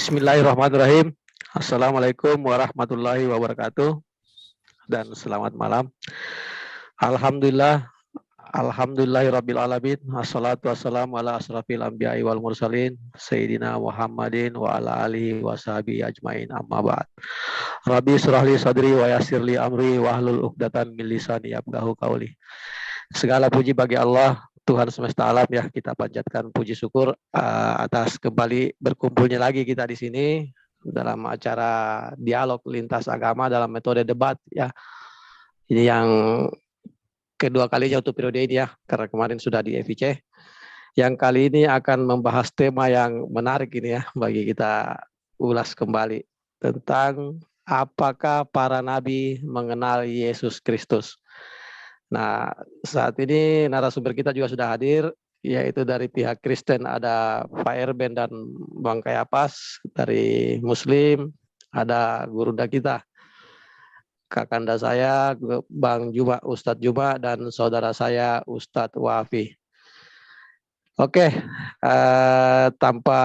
Bismillahirrahmanirrahim. Assalamualaikum warahmatullahi wabarakatuh. Dan selamat malam. Alhamdulillah, alhamdulillahirabbil alamin. Wassalatu wassalamu ala asrafil anbiya'i wal mursalin sayyidina Muhammadin wa ala alihi washabihi ajmain. Amma ba'd. Rabbi shrahli sadri wa yassirli amri wahlul 'uqdatam min lisani yafqahu qawli. Segala puji bagi Allah, Tuhan semesta alam, ya, kita panjatkan puji syukur atas kembali berkumpulnya lagi kita di sini dalam acara dialog lintas agama dalam metode debat, ya. Ini yang kedua kalinya untuk periode ini, ya, karena kemarin sudah di FIC. Yang kali ini akan membahas tema yang menarik ini, ya, bagi kita ulas kembali tentang apakah para nabi mengenal Yesus Kristus. Nah, saat ini narasumber kita juga sudah hadir, yaitu dari pihak Kristen ada Pak Erben dan Bang Kayapas, dari Muslim ada gurunda kita, kakanda saya Bang Juma, Ustadz Juma, dan saudara saya Ustadz Wafi. Oke, tanpa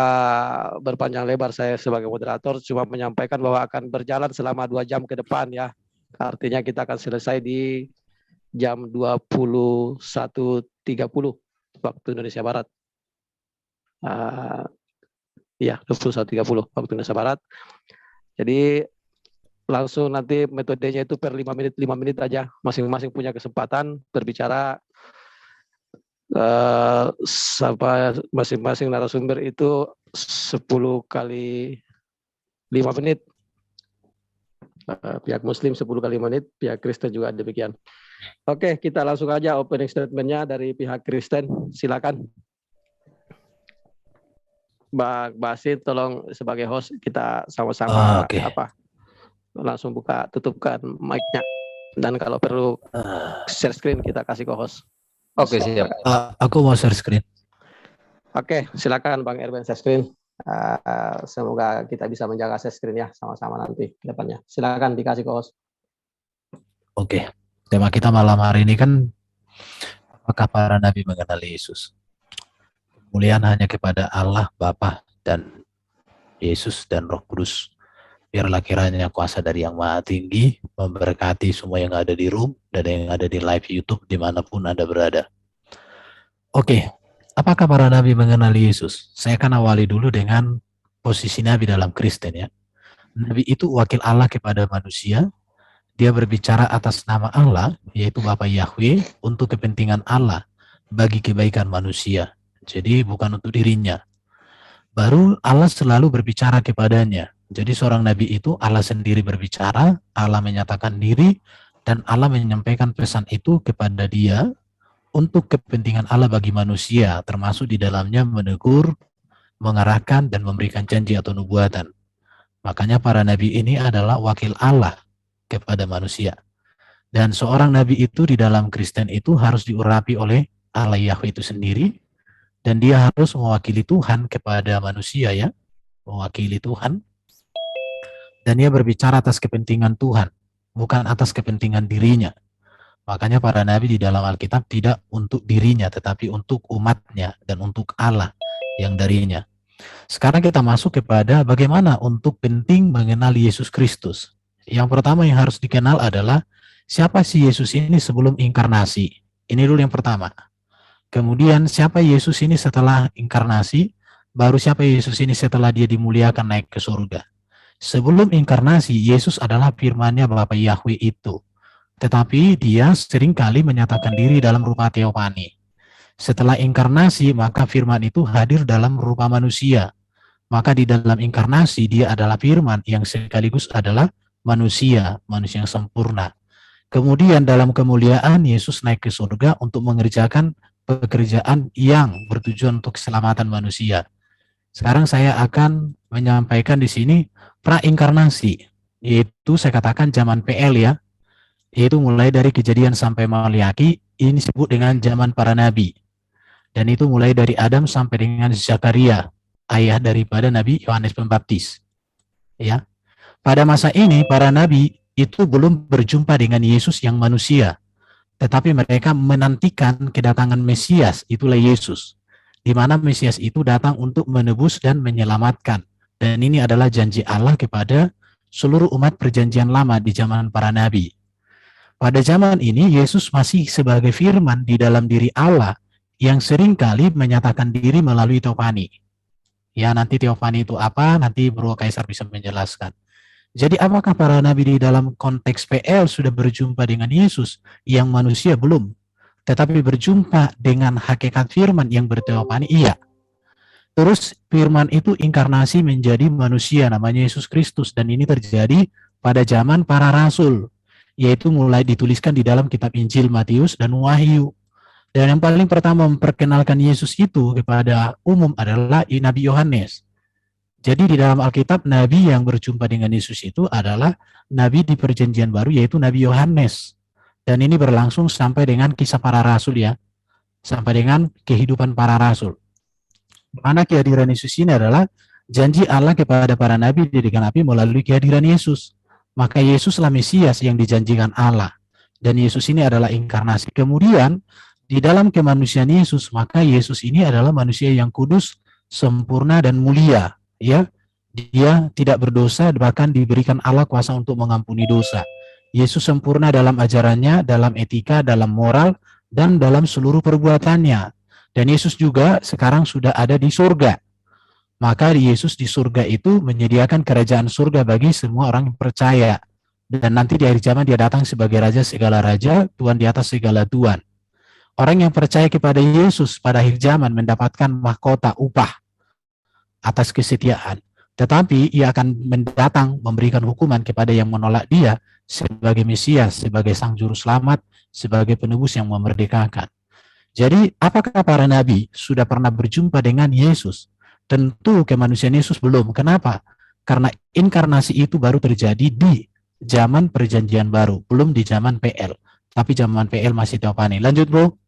berpanjang lebar, saya sebagai moderator cuma menyampaikan bahwa akan berjalan selama 2 jam ke depan, ya. Artinya kita akan selesai di jam 21.30 waktu Indonesia Barat. Ya, 21.30 waktu Indonesia Barat. Jadi langsung nanti metodenya itu per 5 menit aja. Masing-masing punya kesempatan berbicara. Sampai masing-masing narasumber itu 10 kali 5 menit. Pihak Muslim 10 kali 5 menit, pihak Kristen juga demikian. Oke, kita langsung aja opening statement-nya dari pihak Kristen. Silakan. Mbak Basit, tolong sebagai host kita sama-sama langsung tutupkan mic-nya. Dan kalau perlu share screen kita kasih ke host. Oke, siap. Aku mau share screen. Oke, silakan Bang Erben share screen. Semoga kita bisa menjaga share screen, ya, sama-sama nanti ke depannya. Silakan dikasih ke host. Oke. Tema kita malam hari ini kan, apakah para nabi mengenal Yesus? Kemuliaan hanya kepada Allah Bapa dan Yesus dan Roh Kudus. Biarlah kiranya kuasa dari Yang Maha Tinggi memberkati semua yang ada di room dan yang ada di live YouTube dimanapun Anda berada. Oke, apakah para nabi mengenal Yesus? Saya akan awali dulu dengan posisi nabi dalam Kristen, ya. Nabi itu wakil Allah kepada manusia. Dia berbicara atas nama Allah, yaitu Bapa Yahweh, untuk kepentingan Allah, bagi kebaikan manusia. Jadi bukan untuk dirinya. Baru Allah selalu berbicara kepadanya. Jadi seorang nabi itu Allah sendiri berbicara, Allah menyatakan diri, dan Allah menyampaikan pesan itu kepada dia untuk kepentingan Allah bagi manusia, termasuk di dalamnya menegur, mengarahkan, dan memberikan janji atau nubuatan. Makanya para nabi ini adalah wakil Allah kepada manusia. Dan seorang nabi itu di dalam Kristen itu harus diurapi oleh Allah Yahweh itu sendiri, dan dia harus mewakili Tuhan kepada manusia, ya, mewakili Tuhan, dan dia berbicara atas kepentingan Tuhan, bukan atas kepentingan dirinya. Makanya para nabi di dalam Alkitab tidak untuk dirinya, tetapi untuk umatnya dan untuk Allah yang darinya. Sekarang kita masuk kepada bagaimana untuk penting mengenal Yesus Kristus. Yang pertama yang harus dikenal adalah siapa sih Yesus ini sebelum inkarnasi. Ini dulu yang pertama. Kemudian siapa Yesus ini setelah inkarnasi, baru siapa Yesus ini setelah dia dimuliakan naik ke surga. Sebelum inkarnasi, Yesus adalah firman-Nya Bapa Yahweh itu. Tetapi dia seringkali menyatakan diri dalam rupa teofani. Setelah inkarnasi, maka firman itu hadir dalam rupa manusia. Maka di dalam inkarnasi, dia adalah firman yang sekaligus adalah manusia yang sempurna. Kemudian dalam kemuliaan Yesus naik ke surga untuk mengerjakan pekerjaan yang bertujuan untuk keselamatan manusia. Sekarang saya akan menyampaikan di sini prainkarnasi, yaitu saya katakan zaman PL, ya, yaitu mulai dari Kejadian sampai Maliaki. Ini disebut dengan zaman para nabi, dan itu mulai dari Adam sampai dengan Zakaria, ayah daripada Nabi Yohanes Pembaptis, ya. Pada masa ini, para nabi itu belum berjumpa dengan Yesus yang manusia, tetapi mereka menantikan kedatangan Mesias, itulah Yesus, di mana Mesias itu datang untuk menebus dan menyelamatkan Dan ini adalah janji Allah kepada seluruh umat perjanjian lama di zaman para nabi. Pada zaman ini, Yesus masih sebagai firman di dalam diri Allah yang seringkali menyatakan diri melalui teofani. Ya, nanti teofani itu apa? Nanti Bro Kaisar bisa menjelaskan. Jadi apakah para nabi di dalam konteks PL sudah berjumpa dengan Yesus yang manusia belum? Tetapi berjumpa dengan hakikat firman yang berteofani, iya. Terus firman itu inkarnasi menjadi manusia namanya Yesus Kristus, dan ini terjadi pada zaman para rasul, yaitu mulai dituliskan di dalam kitab Injil Matius dan Wahyu. Dan yang paling pertama memperkenalkan Yesus itu kepada umum adalah Nabi Yohanes. Jadi di dalam Alkitab, Nabi yang berjumpa dengan Yesus itu adalah Nabi di perjanjian baru, yaitu Nabi Yohanes. Dan ini berlangsung sampai dengan kisah para rasul ya, sampai dengan kehidupan para rasul. Mana kehadiran Yesus ini adalah janji Allah kepada para nabi digenapi melalui kehadiran Yesus. Maka Yesuslah Mesias yang dijanjikan Allah. Dan Yesus ini adalah inkarnasi. Kemudian di dalam kemanusiaan Yesus, maka Yesus ini adalah manusia yang kudus, sempurna dan mulia. Ya, dia tidak berdosa, bahkan diberikan Allah kuasa untuk mengampuni dosa. Yesus sempurna dalam ajarannya, dalam etika, dalam moral, dan dalam seluruh perbuatannya. Dan Yesus juga sekarang sudah ada di surga. Maka Yesus di surga itu menyediakan kerajaan surga bagi semua orang yang percaya. Dan nanti di akhir zaman dia datang sebagai raja segala raja, Tuhan di atas segala tuan. Orang yang percaya kepada Yesus pada akhir zaman mendapatkan mahkota upah atas kesetiaan. Tetapi ia akan mendatang memberikan hukuman kepada yang menolak dia sebagai Mesias, sebagai Sang Juru Selamat, sebagai penebus yang memerdekakan. Jadi apakah para nabi sudah pernah berjumpa dengan Yesus? Tentu kemanusiaan Yesus belum. Kenapa? Karena inkarnasi itu baru terjadi di zaman perjanjian baru, belum di zaman PL. Tapi zaman PL masih teofani. Lanjut Bro.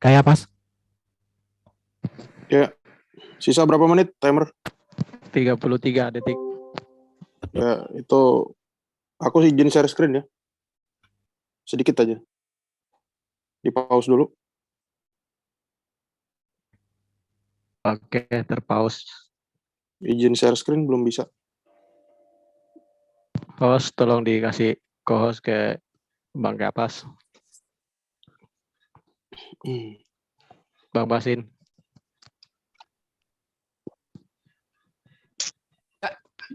Kayak pas? Ya, sisa berapa menit timer? 33 detik. Ya, itu aku izin share screen ya. Sedikit aja. Di pause dulu. Oke, terpause. Izin share screen belum bisa. Host, tolong dikasih co-host ke Bang Kapas. Bang Basin.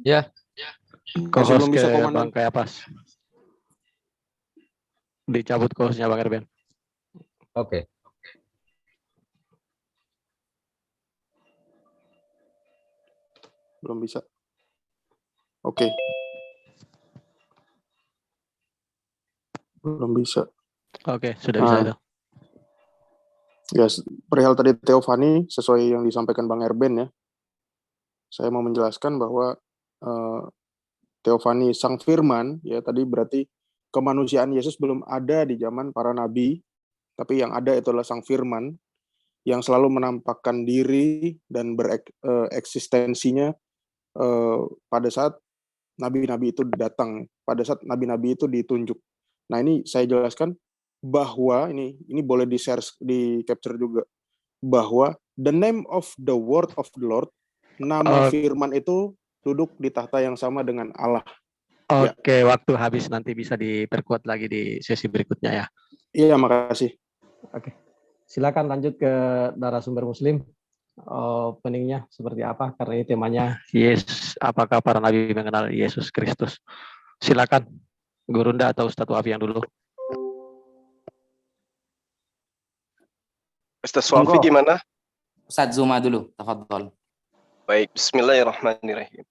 Ya. Masih Co-host belum bisa ke komandan. Bang Kapas. Dicabut co-hostnya Bang Erben. Oke. Belum bisa. Oke. Belum bisa. Oke, sudah bisa itu. Ya, perihal tadi teofani, sesuai yang disampaikan Bang Erben ya. Saya mau menjelaskan bahwa teofani Sang Firman, ya tadi berarti kemanusiaan Yesus belum ada di zaman para nabi, tapi yang ada itulah Sang Firman yang selalu menampakkan diri dan bereksistensinya pada saat nabi-nabi itu datang, pada saat nabi-nabi itu ditunjuk. Nah ini saya jelaskan bahwa ini boleh di-share, di-capture juga, bahwa the name of the word of the Lord, nama firman itu duduk di tahta yang sama dengan Allah. Oke, waktu habis nanti bisa diperkuat lagi di sesi berikutnya ya. Iya, makasih. Oke, silakan lanjut ke narasumber Muslim. Openingnya seperti apa? Karena ini temanya Yes, apakah para nabi mengenal Yesus Kristus? Silakan, Gurunda atau Ustadz Wafi yang dulu. Ustaz Wafi gimana? Ustaz Zuma dulu, tafadhol. Baik, bismillahirrahmanirrahim.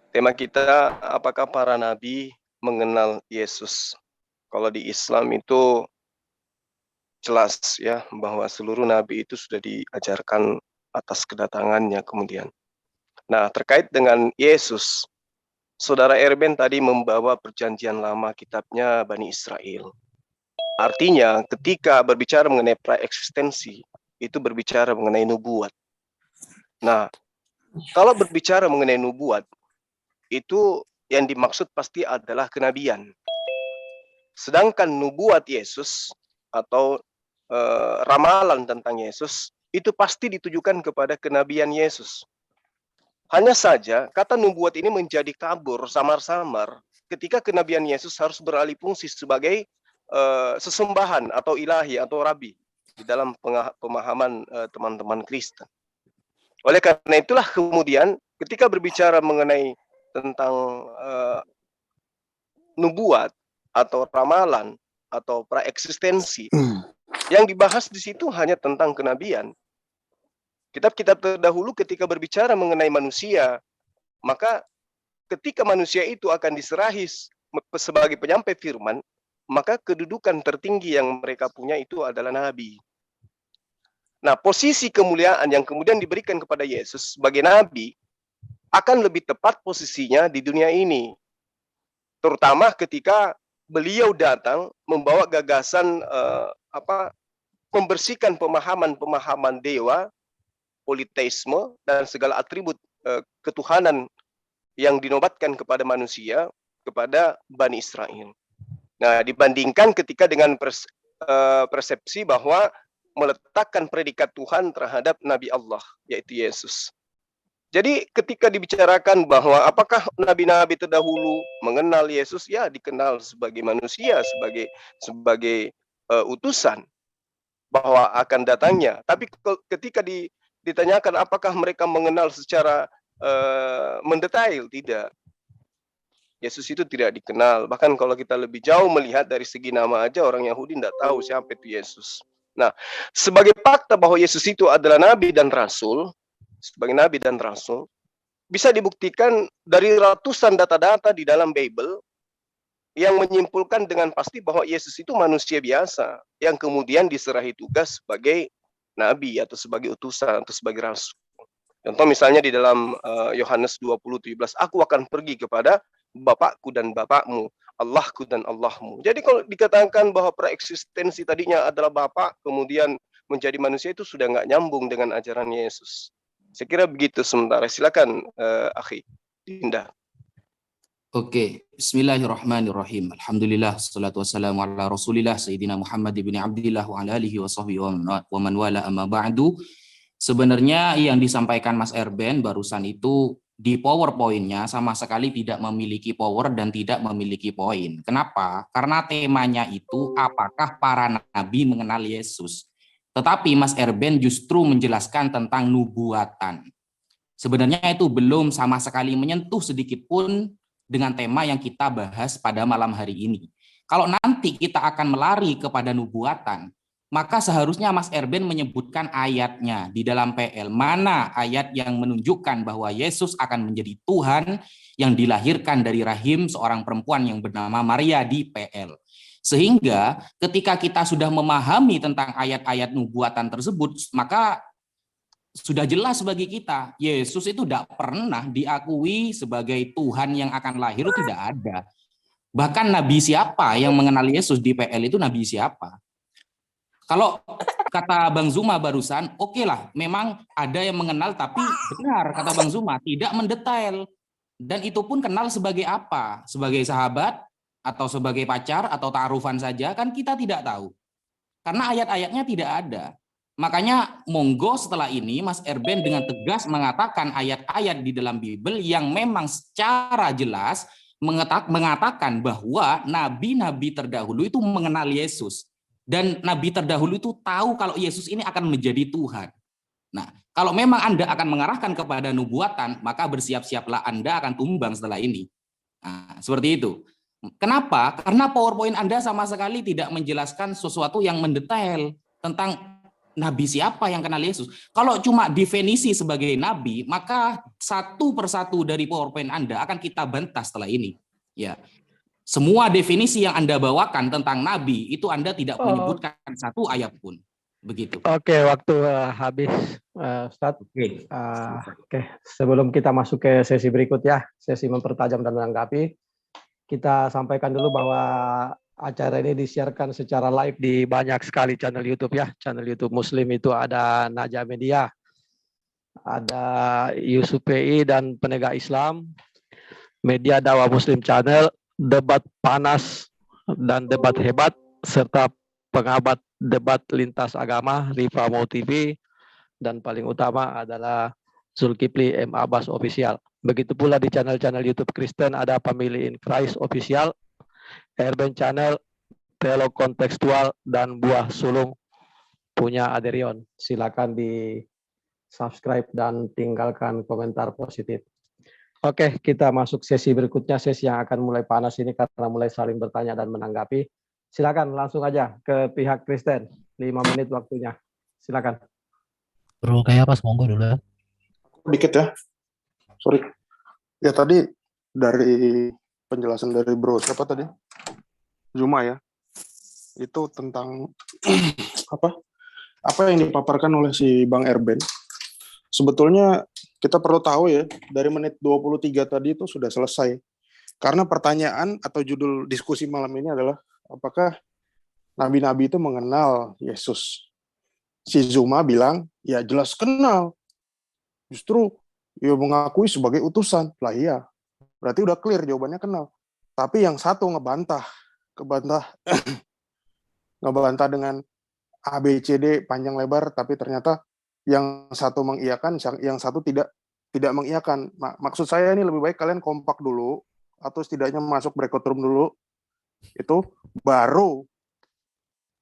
Tema kita, apakah para nabi mengenal Yesus? Kalau di Islam itu jelas ya, bahwa seluruh nabi itu sudah diajarkan atas kedatangannya kemudian. Nah, terkait dengan Yesus, Saudara Erben tadi membawa perjanjian lama kitabnya Bani Israel. Artinya ketika berbicara mengenai praeksistensi, itu berbicara mengenai nubuat. Nah, kalau berbicara mengenai nubuat, itu yang dimaksud pasti adalah kenabian. Sedangkan nubuat Yesus atau ramalan tentang Yesus, itu pasti ditujukan kepada kenabian Yesus. Hanya saja kata nubuat ini menjadi kabur samar-samar ketika kenabian Yesus harus beralih fungsi sebagai sesembahan atau ilahi atau rabi di dalam pemahaman teman-teman Kristen. Oleh karena itulah kemudian ketika berbicara mengenai tentang nubuat atau ramalan atau praeksistensi, yang dibahas di situ hanya tentang kenabian. Kitab-kitab terdahulu ketika berbicara mengenai manusia, maka ketika manusia itu akan diserahi sebagai penyampai firman, maka kedudukan tertinggi yang mereka punya itu adalah nabi. Nah, posisi kemuliaan yang kemudian diberikan kepada Yesus sebagai nabi akan lebih tepat posisinya di dunia ini. Terutama ketika beliau datang membawa gagasan membersihkan pemahaman dewa, politeisme, dan segala atribut ketuhanan yang dinobatkan kepada manusia, kepada Bani Israel. Nah, dibandingkan ketika dengan persepsi bahwa meletakkan predikat Tuhan terhadap Nabi Allah, yaitu Yesus. Jadi ketika dibicarakan bahwa apakah nabi-nabi terdahulu mengenal Yesus, ya dikenal sebagai manusia, sebagai utusan bahwa akan datangnya. Tapi ketika ditanyakan apakah mereka mengenal secara mendetail, tidak. Yesus itu tidak dikenal. Bahkan kalau kita lebih jauh melihat dari segi nama aja, orang Yahudi tidak tahu siapa itu Yesus. Nah, sebagai fakta bahwa Yesus itu adalah nabi dan rasul, sebagai nabi dan rasul, bisa dibuktikan dari ratusan data-data di dalam Bible yang menyimpulkan dengan pasti bahwa Yesus itu manusia biasa yang kemudian diserahi tugas sebagai nabi atau sebagai utusan atau sebagai rasul. Contoh misalnya di dalam Yohanes 20:17, aku akan pergi kepada Bapakku dan Bapakmu, Allahku dan Allahmu. Jadi kalau dikatakan bahwa praeksistensi tadinya adalah Bapak, kemudian menjadi manusia, itu sudah nggak nyambung dengan ajaran Yesus. Saya kira begitu sementara. Silakan Akhi Dinda. Oke, bismillahirrahmanirrahim. Alhamdulillah, salatu wassalamu ala rasulillah, Sayyidina Muhammad ibn Abdillah wa ala alihi wa sahbihi wa man wala amma ba'du. Sebenarnya yang disampaikan Mas Erben barusan itu di PowerPoint-nya sama sekali tidak memiliki power dan tidak memiliki poin. Kenapa? Karena temanya itu apakah para nabi mengenal Yesus. Tetapi Mas Erben justru menjelaskan tentang nubuatan. Sebenarnya itu belum sama sekali menyentuh sedikit pun dengan tema yang kita bahas pada malam hari ini. Kalau nanti kita akan melari kepada nubuatan, maka seharusnya Mas Erben menyebutkan ayatnya di dalam PL. Mana ayat yang menunjukkan bahwa Yesus akan menjadi Tuhan yang dilahirkan dari rahim seorang perempuan yang bernama Maria di PL. Sehingga ketika kita sudah memahami tentang ayat-ayat nubuatan tersebut, maka sudah jelas bagi kita, Yesus itu tidak pernah diakui sebagai Tuhan yang akan lahir, itu tidak ada. Bahkan nabi siapa yang mengenal Yesus di PL itu nabi siapa? Kalau kata Bang Zuma barusan, oke lah, memang ada yang mengenal, tapi benar kata Bang Zuma, tidak mendetail. Dan itu pun kenal sebagai apa? Sebagai sahabat, atau sebagai pacar, atau ta'arufan saja, kan kita tidak tahu. Karena ayat-ayatnya tidak ada. Makanya monggo setelah ini Mas Erben dengan tegas mengatakan ayat-ayat di dalam Bible yang memang secara jelas mengatakan bahwa nabi-nabi terdahulu itu mengenal Yesus. Dan nabi terdahulu itu tahu kalau Yesus ini akan menjadi Tuhan. Nah, kalau memang Anda akan mengarahkan kepada nubuatan, maka bersiap-siaplah Anda akan tumbang setelah ini. Nah, seperti itu. Kenapa? Karena PowerPoint Anda sama sekali tidak menjelaskan sesuatu yang mendetail tentang nabi siapa yang kenal Yesus. Kalau cuma definisi sebagai nabi, maka satu persatu dari PowerPoint Anda akan kita bantah setelah ini. Ya. Semua definisi yang Anda bawakan tentang nabi itu Anda tidak menyebutkan satu ayat pun. Begitu. Oke, waktu habis, Ustadz. Oke, sebelum kita masuk ke sesi berikut ya, sesi mempertajam dan melengkapi, kita sampaikan dulu bahwa acara ini disiarkan secara live di banyak sekali channel YouTube ya. Channel YouTube Muslim itu ada Naja Media, ada Yusuf PI dan Penegak Islam, Media Dakwah Muslim Channel, Debat Panas dan Debat Hebat, serta Pengabat Debat Lintas Agama, Rifa Mau TV, dan paling utama adalah Zulkifli M. Abbas Official. Begitu pula di channel-channel YouTube Kristen ada Family in Christ Official, Airben Channel, Teolog Kontekstual, dan Buah Sulung punya Aderion. Silakan di subscribe dan tinggalkan komentar positif. Oke, kita masuk sesi berikutnya, sesi yang akan mulai panas ini karena mulai saling bertanya dan menanggapi. Silakan langsung aja ke pihak Kristen. 5 menit waktunya. Silakan. Bro, kayak apa? Monggo dulu ya. Dikit ya. Sorry. Ya tadi dari penjelasan dari Bro, siapa tadi? Zuma ya. Itu tentang apa yang dipaparkan oleh si Bang Erben. Sebetulnya kita perlu tahu ya, dari menit 23 tadi itu sudah selesai. Karena pertanyaan atau judul diskusi malam ini adalah apakah nabi-nabi itu mengenal Yesus? Si Zuma bilang, ya jelas kenal. Justru ya mengakui sebagai utusan. Lah iya, berarti udah clear jawabannya kenal. Tapi yang satu ngebantah dengan ABCD panjang lebar, tapi ternyata yang satu mengiyakan, yang satu tidak mengiyakan. Maksud saya ini lebih baik kalian kompak dulu, atau setidaknya masuk breakout room dulu, itu baru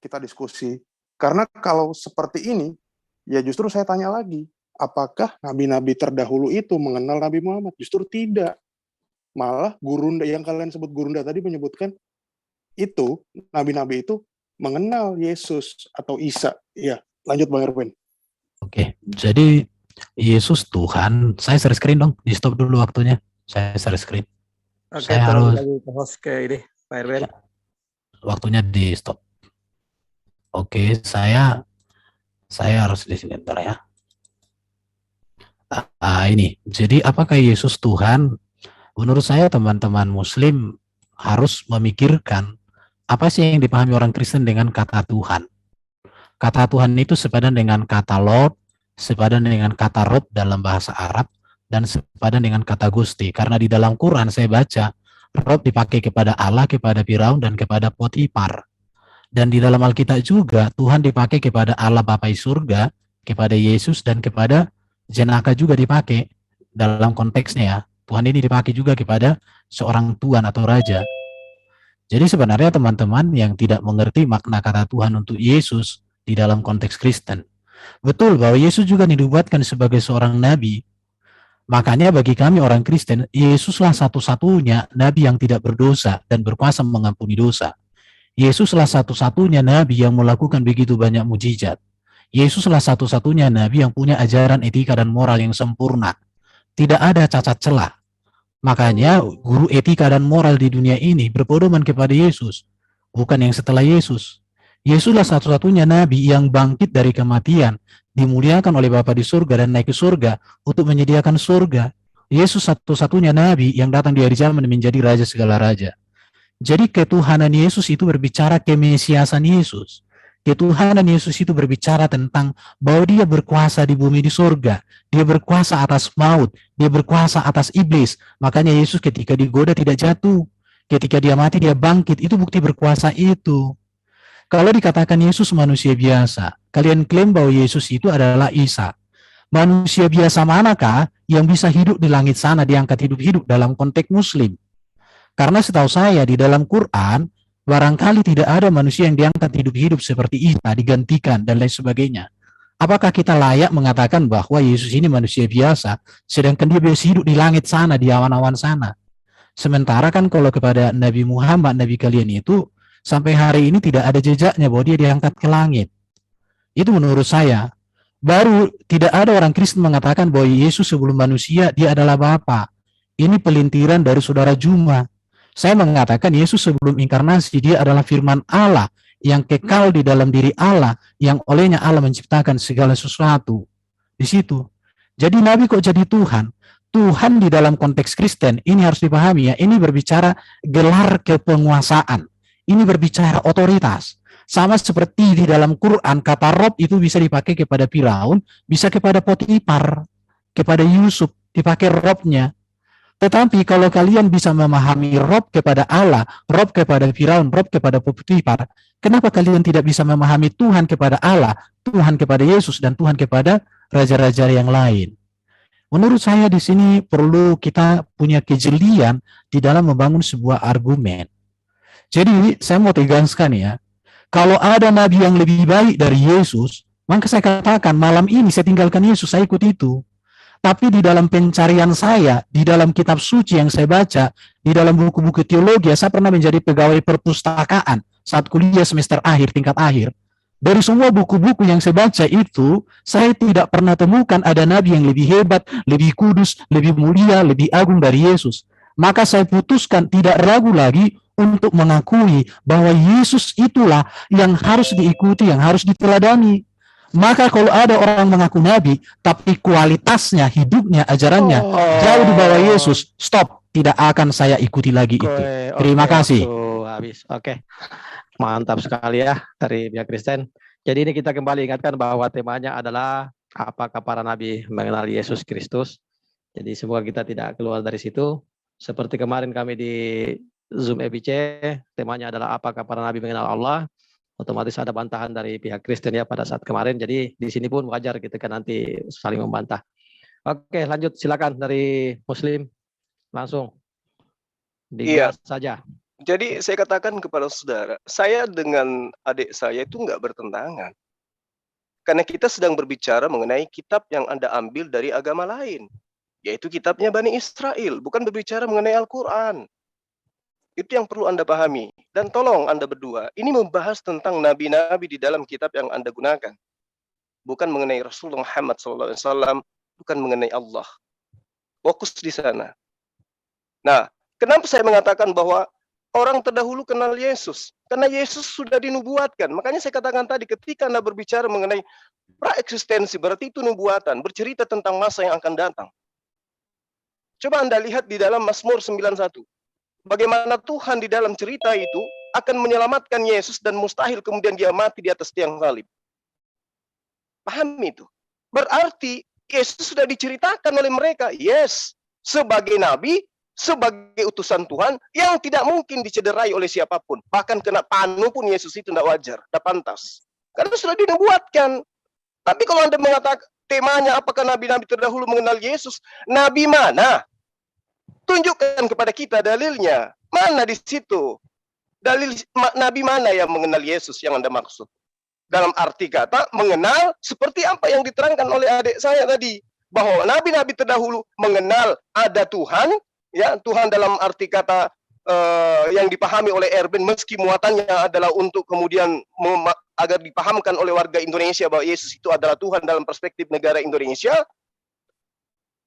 kita diskusi. Karena kalau seperti ini, ya justru saya tanya lagi, apakah nabi-nabi terdahulu itu mengenal Nabi Muhammad? Justru tidak. Malah gurunda yang kalian sebut gurunda tadi menyebutkan itu, nabi-nabi itu mengenal Yesus atau Isa. Ya, lanjut Bang Erwin. Oke, jadi Yesus Tuhan. Saya share screen dong, di stop dulu waktunya. Saya share screen. Oke, saya harus lagi ke host ke ini, Pak Erwin. Waktunya di stop. Oke, saya harus di sini bentar ya. Ini, jadi apakah Yesus Tuhan? Menurut saya teman-teman Muslim harus memikirkan apa sih yang dipahami orang Kristen dengan kata Tuhan. Kata Tuhan itu sepadan dengan kata Lord, sepadan dengan kata Rob dalam bahasa Arab, dan sepadan dengan kata Gusti. Karena di dalam Quran saya baca, Rob dipakai kepada Allah, kepada Firaun, dan kepada Potifar. Dan di dalam Alkitab juga, Tuhan dipakai kepada Allah Bapa di surga, kepada Yesus, dan kepada jenaka juga dipakai. Dalam konteksnya ya, Tuhan ini dipakai juga kepada seorang tuan atau raja. Jadi sebenarnya teman-teman yang tidak mengerti makna kata Tuhan untuk Yesus di dalam konteks Kristen, betul bahwa Yesus juga dinubuatkan sebagai seorang nabi. Makanya bagi kami orang Kristen, Yesuslah satu-satunya nabi yang tidak berdosa dan berkuasa mengampuni dosa. Yesuslah satu-satunya nabi yang melakukan begitu banyak mujizat. Yesuslah satu-satunya nabi yang punya ajaran etika dan moral yang sempurna. Tidak ada cacat celah. Makanya guru etika dan moral di dunia ini berpedoman kepada Yesus, bukan yang setelah Yesus. Yesuslah satu-satunya nabi yang bangkit dari kematian, dimuliakan oleh Bapa di surga dan naik ke surga untuk menyediakan surga. Yesus satu-satunya nabi yang datang di hari zaman menjadi raja segala raja. Jadi ketuhanan Yesus itu berbicara kemesiasan Yesus. Ketuhanan Yesus itu berbicara tentang bahwa dia berkuasa di bumi di surga. Dia berkuasa atas maut. Dia berkuasa atas iblis. Makanya Yesus ketika digoda tidak jatuh. Ketika dia mati dia bangkit. Itu bukti berkuasa itu. Kalau dikatakan Yesus manusia biasa, kalian klaim bahwa Yesus itu adalah Isa. Manusia biasa manakah yang bisa hidup di langit sana, diangkat hidup-hidup dalam konteks Muslim? Karena setahu saya di dalam Quran, barangkali tidak ada manusia yang diangkat hidup-hidup seperti Isa, digantikan, dan lain sebagainya. Apakah kita layak mengatakan bahwa Yesus ini manusia biasa, sedangkan dia biasa hidup di langit sana, di awan-awan sana? Sementara kan kalau kepada Nabi Muhammad, Nabi kalian itu, sampai hari ini tidak ada jejaknya bahwa dia diangkat ke langit. Itu menurut saya. Baru tidak ada orang Kristen mengatakan bahwa Yesus sebelum manusia, dia adalah Bapa. Ini pelintiran dari saudara Juma. Saya mengatakan Yesus sebelum inkarnasi, dia adalah firman Allah yang kekal di dalam diri Allah, yang olehnya Allah menciptakan segala sesuatu. Di situ. Jadi Nabi kok jadi Tuhan? Tuhan di dalam konteks Kristen, ini harus dipahami ya, ini berbicara gelar kepenguasaan. Ini berbicara otoritas. Sama seperti di dalam Quran, kata Rob itu bisa dipakai kepada Firaun, bisa kepada Potifar, kepada Yusuf, dipakai Robnya. Tetapi kalau kalian bisa memahami Rob kepada Allah, Rob kepada Firaun, Rob kepada Potifar, kenapa kalian tidak bisa memahami Tuhan kepada Allah, Tuhan kepada Yesus, dan Tuhan kepada raja-raja yang lain? Menurut saya di sini perlu kita punya kejelian di dalam membangun sebuah argumen. Jadi saya mau tegaskan ya, kalau ada nabi yang lebih baik dari Yesus, maka saya katakan malam ini saya tinggalkan Yesus, saya ikut itu. Tapi di dalam pencarian saya, di dalam kitab suci yang saya baca, di dalam buku-buku teologi, saya pernah menjadi pegawai perpustakaan saat kuliah semester akhir, tingkat akhir. Dari semua buku-buku yang saya baca itu, saya tidak pernah temukan ada nabi yang lebih hebat, lebih kudus, lebih mulia, lebih agung dari Yesus. Maka saya putuskan tidak ragu lagi untuk mengakui bahwa Yesus itulah yang harus diikuti, yang harus diteladani. Maka kalau ada orang mengaku nabi, tapi kualitasnya, hidupnya, ajarannya jauh di bawah Yesus, stop, tidak akan saya ikuti lagi itu. Terima kasih. Habis. Oke. Mantap sekali ya dari pihak Kristen. Jadi ini kita kembali ingatkan bahwa temanya adalah apakah para nabi mengenal Yesus Kristus. Jadi semoga kita tidak keluar dari situ. Seperti kemarin kami di Zoom EBC, temanya adalah apakah para nabi mengenal Allah. Otomatis ada bantahan dari pihak Kristen ya pada saat kemarin. Jadi di sini pun wajar kita kan nanti saling membantah. Oke, lanjut silakan dari Muslim langsung. Digas saja. Jadi saya katakan kepada saudara, saya dengan adik saya itu nggak bertentangan. Karena kita sedang berbicara mengenai kitab yang Anda ambil dari agama lain. Yaitu kitabnya Bani Israel, bukan berbicara mengenai Al-Quran. Itu yang perlu Anda pahami. Dan tolong Anda berdua, ini membahas tentang nabi-nabi di dalam kitab yang Anda gunakan. Bukan mengenai Rasulullah Muhammad SAW, bukan mengenai Allah. Fokus di sana. Nah, kenapa saya mengatakan bahwa orang terdahulu kenal Yesus? Karena Yesus sudah dinubuatkan. Makanya saya katakan tadi, ketika Anda berbicara mengenai praeksistensi, berarti itu nubuatan, bercerita tentang masa yang akan datang. Coba Anda lihat di dalam Mazmur 91. Bagaimana Tuhan di dalam cerita itu akan menyelamatkan Yesus dan mustahil kemudian dia mati di atas tiang salib. Pahami itu. Berarti Yesus sudah diceritakan oleh mereka. Yes, sebagai nabi, sebagai utusan Tuhan yang tidak mungkin dicederai oleh siapapun. Bahkan kena panu pun Yesus itu tidak wajar, tidak pantas. Karena sudah dinubuatkan. Tapi kalau Anda mengatakan temanya apakah nabi-nabi terdahulu mengenal Yesus? Nabi mana? Tunjukkan kepada kita dalilnya. Mana di situ? Dalil nabi mana yang mengenal Yesus yang Anda maksud? Dalam arti kata mengenal seperti apa yang diterangkan oleh adik saya tadi, bahwa nabi-nabi terdahulu mengenal ada Tuhan, ya, Tuhan dalam arti kata yang dipahami oleh Erben, meski muatannya adalah untuk kemudian agar dipahamkan oleh warga Indonesia bahwa Yesus itu adalah Tuhan dalam perspektif negara Indonesia.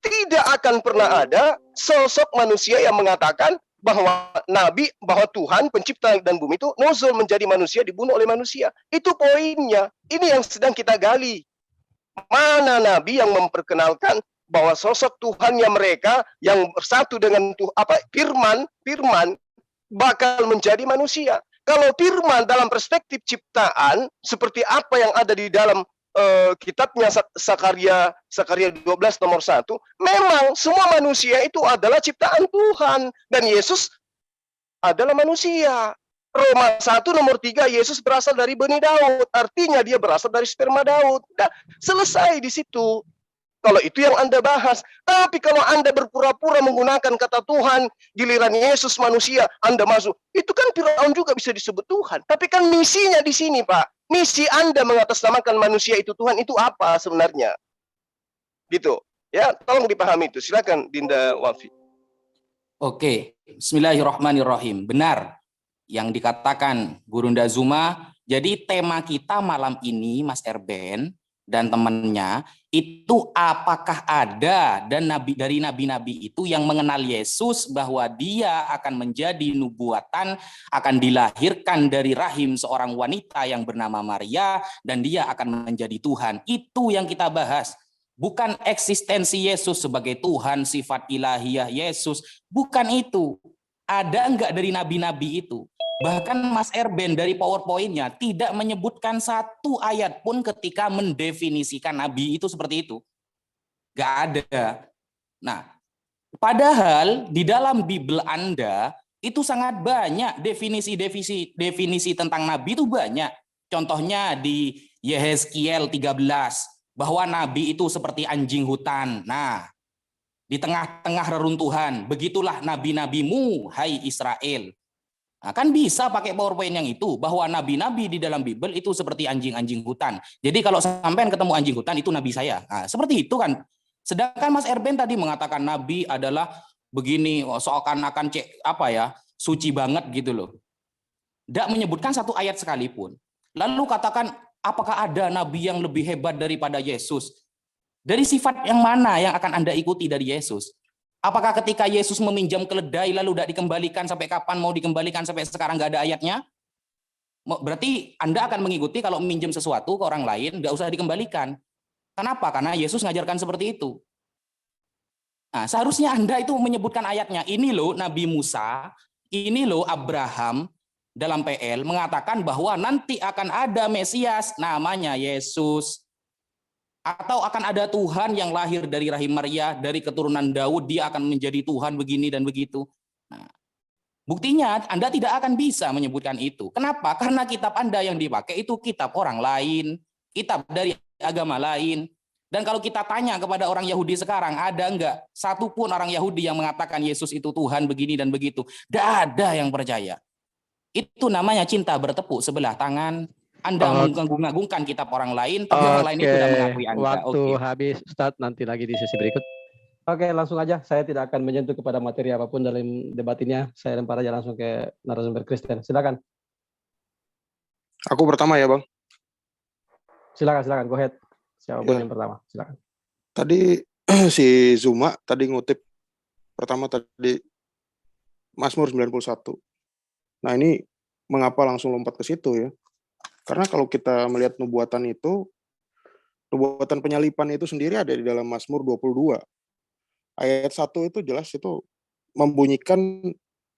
Tidak akan pernah ada sosok manusia yang mengatakan bahwa nabi, bahwa Tuhan pencipta dan bumi itu nuzul menjadi manusia, dibunuh oleh manusia. Itu poinnya. Ini yang sedang kita gali. Mana nabi yang memperkenalkan bahwa sosok Tuhannya mereka yang bersatu dengan firman bakal menjadi manusia. Kalau firman dalam perspektif ciptaan seperti apa yang ada di dalam kitabnya Sakaria 12 nomor 1, memang semua manusia itu adalah ciptaan Tuhan dan Yesus adalah manusia. Roma 1 nomor 3, Yesus berasal dari Bani Daud, artinya dia berasal dari sperma Daud. Nah, selesai di situ. Kalau itu yang Anda bahas. Tapi kalau Anda berpura-pura menggunakan kata Tuhan, giliran Yesus manusia, Anda masuk. Itu kan Firaun juga bisa disebut Tuhan. Tapi kan misinya di sini, Pak. Misi Anda mengatasnamakan manusia itu Tuhan itu apa sebenarnya? Gitu. Ya, tolong dipahami itu. Silakan Dinda Wafi. Oke, bismillahirrahmanirrahim. Benar yang dikatakan Gurunda Zuma. Jadi tema kita malam ini, Mas Erben dan temannya, itu apakah ada dan dari nabi-nabi itu yang mengenal Yesus bahwa dia akan menjadi nubuatan, akan dilahirkan dari rahim seorang wanita yang bernama Maria dan dia akan menjadi Tuhan. Itu yang kita bahas. Bukan eksistensi Yesus sebagai Tuhan, sifat ilahiyah Yesus, bukan itu. Ada enggak dari nabi-nabi itu? Bahkan Mas Erben dari PowerPoint-nya tidak menyebutkan satu ayat pun ketika mendefinisikan nabi itu seperti itu. Enggak ada. Nah, padahal di dalam Bible Anda itu sangat banyak definisi tentang nabi itu banyak. Contohnya di Yehezkiel 13 bahwa nabi itu seperti anjing hutan. Nah, di tengah-tengah reruntuhan. Begitulah nabi-nabimu, hai Israel. Nah, kan bisa pakai PowerPoint yang itu, bahwa nabi-nabi di dalam Bible itu seperti anjing-anjing hutan. Jadi kalau sampean ketemu anjing hutan, itu nabi saya. Nah, seperti itu kan. Sedangkan Mas Erben tadi mengatakan nabi adalah begini, seakan-akan suci banget gitu loh. Tidak menyebutkan satu ayat sekalipun. Lalu katakan, apakah ada nabi yang lebih hebat daripada Yesus? Dari sifat yang mana yang akan Anda ikuti dari Yesus? Apakah ketika Yesus meminjam keledai lalu tidak dikembalikan, sampai kapan mau dikembalikan, sampai sekarang nggak ada ayatnya? Berarti Anda akan mengikuti kalau minjem sesuatu ke orang lain, nggak usah dikembalikan. Kenapa? Karena Yesus ngajarkan seperti itu. Nah, seharusnya Anda itu menyebutkan ayatnya. Ini loh Nabi Musa, ini loh Abraham dalam PL mengatakan bahwa nanti akan ada Mesias namanya Yesus. Atau akan ada Tuhan yang lahir dari rahim Maria, dari keturunan Daud, dia akan menjadi Tuhan begini dan begitu. Nah, buktinya Anda tidak akan bisa menyebutkan itu. Kenapa? Karena kitab Anda yang dipakai itu kitab orang lain, kitab dari agama lain. Dan kalau kita tanya kepada orang Yahudi sekarang, ada enggak satupun orang Yahudi yang mengatakan Yesus itu Tuhan begini dan begitu? Tidak ada yang percaya. Itu namanya cinta bertepuk sebelah tangan. Anda mengagung-agungkan kitab orang lain, tapi orang lain itu tidak mengakui Anda. Waktu habis, Ustadz, nanti lagi di sesi berikut. Oke, langsung aja. Saya tidak akan menyentuh kepada materi apapun dalam debat ini. Saya lempar aja langsung ke narasumber Kristen. Silakan. Aku pertama ya, Bang. Silakan. Go ahead. Siapapun yang pertama. Silakan. Tadi si Zuma tadi ngutip pertama tadi Mazmur 91. Nah, ini mengapa langsung lompat ke situ ya? Karena kalau kita melihat nubuatan penyalipan itu sendiri ada di dalam Mazmur 22. Ayat 1 itu jelas itu membunyikan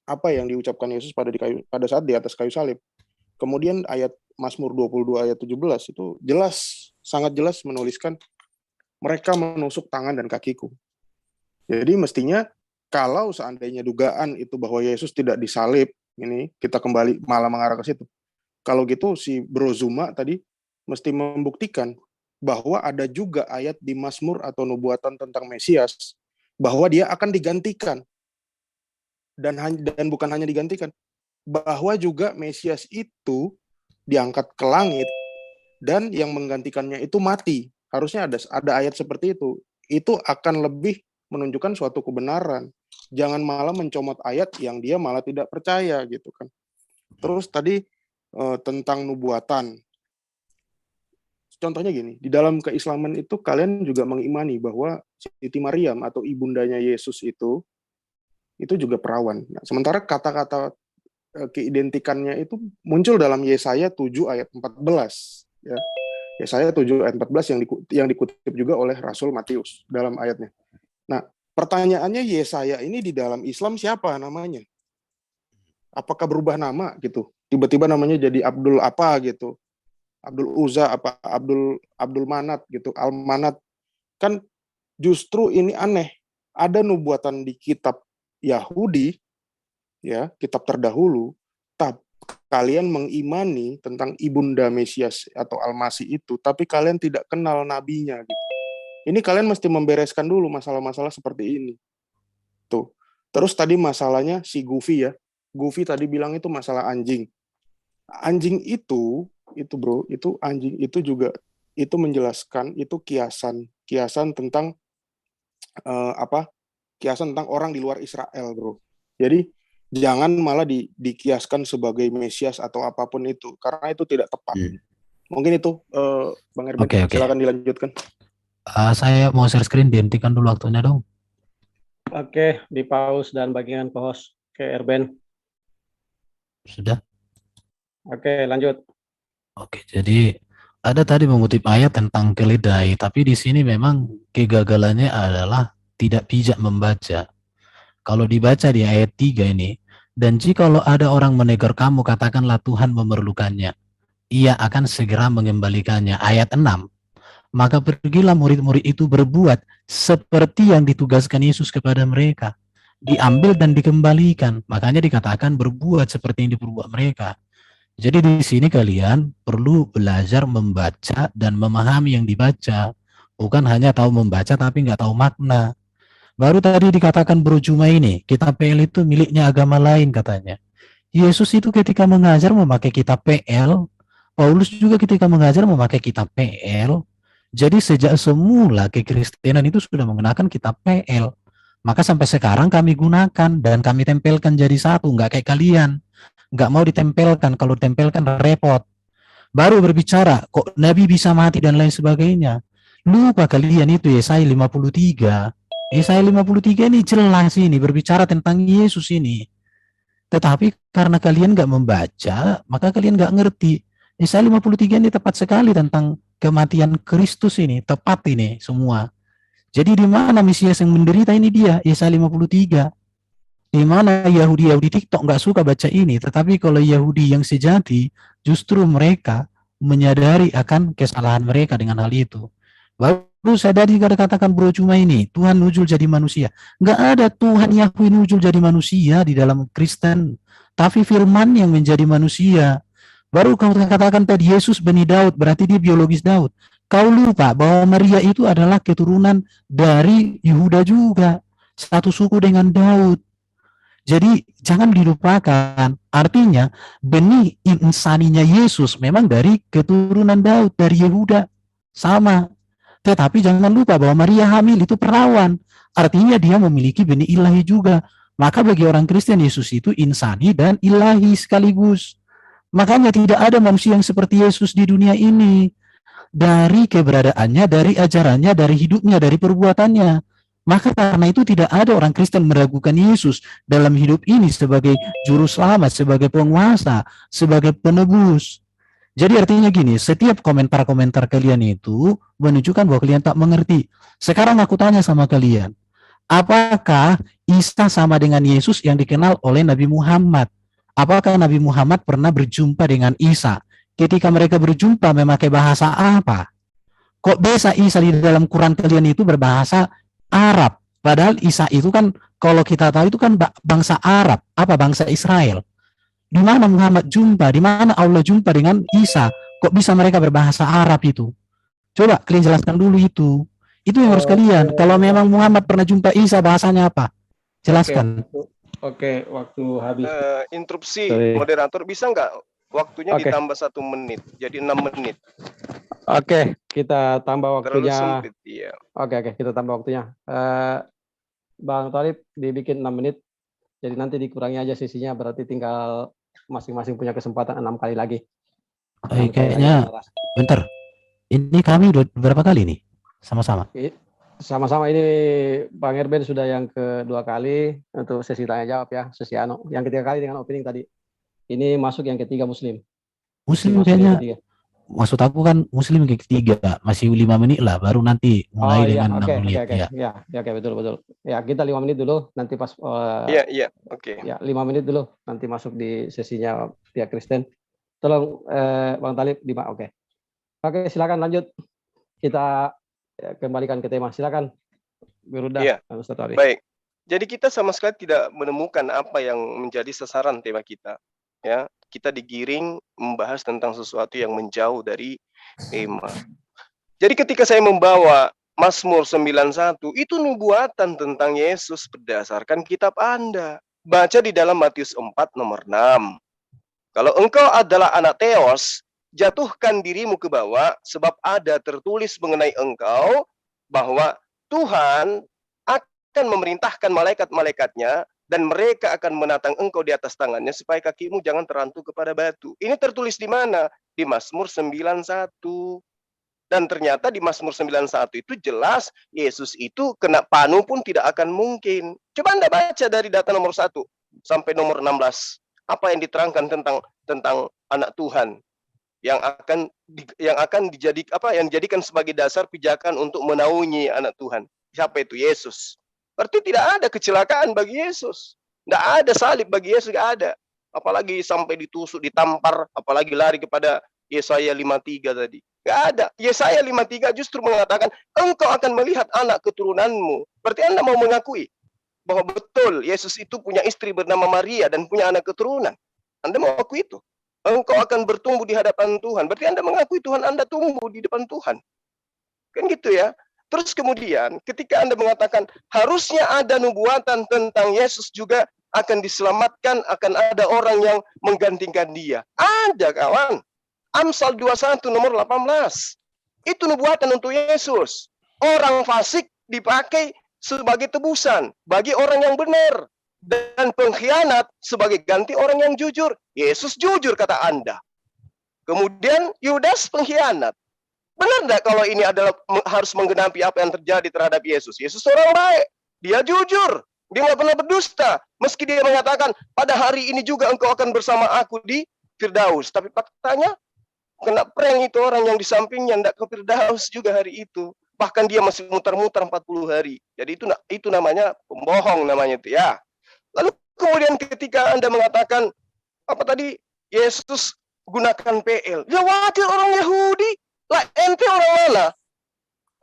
apa yang diucapkan Yesus pada saat di atas kayu salib. Kemudian ayat Mazmur 22 ayat 17 itu sangat jelas menuliskan mereka menusuk tangan dan kakiku. Jadi mestinya kalau seandainya dugaan itu bahwa Yesus tidak disalib, ini kita kembali malah mengarah ke situ. Kalau gitu si Bro Zuma tadi mesti membuktikan bahwa ada juga ayat di Mazmur atau nubuatan tentang Mesias bahwa dia akan digantikan. Dan bukan hanya digantikan, bahwa juga Mesias itu diangkat ke langit dan yang menggantikannya itu mati. Harusnya ada ayat seperti itu. Itu akan lebih menunjukkan suatu kebenaran. Jangan malah mencomot ayat yang dia malah tidak percaya gitu kan. Terus tadi tentang nubuatan. Contohnya gini, di dalam keislaman itu kalian juga mengimani bahwa Siti Maryam atau ibundanya Yesus itu juga perawan. Nah, sementara kata-kata keidentikannya itu muncul dalam Yesaya 7 ayat 14 ya. Yesaya 7 ayat 14 yang dikutip juga oleh Rasul Matius dalam ayatnya. Nah, pertanyaannya Yesaya ini di dalam Islam siapa namanya? Apakah berubah nama gitu? Tiba-tiba namanya jadi Abdul apa gitu? Abdul Uzza apa Abdul Manat gitu, Al Manat. Kan justru ini aneh. Ada nubuatan di kitab Yahudi ya, kitab terdahulu, tapi kalian mengimani tentang ibunda Mesias atau Al-Masih itu, tapi kalian tidak kenal nabinya gitu. Ini kalian mesti membereskan dulu masalah-masalah seperti ini. Tuh. Terus tadi masalahnya si Goofy ya. Goofy tadi bilang itu masalah anjing. Anjing itu bro, itu anjing itu juga itu menjelaskan itu kiasan tentang kiasan tentang orang di luar Israel, bro. Jadi jangan malah dikiaskan sebagai Mesias atau apapun itu, karena itu tidak tepat. Mungkin itu Bang Erben, silakan dilanjutkan. Saya mau share screen, dihentikan dulu waktunya dong. Oke, di pause dan bagian co-host ke Erben. Sudah? Oke, lanjut. Oke, jadi ada tadi mengutip ayat tentang keledai, tapi di sini memang kegagalannya adalah tidak bijak membaca. Kalau dibaca di ayat 3 ini, dan jikalau ada orang menegur kamu, katakanlah Tuhan memerlukannya. Ia akan segera mengembalikannya. Ayat 6. Maka pergilah murid-murid itu berbuat seperti yang ditugaskan Yesus kepada mereka. Diambil dan dikembalikan. Makanya dikatakan berbuat seperti yang diperbuat mereka. Jadi di sini kalian perlu belajar membaca dan memahami yang dibaca. Bukan hanya tahu membaca tapi nggak tahu makna. Baru tadi dikatakan Bro Juma ini, kitab PL itu miliknya agama lain katanya. Yesus itu ketika mengajar memakai kitab PL, Paulus juga ketika mengajar memakai kitab PL. Jadi sejak semula kekristenan itu sudah menggunakan kitab PL. Maka sampai sekarang kami gunakan dan kami tempelkan jadi satu, nggak kayak kalian. Nggak mau ditempelkan, kalau ditempelkan repot. Baru berbicara, kok Nabi bisa mati dan lain sebagainya. Lupa kalian itu Yesaya 53. Yesaya 53 ini jelas ini, berbicara tentang Yesus ini. Tetapi karena kalian nggak membaca, maka kalian nggak ngerti. Yesaya 53 ini tepat sekali tentang kematian Kristus ini, tepat ini semua. Jadi di mana Mesias yang menderita ini dia, Yesaya 53. Di mana Yahudi TikTok nggak suka baca ini, tetapi kalau Yahudi yang sejati, justru mereka menyadari akan kesalahan mereka dengan hal itu. Baru saya tadi katakan Bro Cuma ini, Tuhan nujul jadi manusia. Nggak ada Tuhan Yahweh nujul jadi manusia di dalam Kristen. Tapi firman yang menjadi manusia. Baru kau katakan tadi Yesus Bani Daud, berarti dia biologis Daud. Kau lupa bahwa Maria itu adalah keturunan dari Yehuda juga. Satu suku dengan Daud. Jadi jangan dilupakan. Artinya benih insaninya Yesus memang dari keturunan Daud, dari Yehuda. Sama. Tetapi jangan lupa bahwa Maria hamil itu perawan. Artinya dia memiliki benih ilahi juga. Maka bagi orang Kristen Yesus itu insani dan ilahi sekaligus. Makanya tidak ada manusia yang seperti Yesus di dunia ini. Dari keberadaannya, dari ajarannya, dari hidupnya, dari perbuatannya. Maka karena itu tidak ada orang Kristen meragukan Yesus dalam hidup ini sebagai juru selamat, sebagai penguasa, sebagai penebus. Jadi artinya gini, setiap komentar-komentar kalian itu menunjukkan bahwa kalian tak mengerti. Sekarang aku tanya sama kalian, apakah Isa sama dengan Yesus yang dikenal oleh Nabi Muhammad? Apakah Nabi Muhammad pernah berjumpa dengan Isa? Ketika mereka berjumpa memakai bahasa apa? Kok bisa Isa di dalam Quran kalian itu berbahasa Arab? Padahal Isa itu kan, kalau kita tahu itu kan bangsa Arab, apa bangsa Israel. Di mana Muhammad jumpa, di mana Allah jumpa dengan Isa? Kok bisa mereka berbahasa Arab itu? Coba kalian jelaskan dulu itu. Itu yang harus kalian. Kalau memang Muhammad pernah jumpa Isa, bahasanya apa? Jelaskan. Oke, waktu habis. Interupsi moderator, bisa nggak waktunya ditambah 1 menit, jadi 6 menit. Oke, kita tambah waktunya. Terlalu sempit, ya. Oke, kita tambah waktunya. Bang Thalib dibikin 6 menit. Jadi nanti dikurangi aja sisinya, berarti tinggal masing-masing punya kesempatan 6 kali lagi. Kayaknya, bentar. Ini kami berapa kali nih? Sama-sama? Sama-sama, ini Bang Erben sudah yang kedua kali untuk sesi tanya jawab ya, sesi yang ketiga kali dengan opening tadi. Ini masuk yang ketiga Muslim. Muslim kayaknya. Maksud aku kan Muslim yang ketiga, masih 5 menit lah, baru nanti mulai dengan 6 menit. Oke, betul. Ya, kita 5 menit dulu, nanti pas. Oke. Ya, 5 menit dulu, nanti masuk di sesinya pihak Kristen. Tolong Bang Thalib, oke. Oke, silakan lanjut. Kita kembalikan ke tema. Silakan. Iya. Baik. Jadi kita sama sekali tidak menemukan apa yang menjadi sasaran tema kita. Ya, kita digiring membahas tentang sesuatu yang menjauh dari tema. Jadi ketika saya membawa Mazmur 91, itu nubuatan tentang Yesus berdasarkan kitab Anda. Baca di dalam Matius 4 nomor 6. Kalau engkau adalah anak Theos, jatuhkan dirimu ke bawah, sebab ada tertulis mengenai engkau bahwa Tuhan akan memerintahkan malaikat-malaikatnya dan mereka akan menatang engkau di atas tangannya supaya kakimu jangan terantuk kepada batu. Ini tertulis di mana? Di Mazmur 91. Dan ternyata di Mazmur 91 itu jelas Yesus itu kena panu pun tidak akan mungkin. Coba Anda baca dari data nomor 1 sampai nomor 16. Apa yang diterangkan tentang anak Tuhan yang akan dijadikan sebagai dasar pijakan untuk menaungi anak Tuhan. Siapa itu? Yesus. Berarti tidak ada kecelakaan bagi Yesus. Tidak ada salib bagi Yesus, tidak ada. Apalagi sampai ditusuk, ditampar, apalagi lari kepada Yesaya 53 tadi. Tidak ada. Yesaya 53 justru mengatakan, engkau akan melihat anak keturunanmu. Berarti Anda mau mengakui bahwa betul Yesus itu punya istri bernama Maria dan punya anak keturunan. Anda mau akui itu. Engkau akan bertumbuh di hadapan Tuhan. Berarti Anda mengakui Tuhan Anda tumbuh di depan Tuhan. Kan gitu ya. Terus kemudian ketika Anda mengatakan harusnya ada nubuatan tentang Yesus juga akan diselamatkan, akan ada orang yang menggantikan dia. Ada kawan. Amsal 21 nomor 18. Itu nubuatan untuk Yesus. Orang fasik dipakai sebagai tebusan bagi orang yang benar. Dan pengkhianat sebagai ganti orang yang jujur. Yesus jujur kata Anda. Kemudian Yudas pengkhianat. Benar tidak kalau ini adalah harus menggenapi apa yang terjadi terhadap Yesus? Yesus orang baik. Dia jujur. Dia nggak pernah berdusta. Meski dia mengatakan, pada hari ini juga engkau akan bersama aku di Firdaus. Tapi faktanya, kena prank itu orang yang di sampingnya tidak ke Firdaus juga hari itu. Bahkan dia masih muter-muter 40 hari. Jadi itu namanya pembohong namanya itu ya. Lalu kemudian ketika Anda mengatakan, apa tadi, Yesus gunakan PL. Ya wakil orang Yahudi. Lah ente orang mana?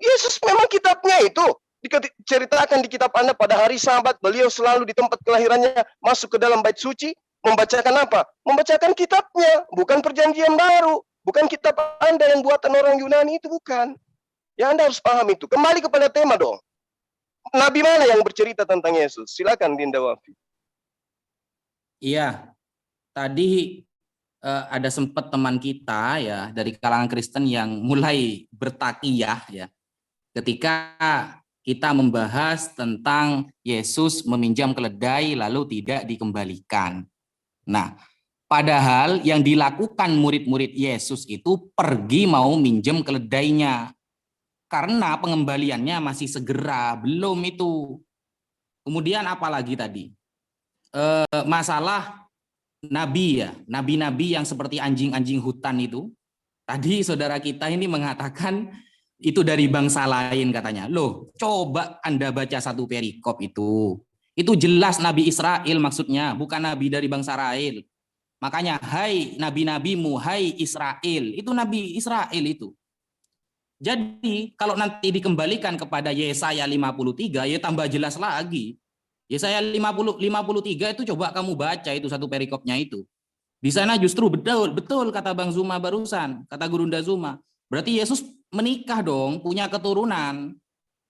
Yesus memang kitabnya itu diceritakan di kitab Anda pada hari Sabat, beliau selalu di tempat kelahirannya masuk ke dalam bait suci, membacakan apa? Membacakan kitabnya, bukan perjanjian baru, bukan kitab Anda yang buatan orang Yunani itu, bukan. Ya Anda harus paham itu. Kembali kepada tema dong. Nabi mana yang bercerita tentang Yesus? Silakan Dinda Wafi. Iya, tadi ada sempat teman kita ya dari kalangan Kristen yang mulai bertakiyah ya ketika kita membahas tentang Yesus meminjam keledai lalu tidak dikembalikan. Nah, padahal yang dilakukan murid-murid Yesus itu pergi mau minjem keledainya karena pengembaliannya masih segera, belum itu. Kemudian apalagi tadi masalah nabi ya, nabi-nabi yang seperti anjing-anjing hutan itu. Tadi saudara kita ini mengatakan itu dari bangsa lain katanya. Loh, coba Anda baca satu perikop itu. Itu jelas Nabi Israel maksudnya, bukan nabi dari bangsa lain. Makanya, hai nabi-nabimu, hai Israel. Itu Nabi Israel itu. Jadi, kalau nanti dikembalikan kepada Yesaya 53, ya tambah jelas lagi. Yesaya 53 itu coba kamu baca itu satu perikopnya itu. Di sana justru betul kata Bang Zuma barusan, kata Gurunda Zuma. Berarti Yesus menikah dong, punya keturunan.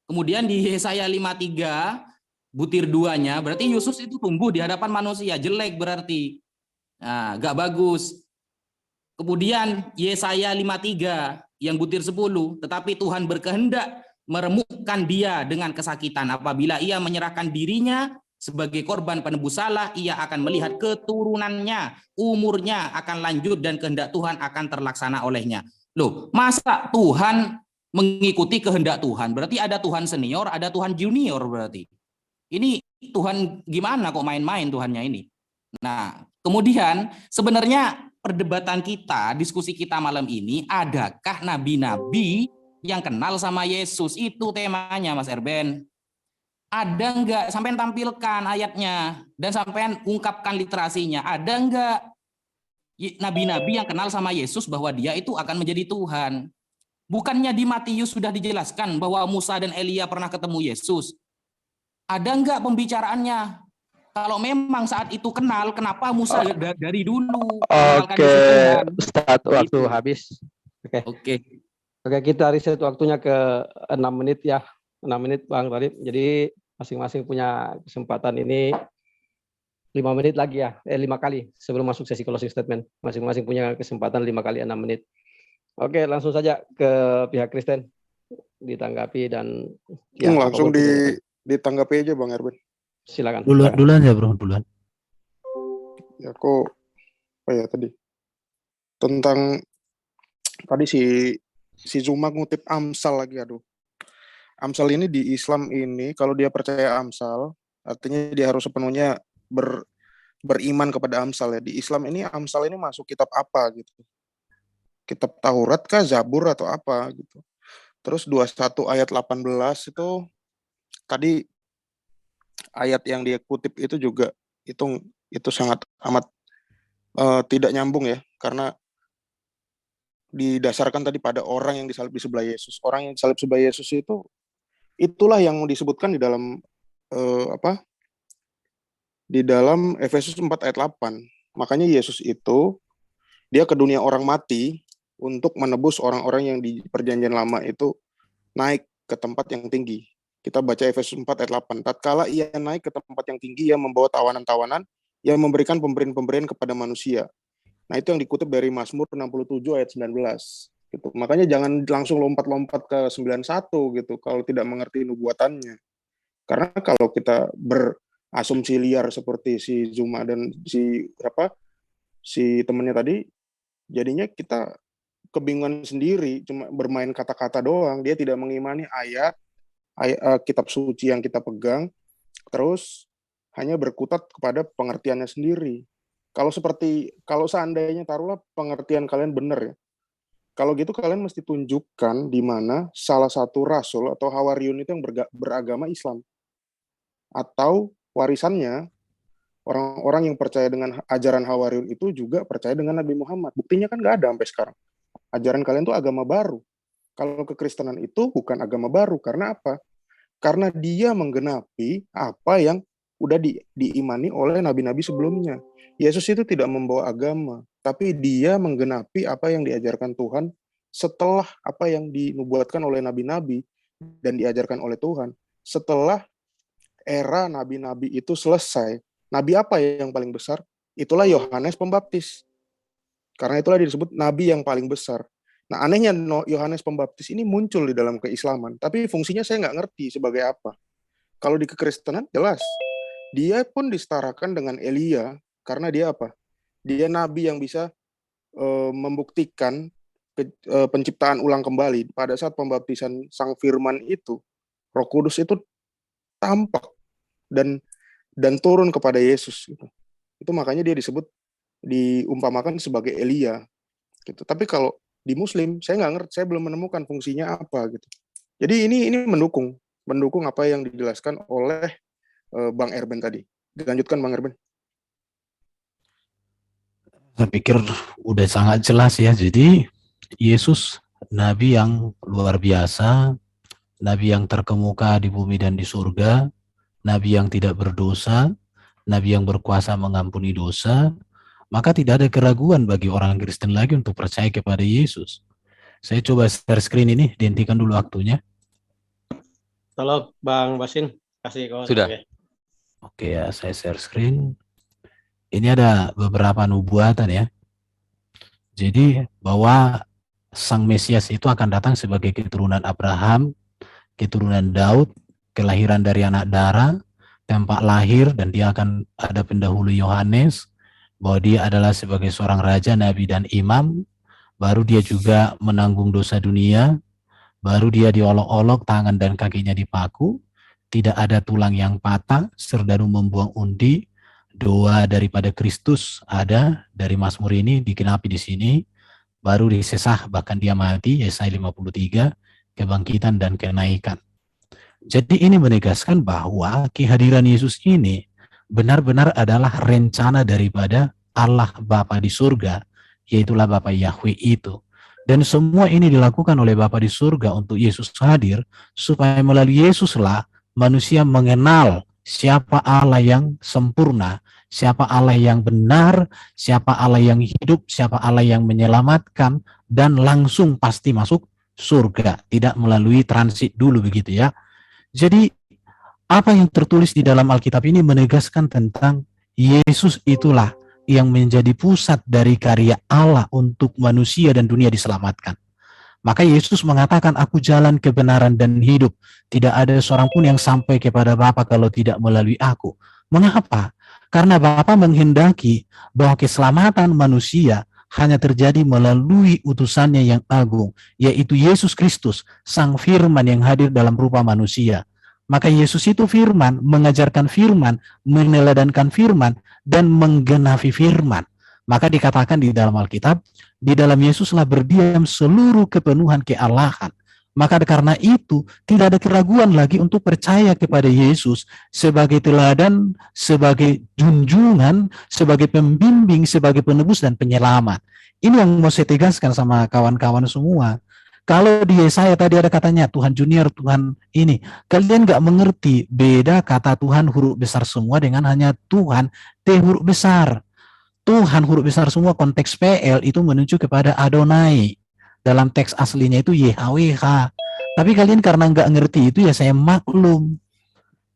Kemudian di Yesaya 53 butir 2-nya, berarti Yesus itu tumbuh di hadapan manusia, jelek berarti. Nah, gak bagus. Kemudian Yesaya 53 yang butir 10, tetapi Tuhan berkehendak meremukkan dia dengan kesakitan. Apabila ia menyerahkan dirinya sebagai korban penebus salah, ia akan melihat keturunannya, umurnya akan lanjut dan kehendak Tuhan akan terlaksana olehnya. Loh, masa Tuhan mengikuti kehendak Tuhan? Berarti ada Tuhan senior, ada Tuhan junior berarti. Ini Tuhan gimana kok main-main Tuhannya ini? Nah, kemudian sebenarnya perdebatan kita, diskusi kita malam ini, adakah nabi-nabi yang kenal sama Yesus? Itu temanya Mas Erben. Ada enggak? Sampai tampilkan ayatnya dan sampai ungkapkan literasinya. Ada enggak nabi-nabi yang kenal sama Yesus bahwa dia itu akan menjadi Tuhan? Bukannya di Matius sudah dijelaskan bahwa Musa dan Elia pernah ketemu Yesus? Ada enggak pembicaraannya? Kalau memang saat itu kenal, kenapa Musa dari dulu? Oke, Ustaz, waktu habis. Oke. Oke, kita riset waktunya ke 6 menit ya. 6 menit Bang Thalib. Jadi masing-masing punya kesempatan ini 5 menit lagi ya. 5 kali sebelum masuk sesi closing statement. Masing-masing punya kesempatan 5 kali 6 menit. Oke, langsung saja ke pihak Kristen ditanggapi dan ya, langsung ditanggapi aja Bang Erben. Silakan. Duluan ya bro, duluan. Ya kok tadi tentang tadi si Zuma ngutip Amsal lagi, aduh. Amsal ini di Islam ini kalau dia percaya Amsal, artinya dia harus sepenuhnya beriman kepada Amsal ya. Di Islam ini Amsal ini masuk kitab apa gitu? Kitab Taurat kah, Zabur atau apa gitu. Terus 21 ayat 18 itu tadi ayat yang dia kutip itu juga itu sangat amat tidak nyambung ya, karena didasarkan tadi pada orang yang disalib di sebelah Yesus. Orang yang disalib sebelah Yesus itulah yang disebutkan di dalam di dalam Efesus 4 ayat 8. Makanya Yesus itu dia ke dunia orang mati untuk menebus orang-orang yang di perjanjian lama itu naik ke tempat yang tinggi. Kita baca Efesus 4 ayat 8. Tatkala ia naik ke tempat yang tinggi, ia membawa tawanan-tawanan, ia memberikan pemberian-pemberian kepada manusia. Nah, itu yang dikutip dari Mazmur 67 ayat 19. Gitu. Makanya jangan langsung lompat-lompat ke 91 gitu kalau tidak mengerti nubuatannya. Karena kalau kita berasumsi liar seperti si Zuma dan si temannya tadi, jadinya kita kebingungan sendiri, cuma bermain kata-kata doang. Dia tidak mengimani ayat kitab suci yang kita pegang, terus hanya berkutat kepada pengertiannya sendiri. Kalau seandainya taruhlah pengertian kalian benar ya, kalau gitu kalian mesti tunjukkan di mana salah satu rasul atau hawariun itu yang beragama Islam, atau warisannya orang-orang yang percaya dengan ajaran hawariun itu juga percaya dengan Nabi Muhammad. Buktinya kan nggak ada sampai sekarang. Ajaran kalian itu agama baru. Kalau kekristenan itu bukan agama baru. Karena apa? Karena dia menggenapi apa yang udah diimani oleh nabi-nabi sebelumnya. Yesus itu tidak membawa agama, tapi dia menggenapi apa yang diajarkan Tuhan setelah apa yang dinubuatkan oleh nabi-nabi dan diajarkan oleh Tuhan. Setelah era nabi-nabi itu selesai, nabi apa yang paling besar? Itulah Yohanes Pembaptis. Karena itulah disebut nabi yang paling besar. Nah, anehnya Yohanes Pembaptis ini muncul di dalam keislaman, tapi fungsinya saya nggak ngerti sebagai apa. Kalau di kekristenan jelas, dia pun disetarakan dengan Elia, karena dia apa? Dia nabi yang bisa membuktikan penciptaan ulang kembali. Pada saat pembaptisan Sang Firman itu, Roh Kudus itu tampak dan turun kepada Yesus. Itu makanya dia diumpamakan sebagai Elia. Gitu. Tapi kalau di Muslim, saya nggak ngerti, saya belum menemukan fungsinya apa gitu. Jadi ini mendukung apa yang dijelaskan oleh Bang Erben tadi. Dilanjutkan Bang Erben. Saya pikir udah sangat jelas ya. Jadi Yesus nabi yang luar biasa, nabi yang terkemuka di bumi dan di surga, nabi yang tidak berdosa, nabi yang berkuasa mengampuni dosa. Maka tidak ada keraguan bagi orang Kristen lagi untuk percaya kepada Yesus. Saya coba share screen ini, dihentikan dulu waktunya. Tolong Bang Basin, kasih kawan. Sudah. Oke ya, saya share screen. Ini ada beberapa nubuatan ya. Jadi bahwa Sang Mesias itu akan datang sebagai keturunan Abraham, keturunan Daud, kelahiran dari anak darah, tempat lahir, dan dia akan ada pendahulu Yohanes, bahwa dia adalah sebagai seorang raja, nabi, dan imam. Baru dia juga menanggung dosa dunia. Baru dia diolok-olok, tangan dan kakinya dipaku. Tidak ada tulang yang patah, serdadu membuang undi. Doa daripada Kristus ada dari Mazmur ini dikenapi di sini. Baru disesah, bahkan dia mati, Yesaya 53, kebangkitan dan kenaikan. Jadi ini menegaskan bahwa kehadiran Yesus ini benar-benar adalah rencana daripada Allah Bapa di surga, yaitulah Bapa Yahweh itu. Dan semua ini dilakukan oleh Bapa di surga untuk Yesus hadir, supaya melalui Yesuslah manusia mengenal siapa Allah yang sempurna, siapa Allah yang benar, siapa Allah yang hidup, siapa Allah yang menyelamatkan, dan langsung pasti masuk surga, tidak melalui transit dulu begitu ya. Jadi apa yang tertulis di dalam Alkitab ini menegaskan tentang Yesus itulah yang menjadi pusat dari karya Allah untuk manusia dan dunia diselamatkan. Maka Yesus mengatakan, aku jalan kebenaran dan hidup. Tidak ada seorang pun yang sampai kepada Bapa kalau tidak melalui aku. Mengapa? Karena Bapa menghendaki bahwa keselamatan manusia hanya terjadi melalui utusannya yang agung, yaitu Yesus Kristus, Sang Firman yang hadir dalam rupa manusia. Maka Yesus itu firman, mengajarkan firman, meneladankan firman, dan menggenapi firman. Maka dikatakan di dalam Alkitab, di dalam Yesuslah berdiam seluruh kepenuhan kealahan. Maka karena itu, tidak ada keraguan lagi untuk percaya kepada Yesus sebagai teladan, sebagai junjungan, sebagai pembimbing, sebagai penebus dan penyelamat. Ini yang mau saya tegaskan sama kawan-kawan semua. Kalau di Yesaya tadi ada katanya Tuhan Junior, Tuhan ini. Kalian nggak mengerti beda kata Tuhan huruf besar semua dengan hanya Tuhan T huruf besar. Tuhan huruf besar semua konteks PL itu menuju kepada Adonai. Dalam teks aslinya itu YHWH. Tapi kalian karena nggak ngerti itu, ya saya maklum.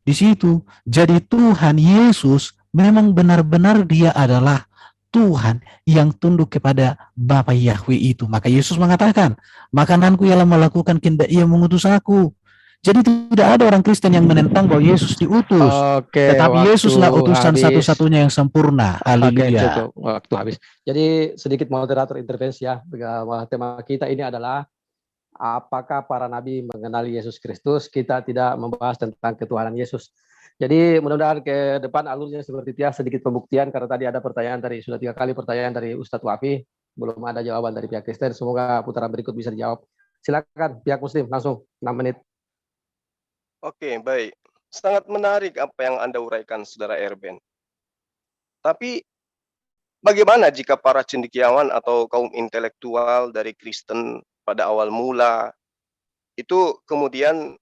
Di situ. Jadi Tuhan Yesus memang benar-benar dia adalah Tuhan yang tunduk kepada Bapa Yahweh itu. Maka Yesus mengatakan, makananku ialah melakukan kehendak Ia mengutus aku. Jadi tidak ada orang Kristen yang menentang bahwa Yesus diutus. Oke, Tetapi Yesuslah waktu utusan habis. satu-satunya yang sempurna. Oke, Haleluya. cukup. Waktu habis. Jadi sedikit moderator intervensi ya. Bahwa tema kita ini adalah apakah para nabi mengenali Yesus Kristus? Kita tidak membahas tentang ketuhanan Yesus. Jadi mudah-mudahan ke depan alurnya seperti itu ya, sedikit pembuktian karena tadi ada pertanyaan dari sudah 3 kali pertanyaan dari Ustadz Wafi, belum ada jawaban dari pihak Kristen. Semoga putaran berikut bisa dijawab. Silakan pihak Muslim langsung 6 menit. Oke, baik. Sangat menarik apa yang Anda uraikan, Saudara Erben. Tapi bagaimana jika para cendekiawan atau kaum intelektual dari Kristen pada awal mula itu kemudian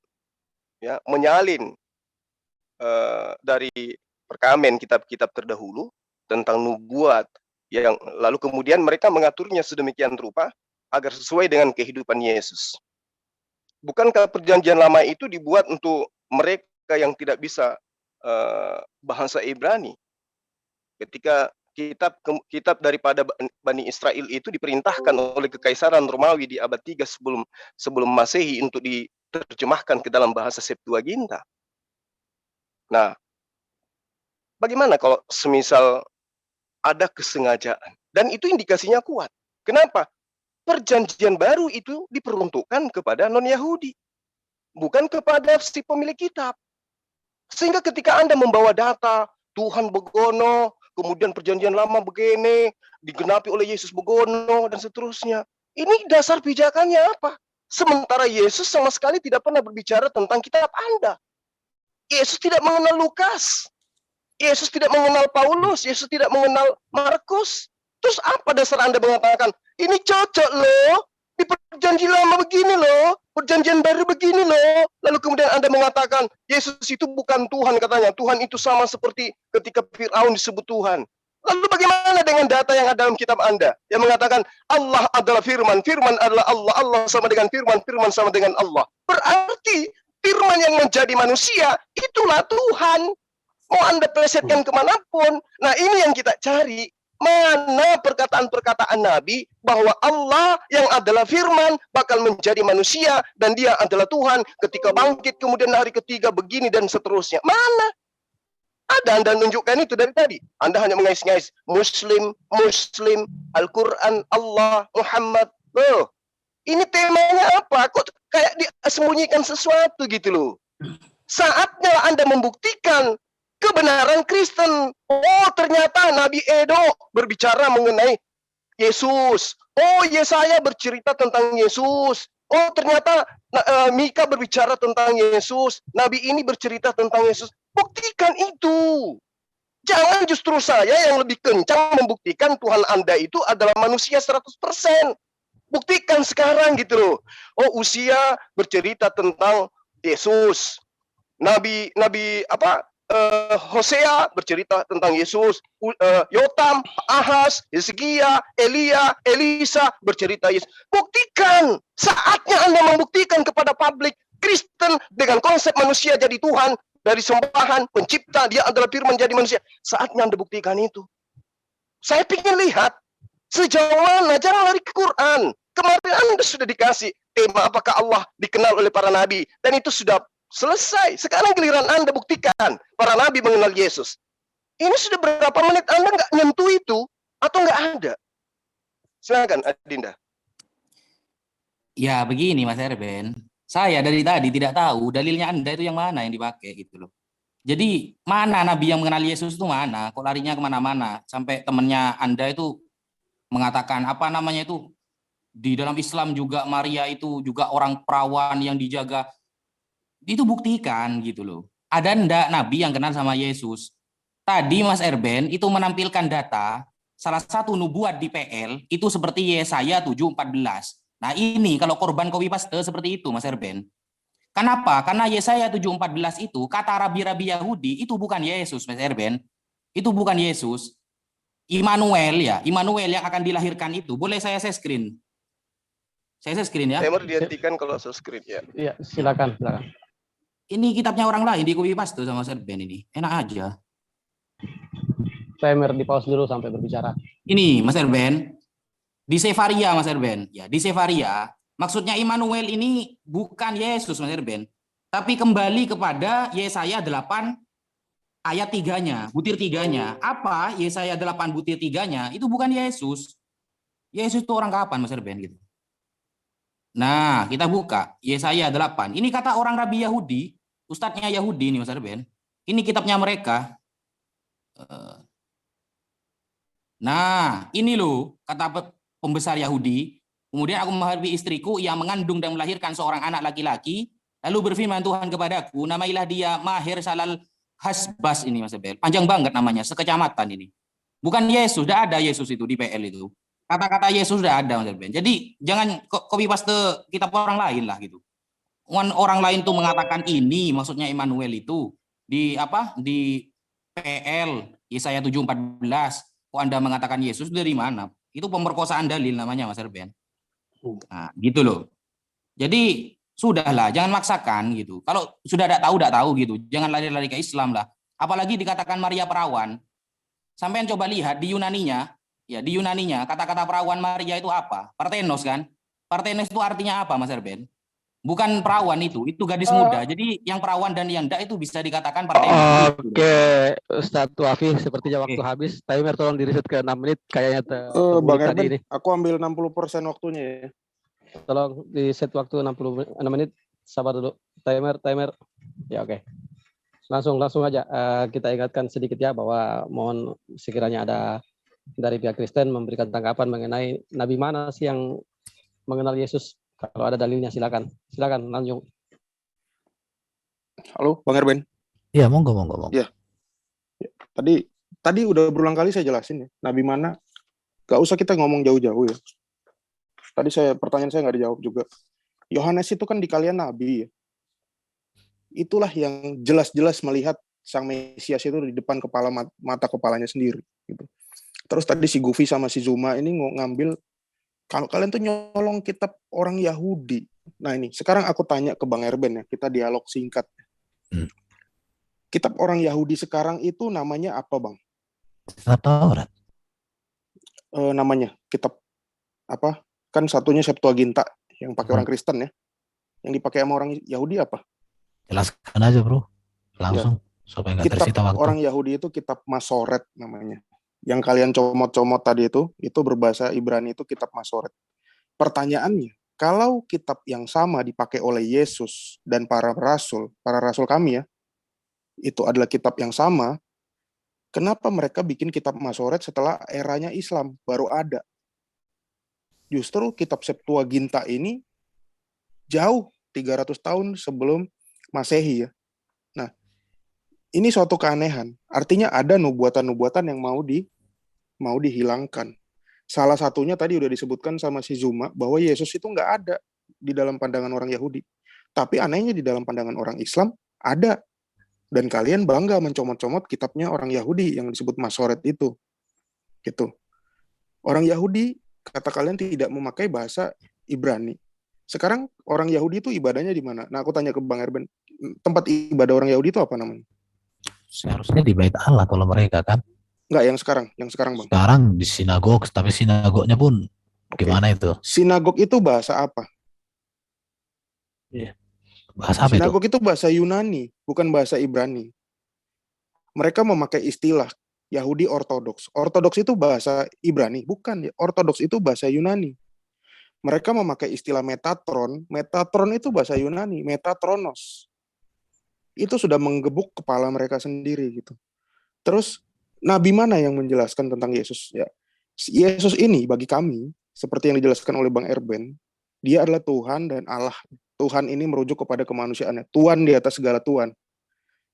ya menyalin dari perkamen kitab-kitab terdahulu tentang nubuat yang lalu kemudian mereka mengaturnya sedemikian rupa agar sesuai dengan kehidupan Yesus. Bukankah perjanjian lama itu dibuat untuk mereka yang tidak bisa bahasa Ibrani? Ketika kitab daripada Bani Israel itu diperintahkan oleh Kekaisaran Romawi di abad 3 sebelum Masehi untuk diterjemahkan ke dalam bahasa Septuaginta. Nah, bagaimana kalau semisal ada kesengajaan dan itu indikasinya kuat? Kenapa? Perjanjian baru itu diperuntukkan kepada non-Yahudi, bukan kepada si pemilik kitab. Sehingga ketika Anda membawa data, Tuhan begono, kemudian perjanjian lama begini, digenapi oleh Yesus begono, dan seterusnya. Ini dasar pijakannya apa? Sementara Yesus sama sekali tidak pernah berbicara tentang kitab Anda. Yesus tidak mengenal Lukas. Yesus tidak mengenal Paulus. Yesus tidak mengenal Markus. Terus apa dasar Anda mengatakan, ini cocok loh, di perjanjian lama begini loh, perjanjian baru begini loh. Lalu kemudian Anda mengatakan, Yesus itu bukan Tuhan katanya. Tuhan itu sama seperti ketika Fir'aun disebut Tuhan. Lalu bagaimana dengan data yang ada dalam kitab Anda? Yang mengatakan, Allah adalah firman, firman adalah Allah, Allah sama dengan firman, firman sama dengan Allah. Berarti, firman yang menjadi manusia, itulah Tuhan. Mau Anda plesetkan kemanapun. Nah ini yang kita cari. Mana perkataan-perkataan Nabi bahwa Allah yang adalah firman bakal menjadi manusia dan dia adalah Tuhan ketika bangkit kemudian hari ketiga begini dan seterusnya. Mana? Ada Anda tunjukkan itu dari tadi. Anda hanya mengais-ngais Muslim, Muslim, Al-Quran, Allah, Muhammad. Loh, ini temanya apa? Kok kayak disembunyikan sesuatu gitu loh. Saatnya Anda membuktikan kebenaran Kristen. Oh, ternyata Nabi Edo berbicara mengenai Yesus. Oh, Yesaya bercerita tentang Yesus. Oh, ternyata Mika berbicara tentang Yesus. Nabi ini bercerita tentang Yesus. Buktikan itu. Jangan justru saya yang lebih kencang membuktikan Tuhan Anda itu adalah manusia 100%. Buktikan sekarang gitu loh. Oh, Usia bercerita tentang Yesus. Nabi Hosea bercerita tentang Yesus, Yotam, Ahaz, Hizkia, Elia, Elisa bercerita Yesus. Buktikan, saatnya Anda membuktikan kepada publik Kristen dengan konsep manusia jadi Tuhan, dari sembahan, pencipta, dia adalah firman jadi manusia. Saatnya Anda buktikan itu. Saya ingin lihat sejauh mana, jangan lari ke Quran. Kemarin Anda sudah dikasih tema apakah Allah dikenal oleh para nabi, dan itu sudah selesai. Sekarang giliran Anda buktikan para nabi mengenal Yesus. Ini sudah berapa menit Anda nggak nyentuh itu atau nggak ada? Silakan Adinda. Ya begini Mas Erben, saya dari tadi tidak tahu dalilnya Anda itu yang mana yang dipakai gitu loh. Jadi mana nabi yang mengenal Yesus itu mana? Kok larinya kemana-mana? Sampai temannya Anda itu mengatakan apa namanya itu, di dalam Islam juga Maria itu juga orang perawan yang dijaga. Itu buktikan gitu loh. Ada ndak nabi yang kenal sama Yesus? Tadi Mas Erben itu menampilkan data salah satu nubuat di PL itu seperti Yesaya 7:14. Nah ini kalau korban copy paste seperti itu Mas Erben. Kenapa? Karena Yesaya 7:14 itu kata rabi-rabi Yahudi itu bukan Yesus Mas Erben. Itu bukan Yesus. Immanuel ya, Immanuel yang akan dilahirkan itu. Boleh saya share screen? Saya share screen ya. Timer dihentikan kalau share screen ya. Iya, silakan. Ini kitabnya orang lain di copy paste sama Mas Erben ini. Enak aja. Timer di pause dulu sampai berbicara. Ini Mas Erben. Di Sefaria Mas Erben. Ya, di Sefaria maksudnya Immanuel ini bukan Yesus Mas Erben. Tapi kembali kepada Yesaya 8 ayat 3-nya, butir 3-nya. Apa Yesaya 8 butir 3-nya? Itu bukan Yesus. Yesus itu orang kapan Mas Erben gitu. Nah, kita buka Yesaya 8. Ini kata orang Rabi Yahudi, ustadznya Yahudi nih Mas Erben. Ini kitabnya mereka. Nah, ini loh kata pembesar Yahudi. Kemudian aku menghadapi istriku yang mengandung dan melahirkan seorang anak laki-laki. Lalu berfirman Tuhan kepadaku, namailah dia Maher Salal Hasbas ini Mas Erben. Panjang banget namanya, sekecamatan ini. Bukan Yesus, sudah ada Yesus itu di PL itu. Kata-kata Yesus sudah ada Mas Erben. Jadi jangan copy paste kitab orang lain lah gitu. Orang lain tuh mengatakan ini maksudnya Immanuel itu di apa? Di PL Yesaya 7:14. Kok Anda mengatakan Yesus dari mana? Itu pemerkosaan dalil namanya Mas Erben. Nah, gitu loh. Jadi sudahlah, jangan maksakan gitu. Kalau sudah tidak tahu gitu. Jangan lari-lari ke Islam lah. Apalagi dikatakan Maria perawan. Sampean coba lihat di Yunaninya. Ya, di Yunaninya kata-kata perawan Maria itu apa? Parthenos kan? Parthenos itu artinya apa, Mas Erben? Bukan perawan itu gadis muda. Jadi yang perawan dan yang enggak itu bisa dikatakan Parthenos. Oke, Ustadz Wafi, sepertinya waktu habis. Timer tolong di-reset ke 6 menit kayaknya Bang tadi Erben, ini. aku ambil 60% waktunya ya. Tolong di-set waktu 66 menit. Sabar dulu. Timer. Ya, oke. Langsung aja kita ingatkan sedikit ya bahwa mohon sekiranya ada dari pihak Kristen memberikan tanggapan mengenai nabi mana sih yang mengenal Yesus. Kalau ada dalilnya silakan lanjut. Halo, Bang Erben. Iya, monggo. Ya. Tadi udah berulang kali saya jelasin ya. Nabi mana? Gak usah kita ngomong jauh-jauh ya. Tadi pertanyaan saya nggak dijawab juga. Yohanes itu kan di kalian nabi ya. Itulah yang jelas-jelas melihat sang Mesias itu di depan mata kepalanya sendiri gitu. Terus tadi si Gufi sama si Zuma ini ngambil, kalau kalian tuh nyolong kitab orang Yahudi. Nah ini, sekarang aku tanya ke Bang Erben ya, kita dialog singkat. Kitab orang Yahudi sekarang itu namanya apa Bang? Kitab Taurat. Namanya, kitab apa? Kan satunya Septuaginta, yang pakai orang Kristen ya. Yang dipakai sama orang Yahudi apa? Jelaskan aja bro, langsung. Supaya nggak tersita Kitab waktu. orang Yahudi itu kitab Masoret namanya. Yang kalian comot-comot tadi itu berbahasa Ibrani itu kitab Masoret. Pertanyaannya, kalau kitab yang sama dipakai oleh Yesus dan para rasul kami ya, itu adalah kitab yang sama, kenapa mereka bikin kitab Masoret setelah eranya Islam baru ada? Justru kitab Septuaginta ini jauh 300 tahun sebelum Masehi ya. Nah, ini suatu keanehan. Artinya ada nubuatan-nubuatan yang mau dihilangkan. Salah satunya tadi udah disebutkan sama si Zuma bahwa Yesus itu nggak ada di dalam pandangan orang Yahudi. Tapi anehnya di dalam pandangan orang Islam ada. Dan kalian bangga mencomot-comot kitabnya orang Yahudi yang disebut Masoret itu. Gitu. Orang Yahudi kata kalian tidak memakai bahasa Ibrani. Sekarang orang Yahudi itu ibadahnya di mana? Nah, aku tanya ke Bang Erben, tempat ibadah orang Yahudi itu apa namanya? Seharusnya di Bait Allah kalau mereka kan. Enggak, yang sekarang Bang. Sekarang di sinagog, tapi sinagognya pun gimana itu? Sinagog itu bahasa apa? Iya. Bahasa apa itu? Sinagog itu bahasa Yunani, bukan bahasa Ibrani. Mereka memakai istilah Yahudi Ortodoks. Ortodoks itu bahasa Ibrani, bukan. Ortodoks itu bahasa Yunani. Mereka memakai istilah Metatron. Metatron itu bahasa Yunani, Metatronos. Itu sudah menggebuk kepala mereka sendiri gitu. Terus nabi mana yang menjelaskan tentang Yesus? Ya, Yesus ini bagi kami, seperti yang dijelaskan oleh Bang Erben, dia adalah Tuhan dan Allah. Tuhan ini merujuk kepada kemanusiaannya. Tuhan di atas segala Tuhan.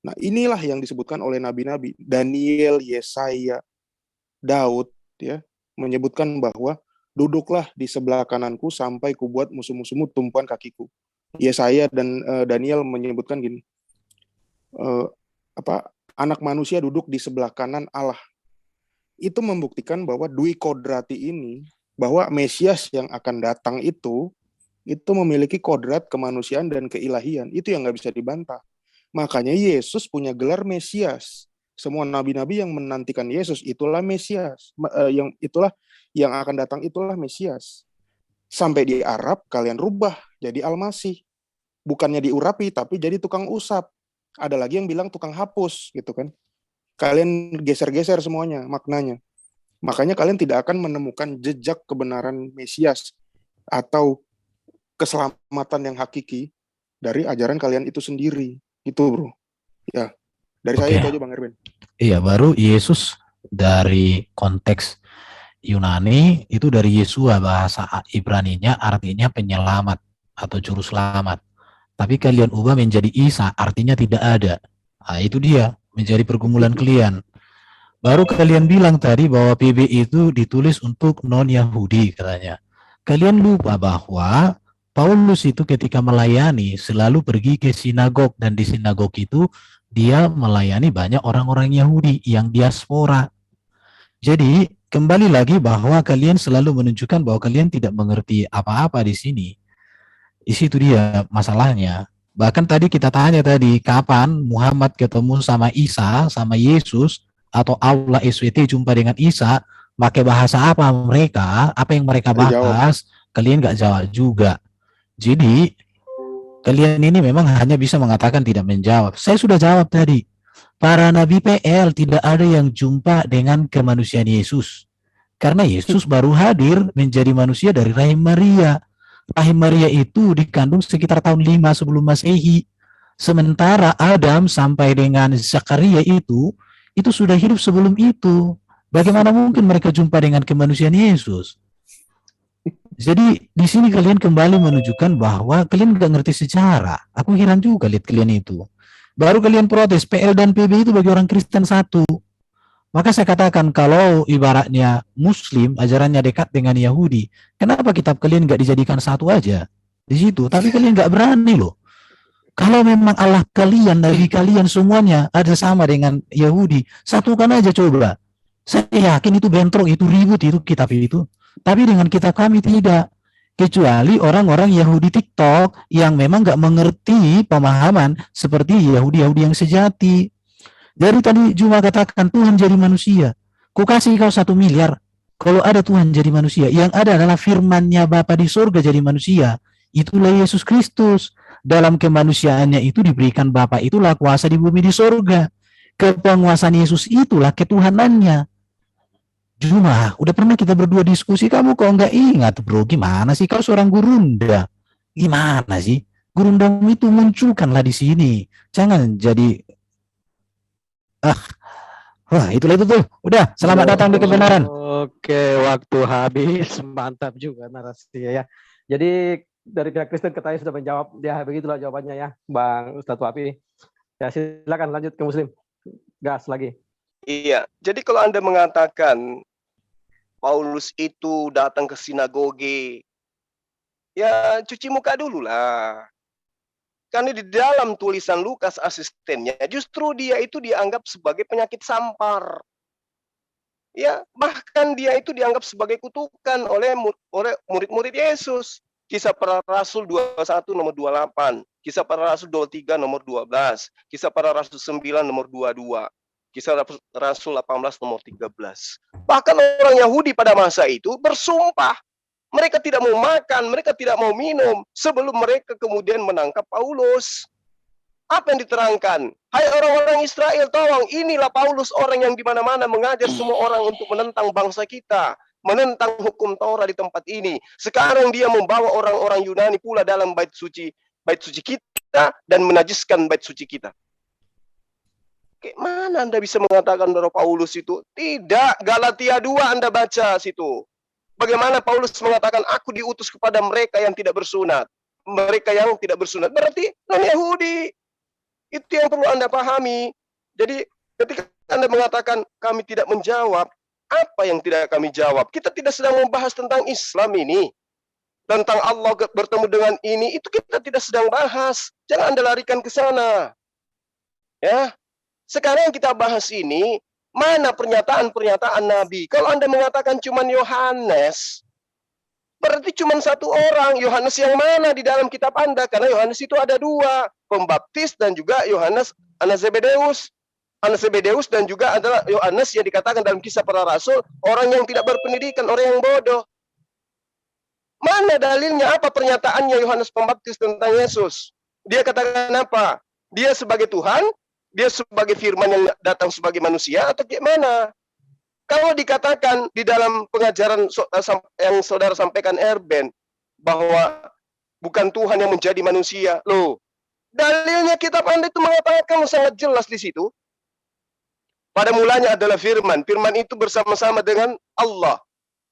Nah, inilah yang disebutkan oleh nabi-nabi. Daniel, Yesaya, Daud, ya, menyebutkan bahwa duduklah di sebelah kananku sampai kubuat musuh-musuhmu tumpuan kakiku. Yesaya dan Daniel menyebutkan gini, anak manusia duduk di sebelah kanan Allah. Itu membuktikan bahwa Dwi Kodrati ini, bahwa Mesias yang akan datang itu itu memiliki kodrat kemanusiaan dan keilahian. Itu yang nggak bisa dibantah. Makanya Yesus punya gelar Mesias. Semua nabi-nabi yang menantikan Yesus itulah Mesias. Itulah yang akan datang, itulah Mesias. Sampai di Arab kalian rubah jadi Al-Masih. Bukannya diurapi tapi jadi tukang usap. Ada lagi yang bilang tukang hapus gitu kan. Kalian geser-geser semuanya maknanya. Makanya kalian tidak akan menemukan jejak kebenaran Mesias atau keselamatan yang hakiki dari ajaran kalian itu sendiri. Itu bro. Ya, dari saya itu aja Bang Erwin. Iya, baru Yesus dari konteks Yunani itu dari Yesua, bahasa Ibraninya artinya penyelamat atau juru selamat. Tapi kalian ubah menjadi Isa, artinya tidak ada. Nah, itu dia menjadi pergumulan kalian. Baru kalian bilang tadi bahwa PB itu ditulis untuk non-Yahudi katanya. Kalian lupa bahwa Paulus itu ketika melayani selalu pergi ke sinagog, dan di sinagog itu dia melayani banyak orang-orang Yahudi yang diaspora. Jadi kembali lagi bahwa kalian selalu menunjukkan bahwa kalian tidak mengerti apa-apa di sini. Di situ dia masalahnya. Bahkan tadi kita tanya tadi, kapan Muhammad ketemu sama Isa, sama Yesus, atau Allah SWT jumpa dengan Isa, pakai bahasa apa mereka, apa yang mereka bahas, kalian nggak jawab juga. Jadi kalian ini memang hanya bisa mengatakan tidak menjawab. Saya sudah jawab tadi. Para nabi PL tidak ada yang jumpa dengan kemanusiaan Yesus. Karena Yesus baru hadir menjadi manusia dari rahim Maria. Rahim Maria itu dikandung sekitar tahun 5 sebelum Masehi. Sementara Adam sampai dengan Zakaria itu sudah hidup sebelum itu. Bagaimana mungkin mereka jumpa dengan kemanusiaan Yesus? Jadi di sini kalian kembali menunjukkan bahwa kalian nggak ngerti sejarah. Aku heran juga lihat kalian itu. Baru kalian protes PL dan PB itu bagi orang Kristen satu. Maka saya katakan kalau ibaratnya Muslim ajarannya dekat dengan Yahudi, kenapa kitab kalian nggak dijadikan satu aja di situ? Tapi kalian nggak berani loh. Kalau memang Allah kalian, Nabi kalian semuanya ada sama dengan Yahudi, satukan aja coba. Saya yakin itu bentrok, itu ribut itu kitab itu. Tapi dengan kitab kami tidak. Kecuali orang-orang Yahudi TikTok yang memang nggak mengerti pemahaman seperti Yahudi-Yahudi yang sejati. Jadi tadi Juma katakan Tuhan jadi manusia. Ku kasih kau 1 miliar. Kalau ada Tuhan jadi manusia, yang ada adalah firman-Nya Bapa di surga jadi manusia. Itulah Yesus Kristus. Dalam kemanusiaannya itu diberikan Bapa itulah kuasa di bumi di surga. Kepenguasaan Yesus itulah ketuhanannya. Juma, udah pernah kita berdua diskusi, kamu kok nggak ingat bro? Gimana sih kau seorang gurunda? Gimana sih? Gurunda itu munculkanlah di sini. Jangan jadi wah, itulah itu tuh. Udah, selamat datang di kebenaran. Oke, waktu habis. Mantap juga narasinya ya. Jadi dari pihak Kristen katanya sudah menjawab. Ya, begitulah jawabannya ya, Bang Ustadz Wafi. Ya, silakan lanjut ke Muslim. Gas lagi. Iya, jadi kalau Anda mengatakan Paulus itu datang ke sinagoge, ya cuci muka dulu lah. Karena di dalam tulisan Lukas asistennya, justru dia itu dianggap sebagai penyakit sampar. Ya, bahkan dia itu dianggap sebagai kutukan oleh murid-murid Yesus. Kisah Para Rasul 21 nomor 28, Kisah Para Rasul 23 nomor 12, Kisah Para Rasul 9 nomor 22, Kisah Rasul 18 nomor 13. Bahkan orang Yahudi pada masa itu bersumpah mereka tidak mau makan, mereka tidak mau minum sebelum mereka kemudian menangkap Paulus. Apa yang diterangkan? Hai orang-orang Israel, tolong, inilah Paulus, orang yang di mana-mana mengajar semua orang untuk menentang bangsa kita, menentang hukum Taurat di tempat ini. Sekarang dia membawa orang-orang Yunani pula dalam bait suci kita dan menajiskan bait suci kita. Kayak mana Anda bisa mengatakan bahwa Paulus itu? Tidak, Galatia 2 Anda baca situ. Bagaimana Paulus mengatakan, aku diutus kepada mereka yang tidak bersunat. Mereka yang tidak bersunat. Berarti non-Yahudi. Itu yang perlu Anda pahami. Jadi ketika Anda mengatakan kami tidak menjawab, apa yang tidak kami jawab? Kita tidak sedang membahas tentang Islam ini. Tentang Allah bertemu dengan ini, itu kita tidak sedang bahas. Jangan Anda larikan ke sana. Ya. Sekarang yang kita bahas ini, mana pernyataan-pernyataan Nabi? Kalau Anda mengatakan cuma Yohanes, Berarti cuma satu orang. Yohanes yang mana di dalam kitab Anda? Karena Yohanes itu ada dua, pembaptis dan juga Yohanes anak Zebedeus. Anak Zebedeus dan juga adalah Yohanes yang dikatakan dalam Kisah Para Rasul, orang yang tidak berpendidikan, orang yang bodoh. Mana dalilnya? Apa pernyataannya Yohanes Pembaptis tentang Yesus? Dia katakan apa? Dia sebagai Tuhan? Dia sebagai firman yang datang sebagai manusia? Atau gimana? Kalau dikatakan di dalam pengajaran yang saudara sampaikan Erben, bahwa bukan Tuhan yang menjadi manusia, loh, dalilnya kitab Anda itu mengatakan sangat jelas di situ. Pada mulanya adalah firman. Firman itu bersama-sama dengan Allah.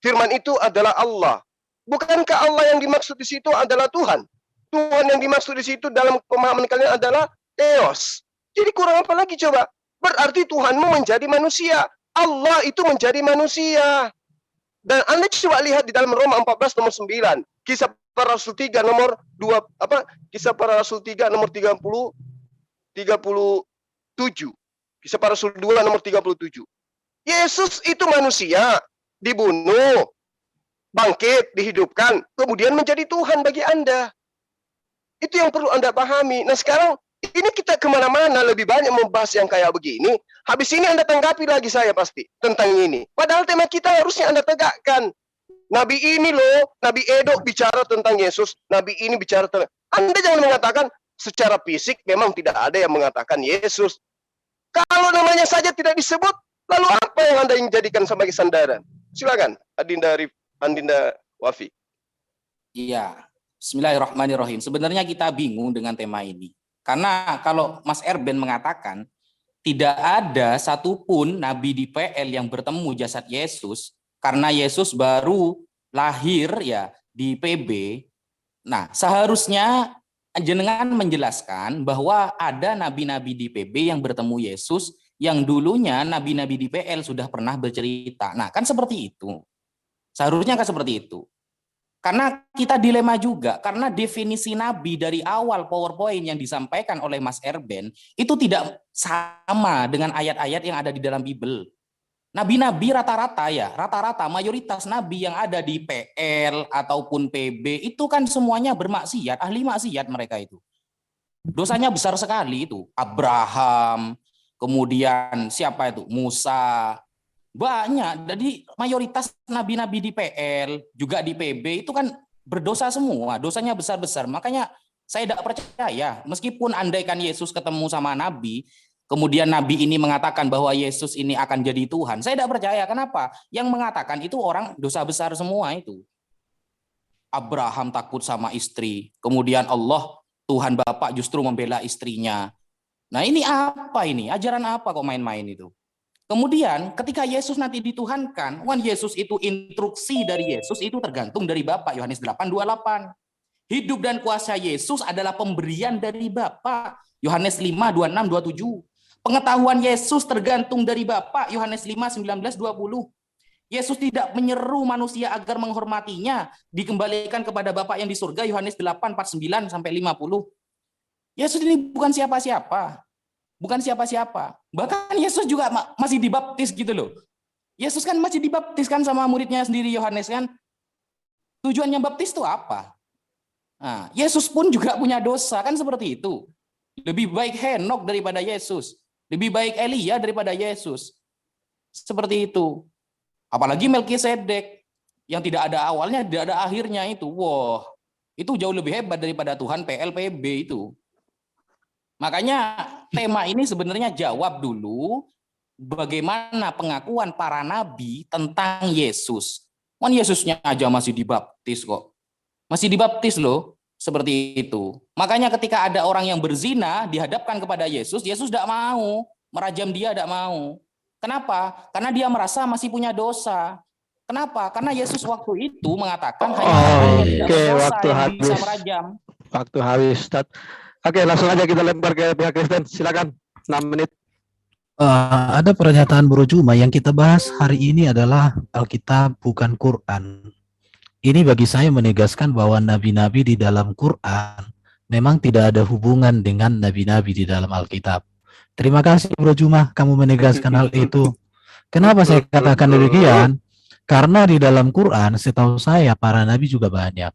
Firman itu adalah Allah. Bukankah Allah yang dimaksud di situ adalah Tuhan? Tuhan yang dimaksud di situ dalam pemahaman kalian adalah Theos. Jadi kurang apa lagi coba? Berarti Tuhanmu menjadi manusia. Allah itu menjadi manusia. Dan Anda coba lihat di dalam Roma 14 nomor 9. Kisah Para Rasul 3 nomor 2 Kisah Para Rasul 3 nomor 37. Kisah Para Rasul 2 nomor 37. Yesus itu manusia, dibunuh, bangkit, dihidupkan, kemudian menjadi Tuhan bagi Anda. Itu yang perlu Anda pahami. Nah sekarang ini kita kemana-mana lebih banyak membahas yang kayak begini. Habis ini Anda tanggapi lagi saya pasti tentang ini. Padahal tema kita harusnya Anda tegakkan. Nabi ini loh, Nabi Edo bicara tentang Yesus. Nabi ini bicara tentang... Anda jangan mengatakan secara fisik memang tidak ada yang mengatakan Yesus. Kalau namanya saja tidak disebut, lalu apa yang Anda ingin jadikan sebagai sandaran? Silakan, Adinda Wafi. Iya, bismillahirrahmanirrahim. Sebenarnya kita bingung dengan tema ini. Karena kalau Mas Erben mengatakan tidak ada satupun nabi di PL yang bertemu jasad Yesus karena Yesus baru lahir ya di PB. Nah, seharusnya jenengan menjelaskan bahwa ada nabi-nabi di PB yang bertemu Yesus yang dulunya nabi-nabi di PL sudah pernah bercerita. Nah, kan seperti itu. Seharusnya kan seperti itu. Karena kita dilema juga, karena definisi nabi dari awal PowerPoint yang disampaikan oleh Mas Erben itu tidak sama dengan ayat-ayat yang ada di dalam Bible. Nabi-nabi rata-rata mayoritas nabi yang ada di PL ataupun PB itu kan semuanya bermaksiat, ahli maksiat mereka itu. Dosanya besar sekali itu. Abraham, kemudian siapa itu? Musa. Banyak, jadi mayoritas nabi-nabi di PL, juga di PB itu kan berdosa semua, dosanya besar-besar. Makanya saya tidak percaya, meskipun andaikan Yesus ketemu sama nabi, kemudian nabi ini mengatakan bahwa Yesus ini akan jadi Tuhan, saya tidak percaya. Kenapa? Yang mengatakan itu orang dosa besar semua itu. Abraham takut sama istri, kemudian Allah, Tuhan Bapa justru membela istrinya. Nah ini apa ini? Ajaran apa kok main-main itu? Kemudian ketika Yesus nanti dituhankan, Yesus itu instruksi dari Yesus itu tergantung dari Bapa, Yohanes 8:28. Hidup dan kuasa Yesus adalah pemberian dari Bapa, Yohanes 5:26-27. Pengetahuan Yesus tergantung dari Bapa, Yohanes 5:19-20. Yesus tidak menyeru manusia agar menghormatinya, dikembalikan kepada Bapa yang di surga, Yohanes 8:49-50. Yesus ini bukan siapa-siapa. Bukan siapa-siapa. Bahkan Yesus juga masih dibaptis gitu loh. Yesus kan masih dibaptis kan sama muridnya sendiri Yohanes kan. Tujuannya baptis itu apa? Nah, Yesus pun juga punya dosa kan seperti itu. Lebih baik Henok daripada Yesus. Lebih baik Elia daripada Yesus. Seperti itu. Apalagi Melkisedek yang tidak ada awalnya, tidak ada akhirnya itu. Wah, itu jauh lebih hebat daripada Tuhan PLPB itu. Makanya tema ini sebenarnya jawab dulu bagaimana pengakuan para nabi tentang Yesus. Yesusnya aja masih dibaptis kok. Masih dibaptis loh, seperti itu. Makanya ketika ada orang yang berzina dihadapkan kepada Yesus, Yesus tidak mau, merajam dia tidak mau. Kenapa? Karena dia merasa masih punya dosa. Kenapa? Karena Yesus waktu itu mengatakan hanya tidak berdosa yang bisa merajam. Waktu habis, Ustaz. Oke, langsung aja kita lempar ke pihak Kristen. Silakan, 6 menit. Ada pernyataan Bro Juma yang kita bahas hari ini adalah Alkitab bukan Quran. Ini bagi saya menegaskan bahwa nabi-nabi di dalam Quran memang tidak ada hubungan dengan nabi-nabi di dalam Alkitab. Terima kasih Bro Juma, kamu menegaskan hal itu. Kenapa saya katakan demikian? Karena di dalam Quran, setahu saya para nabi juga banyak.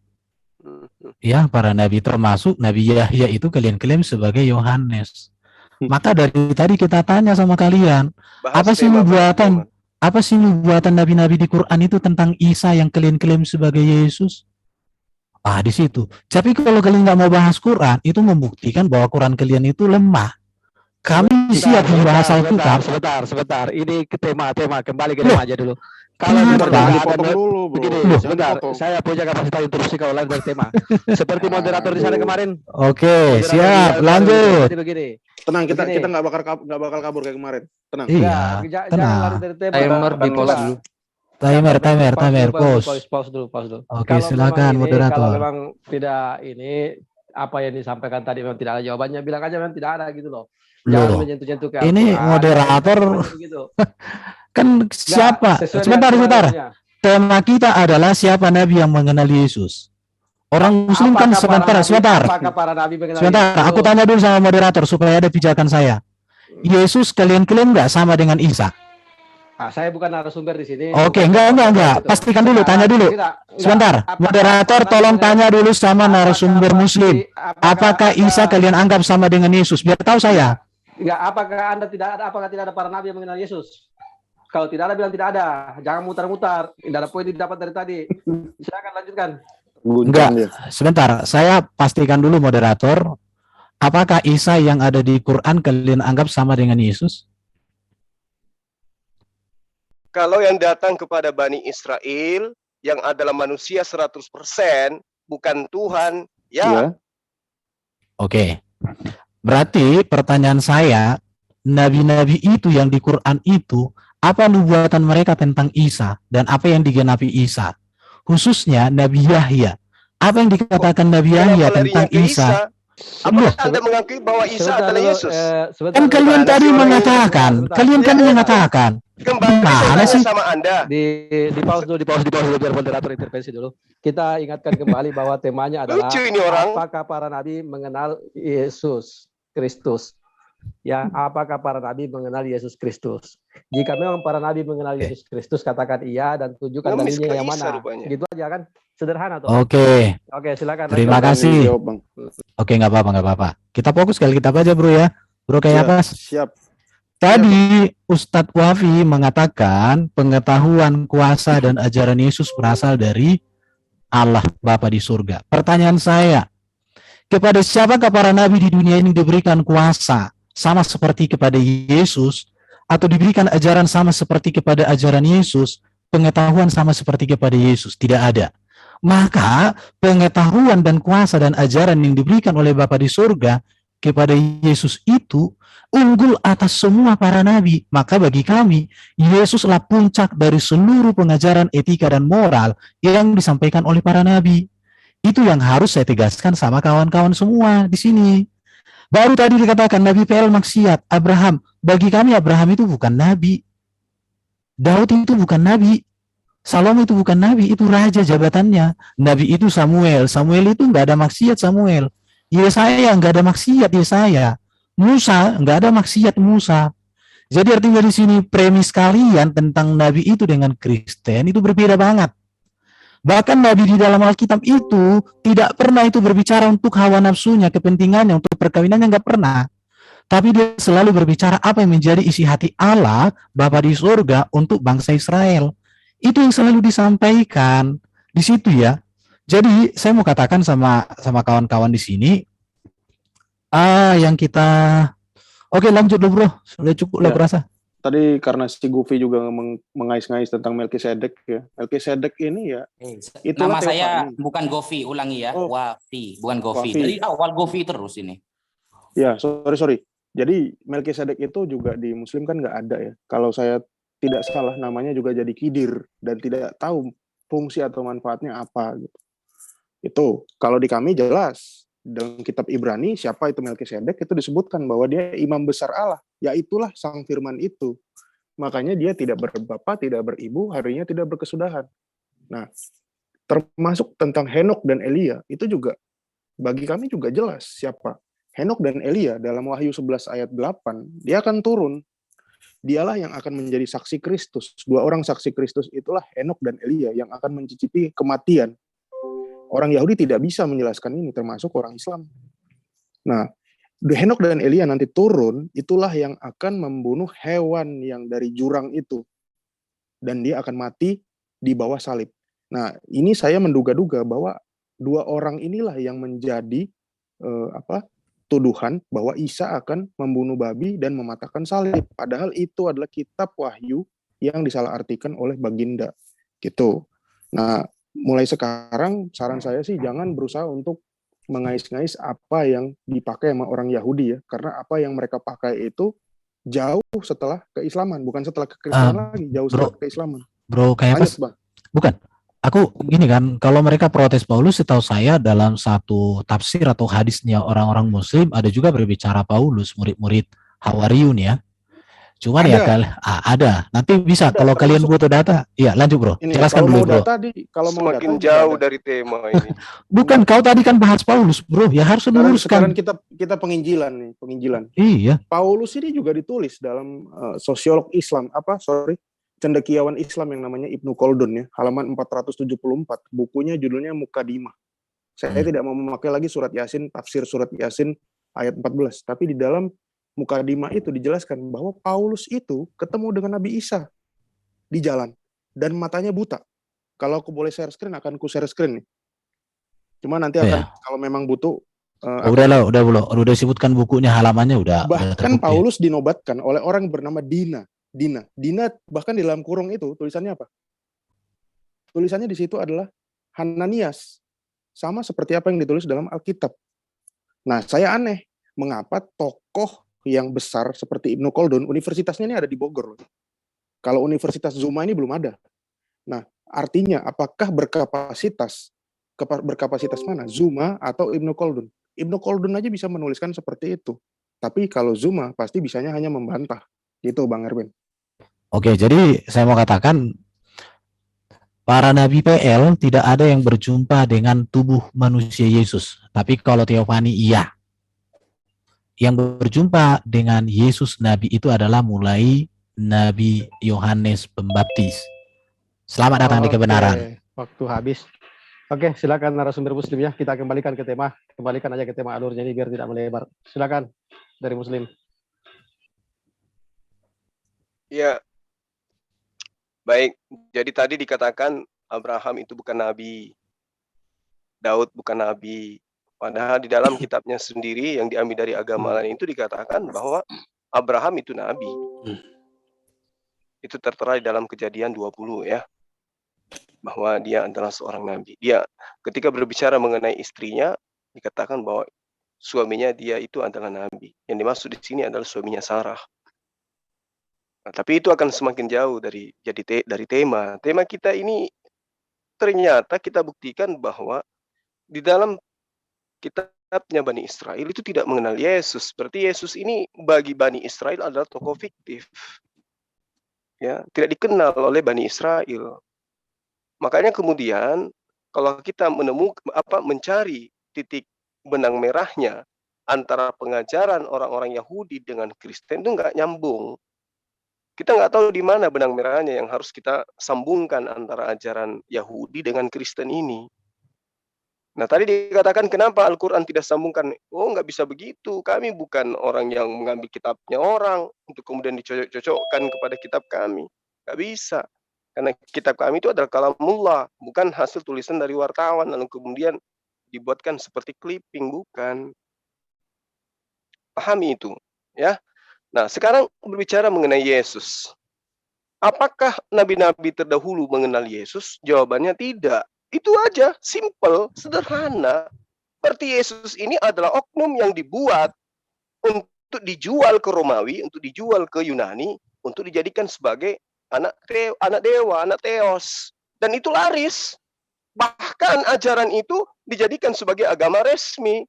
Ya, para nabi termasuk Nabi Yahya itu kalian klaim sebagai Yohanes. Maka dari tadi kita tanya sama kalian, apa sih nubuatan nabi-nabi di Quran itu tentang Isa yang kalian klaim sebagai Yesus? Ah, di situ. Tapi kalau kalian nggak mau bahas Quran, itu membuktikan bahwa Quran kalian itu lemah. Kami siap membahas Alkitab. Sebentar. Ini ke tema. Kembali ke tema aja dulu. Kalau dulu, sebentar. Saya punya kapasitas interupsi kalau lain dari tema. Seperti moderator di sana kemarin. Oke, siap. Lanjut. Begini. Tenang, kita nggak bakal kabur kayak kemarin. Tenang. Iya, Jangan lari dari tema. Timer di pause dulu. Timer, Pause dulu. Oke, Kalau silakan memang moderator. Kalau memang tidak ini apa yang disampaikan tadi memang tidak ada jawabannya, bilang aja memang tidak ada gitu loh. Jangan menyentuh-nyentuh ke Ini Al-Quran, moderator gitu. kan siapa? Sebentar. Tema kita adalah siapa nabi yang mengenal Yesus. Orang Muslim kan sebentar. Aku tanya dulu sama moderator supaya ada pijakan saya. Yesus kalian klaim nggak sama dengan Isa? Saya bukan narasumber di sini. Oke, enggak. Pastikan dulu, tanya dulu. Sebentar, moderator tolong tanya dulu sama narasumber Muslim. Apakah Isa kalian anggap sama dengan Yesus? Biar tahu saya. Enggak, apakah tidak ada para nabi yang mengenal Yesus? Kalau tidak ada, bilang tidak ada. Jangan mutar-mutar. Tidak ada poin didapat dari tadi. Silakan lanjutkan. Enggak, sebentar. Saya pastikan dulu moderator. Apakah Isa yang ada di Quran kalian anggap sama dengan Yesus? Kalau yang datang kepada Bani Israel, yang adalah manusia 100%, bukan Tuhan, ya. Oke. Berarti pertanyaan saya, nabi-nabi itu yang di Quran itu, apa nubuatan mereka tentang Isa dan apa yang digenapi Isa? Khususnya Nabi Yahya. Apa yang dikatakan Nabi Yahya tentang Isa? Apakah Anda mengakui bahwa Isa adalah Yesus? Kan kalian tadi mengatakan, Kembali sama Anda. Di pause dulu biar moderator intervensi dulu. Kita ingatkan kembali bahwa temanya adalah apakah para nabi mengenal Yesus Kristus? Ya, apakah para nabi mengenal Yesus Kristus? Jika memang para nabi mengenal Yesus Kristus, katakan iya dan tunjukkan dalilnya yang mana. Gitu aja kan? Sederhana tuh. Oke, silakan. Terima kasih. Oke, nggak apa-apa. Kita fokus kali kita aja, bro ya. Bro kayak apa? Siap. Tadi Ustadz Wafi mengatakan pengetahuan, kuasa, dan ajaran Yesus berasal dari Allah Bapa di surga. Pertanyaan saya, kepada siapakah para nabi di dunia ini diberikan kuasa sama seperti kepada Yesus, atau diberikan ajaran sama seperti kepada ajaran Yesus, pengetahuan sama seperti kepada Yesus? Tidak ada. Maka pengetahuan dan kuasa dan ajaran yang diberikan oleh Bapa di surga kepada Yesus itu unggul atas semua para nabi. Maka bagi kami, Yesuslah puncak dari seluruh pengajaran etika dan moral yang disampaikan oleh para nabi. Itu yang harus saya tegaskan sama kawan-kawan semua di sini. Baru tadi dikatakan Nabi PL maksiat, Abraham. Bagi kami Abraham itu bukan nabi. Daud itu bukan nabi. Salomo itu bukan nabi, itu raja jabatannya. Nabi itu Samuel. Samuel itu nggak ada maksiat Samuel. Yesaya nggak ada maksiat Yesaya. Musa nggak ada maksiat Musa. Jadi artinya di sini premis kalian tentang nabi itu dengan Kristen itu berbeda banget. Bahkan nabi di dalam Alkitab itu tidak pernah itu berbicara untuk hawa nafsunya, kepentingannya, untuk perkawinannya, nggak pernah. Tapi dia selalu berbicara apa yang menjadi isi hati Allah, Bapa di surga untuk bangsa Israel. Itu yang selalu disampaikan di situ ya. Jadi saya mau katakan sama kawan-kawan di sini, yang kita, oke lanjut dulu bro, sudah cukup lah kurasa. Tadi karena si Gufi juga mengais-ngais tentang Melkisedek ya. Melkisedek ini ya. Nama saya bukan Gofi, ulangi ya. Wafi, bukan Gofi. Dari awal Gofi terus ini. Ya, sorry. Jadi Melkisedek itu juga di Muslim kan nggak ada ya. Kalau saya tidak salah namanya juga jadi kidir dan tidak tahu fungsi atau manfaatnya apa gitu. Itu kalau di kami jelas dalam kitab Ibrani siapa itu Melkisedek itu disebutkan bahwa dia imam besar Allah, yaitulah sang firman itu. Makanya dia tidak berbapa, tidak beribu, harinya tidak berkesudahan. Nah, termasuk tentang Henok dan Elia itu juga bagi kami juga jelas siapa Henok dan Elia dalam Wahyu 11 ayat 8, dia akan turun. Dialah yang akan menjadi saksi Kristus. Dua orang saksi Kristus itulah Henokh dan Elia yang akan mencicipi kematian. Orang Yahudi tidak bisa menjelaskan ini, termasuk orang Islam. Nah, Henokh dan Elia nanti turun, itulah yang akan membunuh hewan yang dari jurang itu. Dan dia akan mati di bawah salib. Nah, ini saya menduga-duga bahwa dua orang inilah yang menjadi tuduhan bahwa Isa akan membunuh babi dan mematahkan salib. Padahal itu adalah kitab Wahyu yang disalahartikan oleh Baginda. Gitu. Nah, mulai sekarang saran saya sih jangan berusaha untuk mengais-ngais apa yang dipakai sama orang Yahudi ya, karena apa yang mereka pakai itu jauh setelah keislaman, bukan setelah kekristenan lagi, jauh setelah keislaman. Bro, kayak Lanjut, Bang. Bukan. Aku gini kan, kalau mereka protes Paulus, setahu saya dalam satu tafsir atau hadisnya orang-orang Muslim ada juga berbicara Paulus, murid-murid Hawariun ya. Cuman ya ada. Nanti bisa ada, kalau kalian butuh data, ya lanjut bro. Ini, jelaskan dulu bro. Kalau semakin jauh dari tema ini. Bukan, kau tadi kan bahas Paulus bro, ya harus diluruskan. Sekarang kita penginjilan nih, penginjilan. Iya. Paulus ini juga ditulis dalam sosiolog Islam, cendekiawan Islam yang namanya Ibnu Khaldun ya, halaman 474. Bukunya judulnya Mukadimah. Saya tidak mau memakai lagi surat Yasin, tafsir surat Yasin ayat 14, tapi di dalam Mukadimah itu dijelaskan bahwa Paulus itu ketemu dengan Nabi Isa di jalan dan matanya buta. Kalau aku boleh share screen, akan ku share screen nih. Cuma nanti akan kalau memang butuh. Udah sebutkan bukunya, halamannya udah. Bahkan Paulus dinobatkan oleh orang bernama Dina bahkan di dalam kurung itu tulisannya apa? Tulisannya di situ adalah Hananias. Sama seperti apa yang ditulis dalam Alkitab. Nah, saya aneh, mengapa tokoh yang besar seperti Ibnu Khaldun, universitasnya ini ada di Bogor. Kalau Universitas Zuma ini belum ada. Nah, artinya apakah berkapasitas mana? Zuma atau Ibnu Khaldun? Ibnu Khaldun aja bisa menuliskan seperti itu. Tapi kalau Zuma pasti bisanya hanya membantah. Gitu Bang Erwin. Oke, jadi saya mau katakan para nabi PL tidak ada yang berjumpa dengan tubuh manusia Yesus. Tapi kalau teofani iya. Yang berjumpa dengan Yesus Nabi itu adalah mulai Nabi Yohanes Pembaptis. Selamat datang di kebenaran. Waktu habis. Oke, silakan narasumber Muslim ya. Kita kembalikan ke tema. Kembalikan aja ke tema alurnya ini biar tidak melebar. Silakan dari Muslim. Ya, baik. Jadi tadi dikatakan Abraham itu bukan nabi, Daud bukan nabi. Padahal di dalam kitabnya sendiri yang diambil dari agama lain itu dikatakan bahwa Abraham itu nabi. Itu tertera di dalam Kejadian 20 ya. Bahwa dia adalah seorang nabi. Dia ketika berbicara mengenai istrinya dikatakan bahwa suaminya dia itu adalah nabi. Yang dimaksud di sini adalah suaminya Sarah. Nah, tapi itu akan semakin jauh dari tema. Tema kita ini ternyata kita buktikan bahwa di dalam kitabnya Bani Israel itu tidak mengenal Yesus. Berarti Yesus ini bagi Bani Israel adalah tokoh fiktif. Ya, tidak dikenal oleh Bani Israel. Makanya kemudian kalau kita mencari titik benang merahnya antara pengajaran orang-orang Yahudi dengan Kristen itu nggak nyambung. Kita nggak tahu di mana benang merahnya yang harus kita sambungkan antara ajaran Yahudi dengan Kristen ini. Nah, tadi dikatakan kenapa Al-Quran tidak sambungkan? Oh, nggak bisa begitu. Kami bukan orang yang mengambil kitabnya orang untuk kemudian dicocok-cocokkan kepada kitab kami. Nggak bisa. Karena kitab kami itu adalah kalamullah, bukan hasil tulisan dari wartawan lalu kemudian dibuatkan seperti clipping, bukan. Pahami itu, ya. Nah, sekarang berbicara mengenai Yesus. Apakah nabi-nabi terdahulu mengenal Yesus? Jawabannya tidak. Itu aja, simple, sederhana. Berarti Yesus ini adalah oknum yang dibuat untuk dijual ke Romawi, untuk dijual ke Yunani, untuk dijadikan sebagai anak dewa, anak Theos. Dan itu laris. Bahkan ajaran itu dijadikan sebagai agama resmi.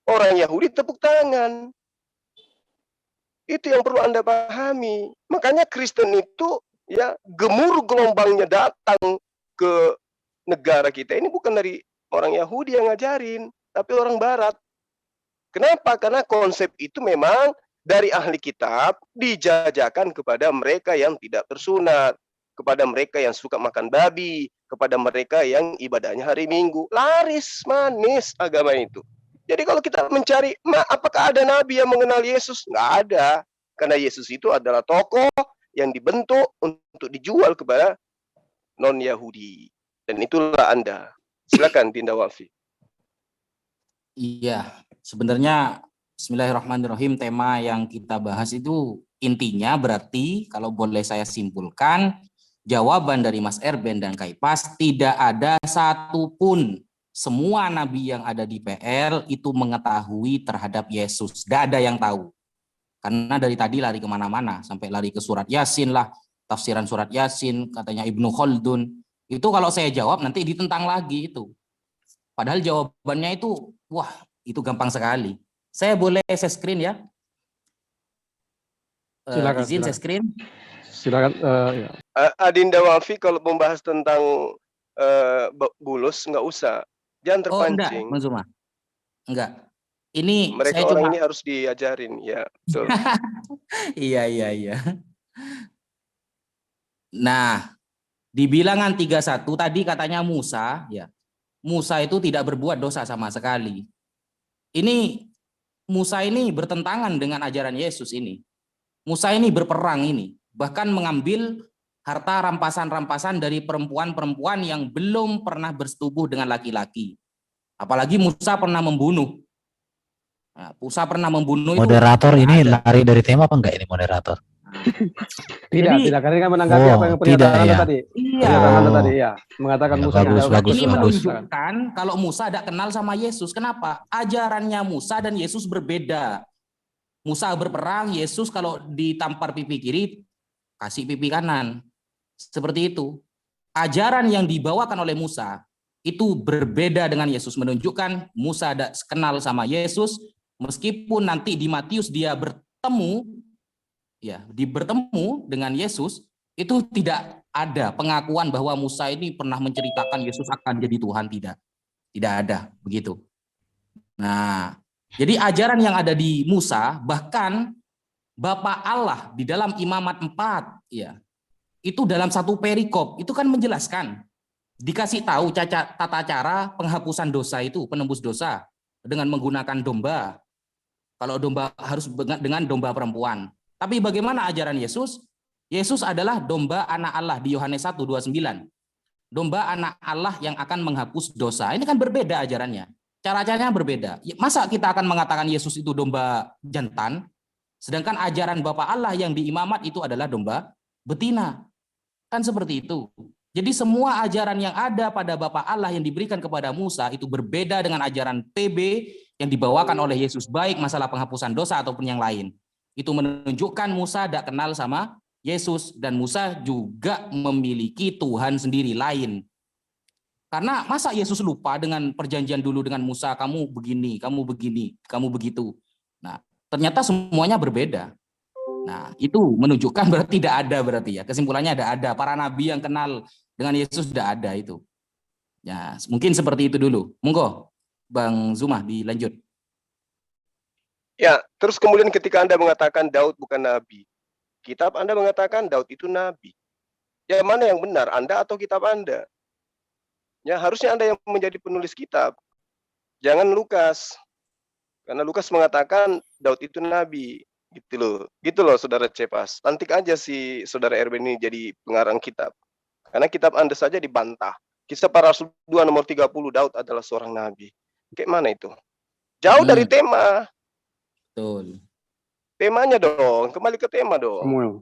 Orang Yahudi tepuk tangan. Itu yang perlu Anda pahami. Makanya Kristen itu ya gemur gelombangnya datang ke negara kita ini bukan dari orang Yahudi yang ngajarin, tapi orang Barat. Kenapa? Karena konsep itu memang dari ahli kitab dijajakan kepada mereka yang tidak bersunat, kepada mereka yang suka makan babi, kepada mereka yang ibadahnya hari Minggu. Laris manis agama itu. Jadi kalau kita mencari, apakah ada nabi yang mengenal Yesus? Nggak ada. Karena Yesus itu adalah tokoh yang dibentuk untuk dijual kepada non-Yahudi. Dan itulah Anda. Silakan Dinda Wafi. Iya, sebenarnya Bismillahirrahmanirrahim, tema yang kita bahas itu intinya berarti kalau boleh saya simpulkan, jawaban dari Mas Erben dan Kaipas, tidak ada satupun semua nabi yang ada di PL itu mengetahui terhadap Yesus. Tidak ada yang tahu. Karena dari tadi lari kemana-mana, sampai lari ke surat Yasin lah, tafsiran surat Yasin, katanya Ibnu Khaldun. Itu kalau saya jawab nanti ditentang lagi itu. Padahal jawabannya itu, wah itu gampang sekali. Saya boleh share screen ya? Silakan, Izin silakan. share screen? Silakan. Ya. Adinda Wafi kalau membahas tentang bulus nggak usah, jangan terpancing. Enggak, Bang Zuma. Enggak. Ini Mereka saya orang cuma ini harus diajarin, ya betul. Iya. Nah, di bilangan 31 tadi katanya Musa, ya. Musa itu tidak berbuat dosa sama sekali. Ini Musa ini bertentangan dengan ajaran Yesus ini. Musa ini berperang ini, bahkan mengambil harta rampasan-rampasan dari perempuan-perempuan yang belum pernah bersetubuh dengan laki-laki. Apalagi Musa pernah membunuh. Nah, Musa pernah membunuh Moderator itu ini ada. lari dari tema apa enggak ini moderator? Tidak, karena kan menanggapi apa yang pernyataan tidak Anda ya. tadi. Iya. Pernyataan Anda tadi, ya. Mengatakan Ya, Musa bagus, tidak bagus, Ini bagus. menunjukkan kalau Musa tidak kenal sama Yesus. Kenapa? Ajarannya Musa dan Yesus berbeda. Musa berperang, Yesus kalau ditampar pipi kiri, kasih pipi kanan. Seperti itu. Ajaran yang dibawakan oleh Musa itu berbeda dengan Yesus. Menunjukkan Musa tidak kenal sama Yesus. Meskipun nanti di Matius dia bertemu, ya, bertemu dengan Yesus, itu tidak ada pengakuan bahwa Musa ini pernah menceritakan Yesus akan jadi Tuhan, tidak ada begitu. Nah, jadi ajaran yang ada di Musa, bahkan Bapa Allah di dalam Imamat 4, ya, itu dalam satu perikop itu kan menjelaskan, dikasih tahu tata cara penghapusan dosa itu, penembus dosa dengan menggunakan domba. Kalau domba harus dengan domba perempuan. Tapi bagaimana ajaran Yesus? Yesus adalah domba anak Allah di Yohanes 1:29. Domba anak Allah yang akan menghapus dosa. Ini kan berbeda ajarannya. Cara-caranya berbeda. Masa kita akan mengatakan Yesus itu domba jantan, sedangkan ajaran Bapa Allah yang di imamat itu adalah domba betina. Kan seperti itu. Jadi semua ajaran yang ada pada Bapa Allah yang diberikan kepada Musa itu berbeda dengan ajaran PB yang dibawakan oleh Yesus, baik masalah penghapusan dosa ataupun yang lain. Itu menunjukkan Musa tidak kenal sama Yesus, dan Musa juga memiliki Tuhan sendiri lain. Karena masa Yesus lupa dengan perjanjian dulu dengan Musa, kamu begini, kamu begitu. Nah, ternyata semuanya berbeda. Nah, itu menunjukkan berarti tidak ada berarti ya. Kesimpulannya ada. Para nabi yang kenal dengan Yesus tidak ada itu. Ya, mungkin seperti itu dulu. Monggo, Bang Zuma dilanjut. Ya, terus kemudian ketika Anda mengatakan Daud bukan nabi, kitab Anda mengatakan Daud itu nabi. Ya, mana yang benar, Anda atau kitab Anda? Ya, harusnya Anda yang menjadi penulis kitab. Jangan Lukas. Karena Lukas mengatakan Daud itu nabi. Gitu loh Saudara Cepas. Lantik aja si Saudara Erben ini jadi pengarang kitab. Karena kitab Anda saja dibantah. Kisah Para Rasul 2 nomor 30, Daud adalah seorang nabi. Kayak mana itu? Jauh dari tema. Betul. Temanya dong, kembali ke tema dong.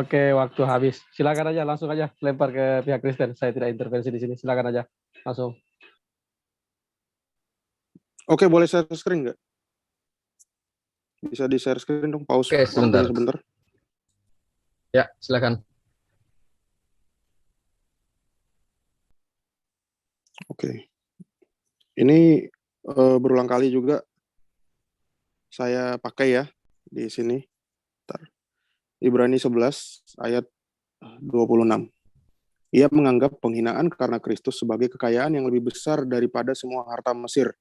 Oke, waktu habis. Silakan aja, langsung aja lempar ke pihak Kristen. Saya tidak intervensi di sini. Silakan aja, langsung. Oke, boleh share screen nggak? Bisa di share screen dong, pause. Oke, sebentar. Ya, silakan. Oke. Ini berulang kali juga saya pakai ya di sini. Ibrani 11 ayat 26. Ia menganggap penghinaan karena Kristus sebagai kekayaan yang lebih besar daripada semua harta Mesir.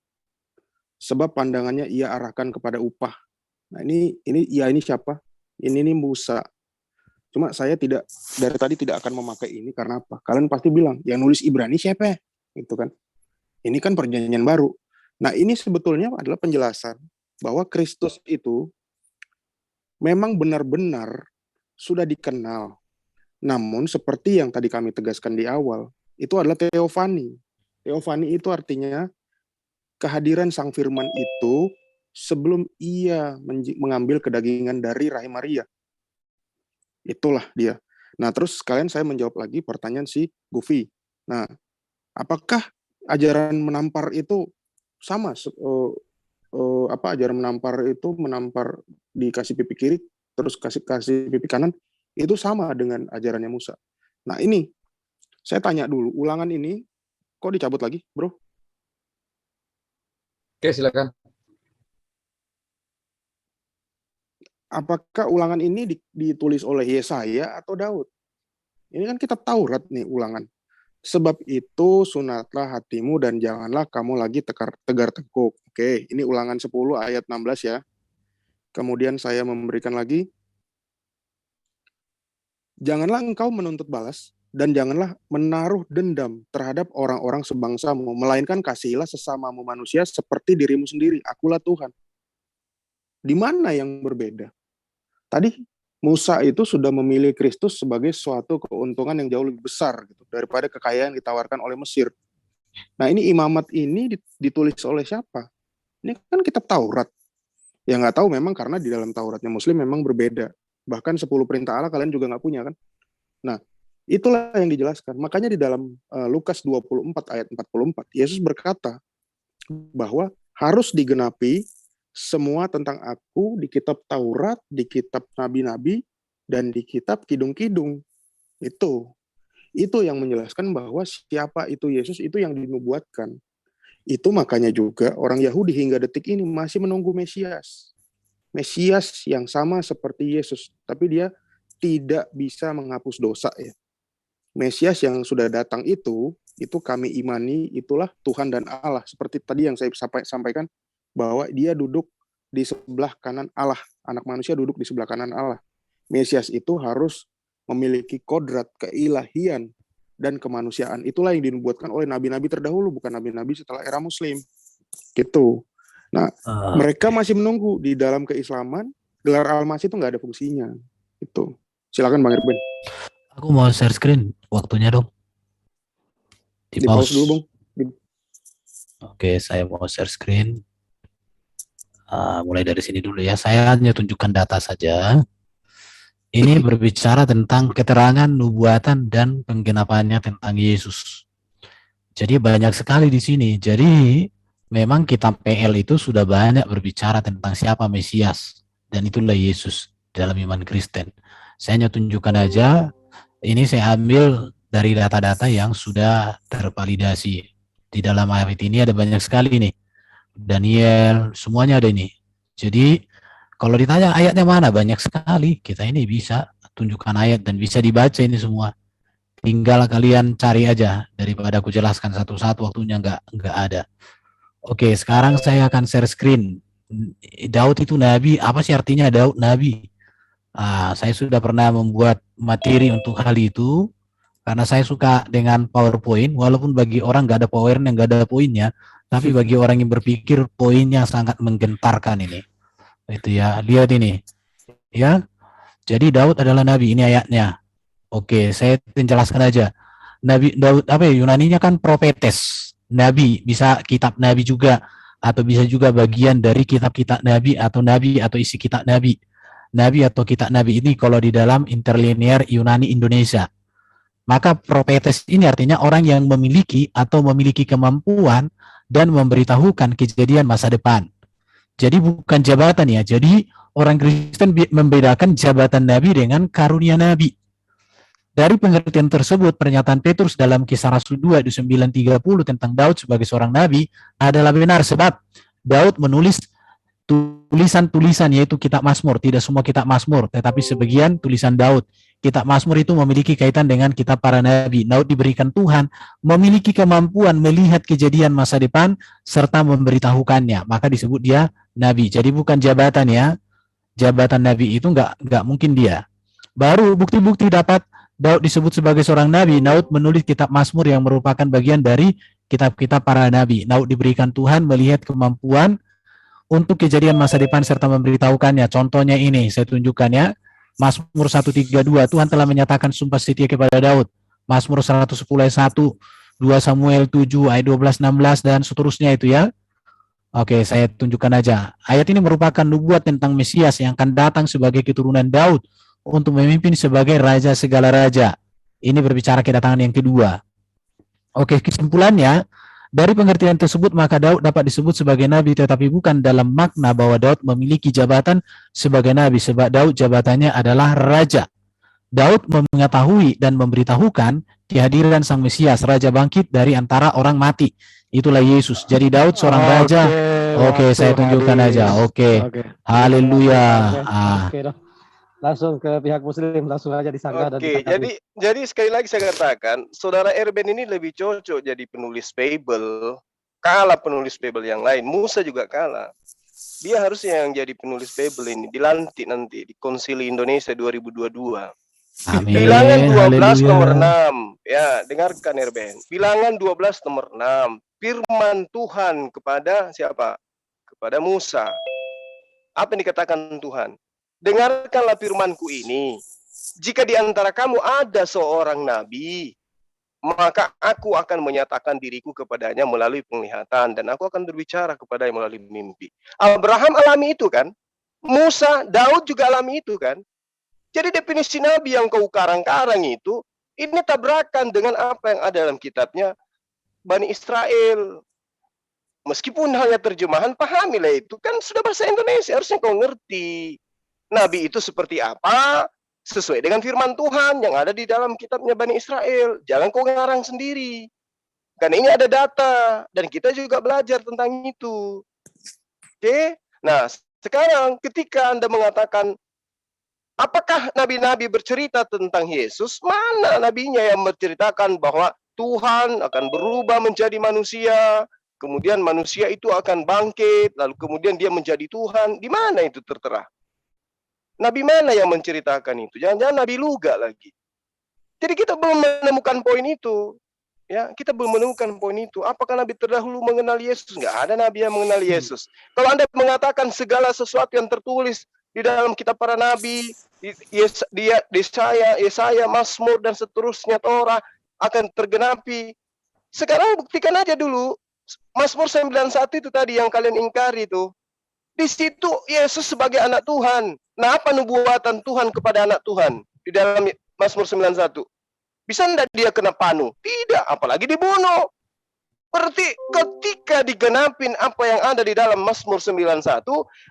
Sebab pandangannya ia arahkan kepada upah, Nah, ini siapa? Ini Musa. Cuma saya dari tadi tidak akan memakai ini karena apa? Kalian pasti bilang, yang nulis Ibrani siapa? Gitu kan. Ini kan perjanjian baru. Nah, ini sebetulnya adalah penjelasan bahwa Kristus itu memang benar-benar sudah dikenal. Namun seperti yang tadi kami tegaskan di awal, itu adalah teofani. Teofani itu artinya kehadiran Sang Firman itu sebelum ia mengambil kedagingan dari rahim Maria. Itulah dia. Nah, terus sekalian saya menjawab lagi pertanyaan si Gufi. Nah, apakah ajaran menampar itu sama? Ajaran menampar itu menampar dikasih pipi kiri, terus kasih pipi kanan, itu sama dengan ajarannya Musa. Nah, ini saya tanya dulu, Ulangan ini kok dicabut lagi, bro? Oke, silakan. Apakah Ulangan ini ditulis oleh Yesaya atau Daud? Ini kan kitab Taurat nih, Ulangan. Sebab itu sunatlah hatimu dan janganlah kamu lagi tegar tekuk. Oke, ini Ulangan 10 ayat 16 ya. Kemudian saya memberikan lagi, janganlah engkau menuntut balas dan janganlah menaruh dendam terhadap orang-orang sebangsamu, melainkan kasihilah sesamamu manusia seperti dirimu sendiri. Akulah Tuhan. Di mana yang berbeda? Tadi Musa itu sudah memilih Kristus sebagai suatu keuntungan yang jauh lebih besar gitu, daripada kekayaan yang ditawarkan oleh Mesir. Nah, ini imamat ini ditulis oleh siapa? Ini kan kitab Taurat. Ya nggak tahu memang karena di dalam Tauratnya Muslim memang berbeda. Bahkan 10 perintah Allah kalian juga nggak punya kan? Nah, itulah yang dijelaskan. Makanya di dalam Lukas 24 ayat 44, Yesus berkata bahwa harus digenapi semua tentang aku di kitab Taurat, di kitab nabi-nabi, dan di kitab kidung-kidung. Itu yang menjelaskan bahwa siapa itu Yesus, itu yang dinubuatkan. Itu makanya juga orang Yahudi hingga detik ini masih menunggu Mesias. Mesias yang sama seperti Yesus, tapi dia tidak bisa menghapus dosa ya. Mesias yang sudah datang itu kami imani, itulah Tuhan dan Allah. Seperti tadi yang saya sampaikan, bahwa dia duduk di sebelah kanan Allah. Anak manusia duduk di sebelah kanan Allah. Mesias itu harus memiliki kodrat keilahian dan kemanusiaan. Itulah yang dinubuatkan oleh nabi-nabi terdahulu, bukan nabi-nabi setelah era Muslim. Gitu. Nah, mereka masih menunggu di dalam keislaman, gelar Al-Masih itu nggak ada fungsinya. Itu. Silakan Bang Irben. Aku mau share screen, waktunya dong. Di pause dulu, Bang. Oke, saya mau share screen. Mulai dari sini dulu ya. Saya hanya tunjukkan data saja. Ini berbicara tentang keterangan nubuatan dan penggenapannya tentang Yesus. Jadi banyak sekali di sini. Jadi memang kitab PL itu sudah banyak berbicara tentang siapa Mesias. Dan itulah Yesus dalam iman Kristen. Saya hanya tunjukkan aja. Ini saya ambil dari data-data yang sudah tervalidasi. Di dalam ayat ini ada banyak sekali nih. Daniel, semuanya ada ini. Jadi kalau ditanya ayatnya mana, banyak sekali. Kita ini bisa tunjukkan ayat dan bisa dibaca ini semua. Tinggal kalian cari aja daripada aku jelaskan satu-satu, waktunya nggak ada. Oke, sekarang saya akan share screen. Daud itu nabi, apa sih artinya Daud nabi? Saya sudah pernah membuat materi untuk hal itu karena saya suka dengan PowerPoint, walaupun bagi orang nggak ada powernya, nggak ada poinnya. Tapi bagi orang yang berpikir poinnya sangat menggentarkan ini. Itu ya, lihat ini. Ya. Jadi Daud adalah nabi, ini ayatnya. Oke, saya jelaskan aja. Nabi Daud apa ya, Yunaninya kan profetes. Nabi, bisa kitab nabi juga atau bisa juga bagian dari kitab-kitab nabi atau isi kitab nabi. Nabi atau kitab nabi ini kalau di dalam interlinear Yunani Indonesia. Maka profetes ini artinya orang yang memiliki atau memiliki kemampuan dan memberitahukan kejadian masa depan. Jadi bukan jabatan ya. Jadi orang Kristen membedakan jabatan Nabi dengan karunia Nabi. Dari pengertian tersebut, pernyataan Petrus dalam Kisah Rasul 2 di 9:30 tentang Daud sebagai seorang Nabi adalah benar. Sebab Daud menulis tulisan-tulisan yaitu kitab Mazmur. Tidak semua kitab Mazmur, tetapi sebagian tulisan Daud. Kitab Mazmur itu memiliki kaitan dengan kitab para nabi. Daud diberikan Tuhan memiliki kemampuan melihat kejadian masa depan serta memberitahukannya. Maka disebut dia nabi. Jadi bukan jabatan ya. jabatan nabi itu nggak mungkin dia. Baru bukti-bukti dapat Daud disebut sebagai seorang nabi. Daud menulis kitab Mazmur yang merupakan bagian dari kitab-kitab para nabi. Daud diberikan Tuhan melihat kemampuan untuk kejadian masa depan serta memberitahukannya. Contohnya ini, saya tunjukkan ya. Mazmur 132, Tuhan telah menyatakan sumpah setia kepada Daud. Mazmur 110 ayat 1, 2 Samuel 7 ayat 12, 16 dan seterusnya itu ya. Oke, saya tunjukkan aja. Ayat ini merupakan nubuat tentang Mesias yang akan datang sebagai keturunan Daud untuk memimpin sebagai raja segala raja. Ini berbicara kedatangan yang kedua. Oke, kesimpulannya, dari pengertian tersebut maka Daud dapat disebut sebagai nabi, tetapi bukan dalam makna bahwa Daud memiliki jabatan sebagai nabi, sebab Daud jabatannya adalah raja. Daud mengetahui dan memberitahukan kehadiran sang Mesias, raja bangkit dari antara orang mati. Itulah Yesus. Jadi Daud seorang raja. Oke, saya tunjukkan aja. Oke. Haleluya. Langsung ke pihak muslim, langsung aja disangka. Oke, jadi sekali lagi saya katakan, saudara Erben ini lebih cocok jadi penulis Bible, kalah penulis Bible yang lain. Musa juga kalah. Dia harusnya yang jadi penulis Bible ini, dilantik nanti di Konsili Indonesia 2022. Amin. Bilangan 12 nomor 6. Ya, dengarkan Erben. Bilangan 12 nomor 6. Firman Tuhan kepada siapa? Kepada Musa. Apa yang dikatakan Tuhan? Dengarkanlah firmanku ini. Jika di antara kamu ada seorang nabi, maka aku akan menyatakan diriku kepadanya melalui penglihatan, dan aku akan berbicara kepadanya melalui mimpi. Abraham alami itu kan? Musa, Daud juga alami itu kan? Jadi definisi nabi yang kau karang-karang itu, ini tabrakan dengan apa yang ada dalam kitabnya Bani Israel. Meskipun hanya terjemahan, pahamilah itu. Kan sudah bahasa Indonesia, harusnya kau ngerti. Nabi itu seperti apa? Sesuai dengan firman Tuhan yang ada di dalam kitabnya Bani Israel. Jangan kau ngarang sendiri. Karena ini ada data. Dan kita juga belajar tentang itu. Oke? Nah, sekarang ketika Anda mengatakan, apakah nabi-nabi bercerita tentang Yesus? Mana nabinya yang menceritakan bahwa Tuhan akan berubah menjadi manusia, kemudian manusia itu akan bangkit, lalu kemudian dia menjadi Tuhan? Di mana itu tertera? Nabi mana yang menceritakan itu? Jangan-jangan Nabi Luga lagi. Jadi kita belum menemukan poin itu. Ya, kita belum menemukan poin itu. Apakah Nabi terdahulu mengenal Yesus? Enggak ada Nabi yang mengenal Yesus. Kalau Anda mengatakan segala sesuatu yang tertulis di dalam kitab para Nabi, Yesaya, Mazmur, dan seterusnya, Torah akan tergenapi. Sekarang buktikan aja dulu. Mazmur 91 itu tadi yang kalian ingkari itu. Di situ Yesus sebagai anak Tuhan. Nah, apa nubuatan Tuhan kepada anak Tuhan di dalam Mazmur 91? Bisa enggak dia kena panu? Tidak, apalagi dibunuh. Berarti ketika digenapin apa yang ada di dalam Mazmur 91,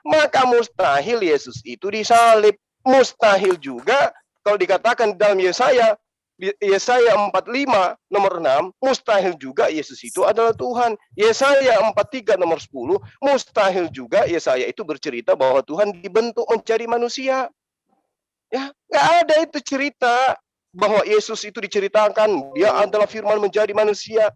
maka mustahil Yesus itu disalib. Mustahil juga kalau dikatakan di dalam Yesaya 45 nomor 6, mustahil juga Yesus itu adalah Tuhan. Yesaya 43 nomor 10, mustahil juga Yesaya itu bercerita bahwa Tuhan dibentuk menjadi manusia. Ya, nggak ada itu cerita bahwa Yesus itu diceritakan dia adalah firman menjadi manusia.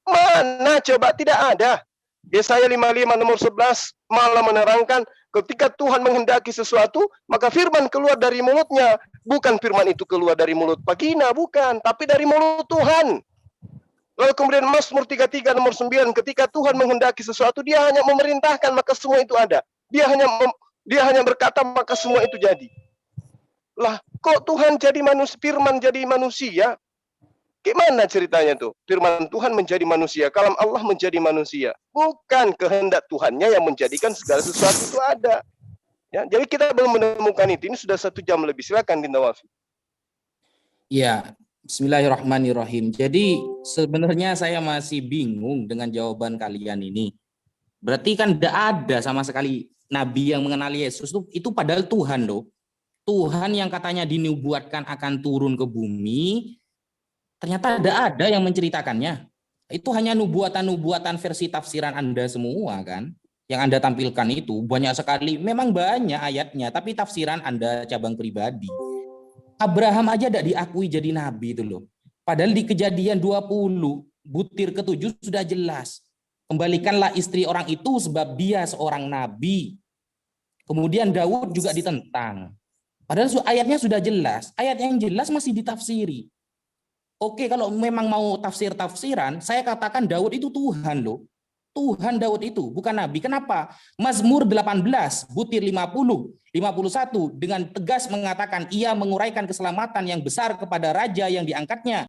Mana coba? Tidak ada. Yesaya 55 nomor 11 malah menerangkan ketika Tuhan menghendaki sesuatu, maka firman keluar dari mulutnya. Bukan firman itu keluar dari mulut vagina, bukan, tapi dari mulut Tuhan. Lalu kemudian Mazmur 33 nomor 9, ketika Tuhan menghendaki sesuatu, dia hanya memerintahkan, maka semua itu ada. Dia hanya berkata, maka semua itu jadi. Lah, kok Tuhan jadi manusia, firman jadi manusia? Gimana ceritanya tuh? Firman Tuhan menjadi manusia, kalam Allah menjadi manusia. Bukan kehendak Tuhannya yang menjadikan segala sesuatu itu ada. Ya, jadi kita belum menemukan itu. Ini sudah 1 jam lebih. Silakan Dinda Wafi. Ya, bismillahirrahmanirrahim. Jadi sebenarnya saya masih bingung dengan jawaban kalian ini. Berarti kan tidak ada sama sekali nabi yang mengenali Yesus itu padahal Tuhan loh. Tuhan yang katanya dinubuatkan akan turun ke bumi, ternyata tidak ada yang menceritakannya. Itu hanya nubuatan-nubuatan versi tafsiran Anda semua kan. Yang Anda tampilkan itu banyak sekali, memang banyak ayatnya, tapi tafsiran Anda cabang pribadi. Abraham aja tidak diakui jadi nabi itu loh. Padahal di Kejadian 20, butir ke-7 sudah jelas. Kembalikanlah istri orang itu sebab dia seorang nabi. Kemudian Daud juga ditentang. Padahal ayatnya sudah jelas. Ayat yang jelas masih ditafsiri. Oke, kalau memang mau tafsir-tafsiran, saya katakan Daud itu Tuhan loh. Tuhan Daud itu, bukan Nabi. Kenapa? Mazmur 18, butir 50, 51, dengan tegas mengatakan ia menguraikan keselamatan yang besar kepada raja yang diangkatnya,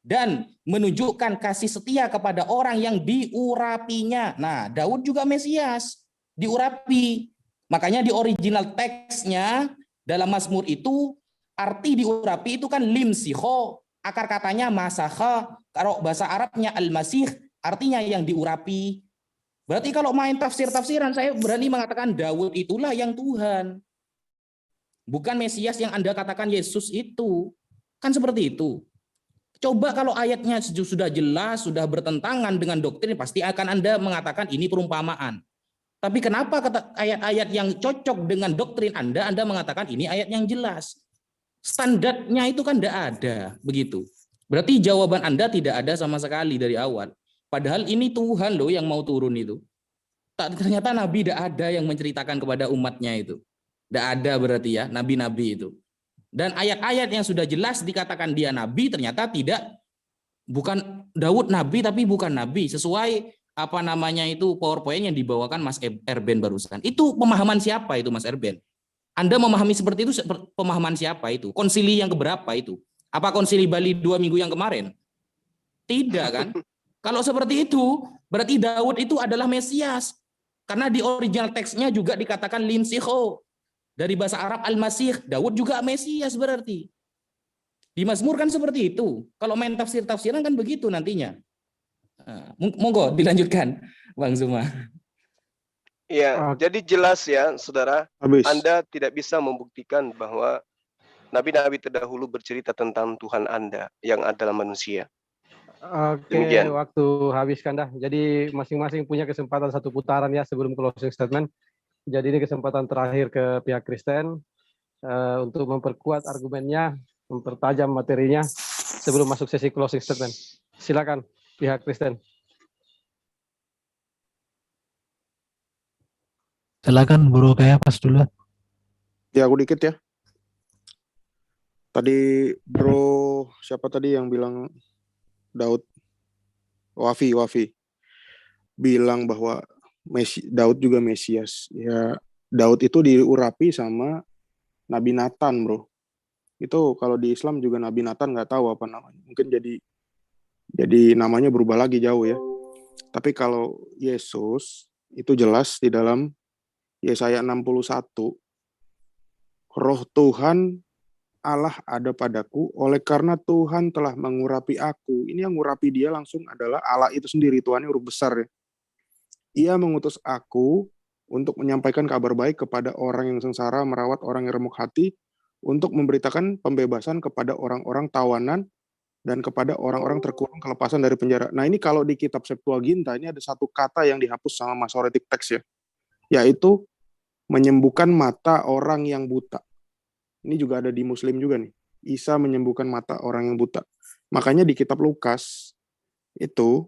dan menunjukkan kasih setia kepada orang yang diurapinya. Nah, Daud juga Mesias, diurapi. Makanya di original teksnya, dalam Mazmur itu, arti diurapi itu kan limsiho, akar katanya masakha, kalau bahasa Arabnya al-masih, artinya yang diurapi. Berarti kalau main tafsir-tafsiran, saya berani mengatakan Daud itulah yang Tuhan. Bukan Mesias yang Anda katakan Yesus itu. Kan seperti itu. Coba kalau ayatnya sudah jelas, sudah bertentangan dengan doktrin, pasti akan Anda mengatakan ini perumpamaan. Tapi kenapa ayat-ayat yang cocok dengan doktrin Anda mengatakan ini ayat yang jelas? Standarnya itu kan tidak ada. Begitu. Berarti jawaban Anda tidak ada sama sekali dari awal. Padahal ini Tuhan loh yang mau turun itu. Ternyata Nabi tidak ada yang menceritakan kepada umatnya itu. Tidak ada berarti ya, Nabi-Nabi itu. Dan ayat-ayat yang sudah jelas dikatakan dia Nabi, ternyata tidak. Bukan Daud Nabi, tapi bukan Nabi. Sesuai apa namanya itu PowerPoint yang dibawakan Mas Erben barusan. Itu pemahaman siapa itu Mas Erben? Anda memahami seperti itu, pemahaman siapa itu? Konsili yang keberapa itu? Apa konsili Bali 2 minggu yang kemarin? Tidak kan? Kalau seperti itu, berarti Daud itu adalah Mesias. Karena di original teksnya juga dikatakan limsiho. Dari bahasa Arab al-masih, Daud juga Mesias berarti. Di Mazmur kan seperti itu. Kalau main tafsir-tafsiran kan begitu nantinya. Monggo dilanjutkan, Bang Zuma. Ya, jadi jelas ya, saudara. Habis. Anda tidak bisa membuktikan bahwa nabi-nabi terdahulu bercerita tentang Tuhan Anda yang adalah manusia. Oke, Demikian. waktu habis kan dah. Jadi masing-masing punya kesempatan satu putaran ya sebelum closing statement. Jadi ini kesempatan terakhir ke pihak Kristen untuk memperkuat argumennya, mempertajam materinya sebelum masuk sesi closing statement. Silakan pihak Kristen. Silakan Bro Kayapas dulu. Ya, aku dikit ya. Tadi Bro, siapa tadi yang bilang Daud? Wafi. Bilang bahwa Daud juga Mesias. Ya, Daud itu diurapi sama Nabi Nathan, Bro. Itu kalau di Islam juga Nabi Nathan nggak tahu apa namanya. Mungkin jadi namanya berubah lagi jauh ya. Tapi kalau Yesus itu jelas di dalam Yesaya 61, Roh Tuhan Allah ada padaku, oleh karena Tuhan telah mengurapi aku. Ini yang ngurapi dia langsung adalah Allah itu sendiri, Tuhannya huruf besar ya. Ia mengutus aku untuk menyampaikan kabar baik kepada orang yang sengsara, merawat orang yang remuk hati, untuk memberitakan pembebasan kepada orang-orang tawanan, dan kepada orang-orang terkurung kelepasan dari penjara. Nah ini kalau di kitab Septuaginta, ini ada satu kata yang dihapus sama Masoretic Text ya, yaitu menyembuhkan mata orang yang buta. Ini juga ada di Muslim juga nih. Isa menyembuhkan mata orang yang buta. Makanya di kitab Lukas, itu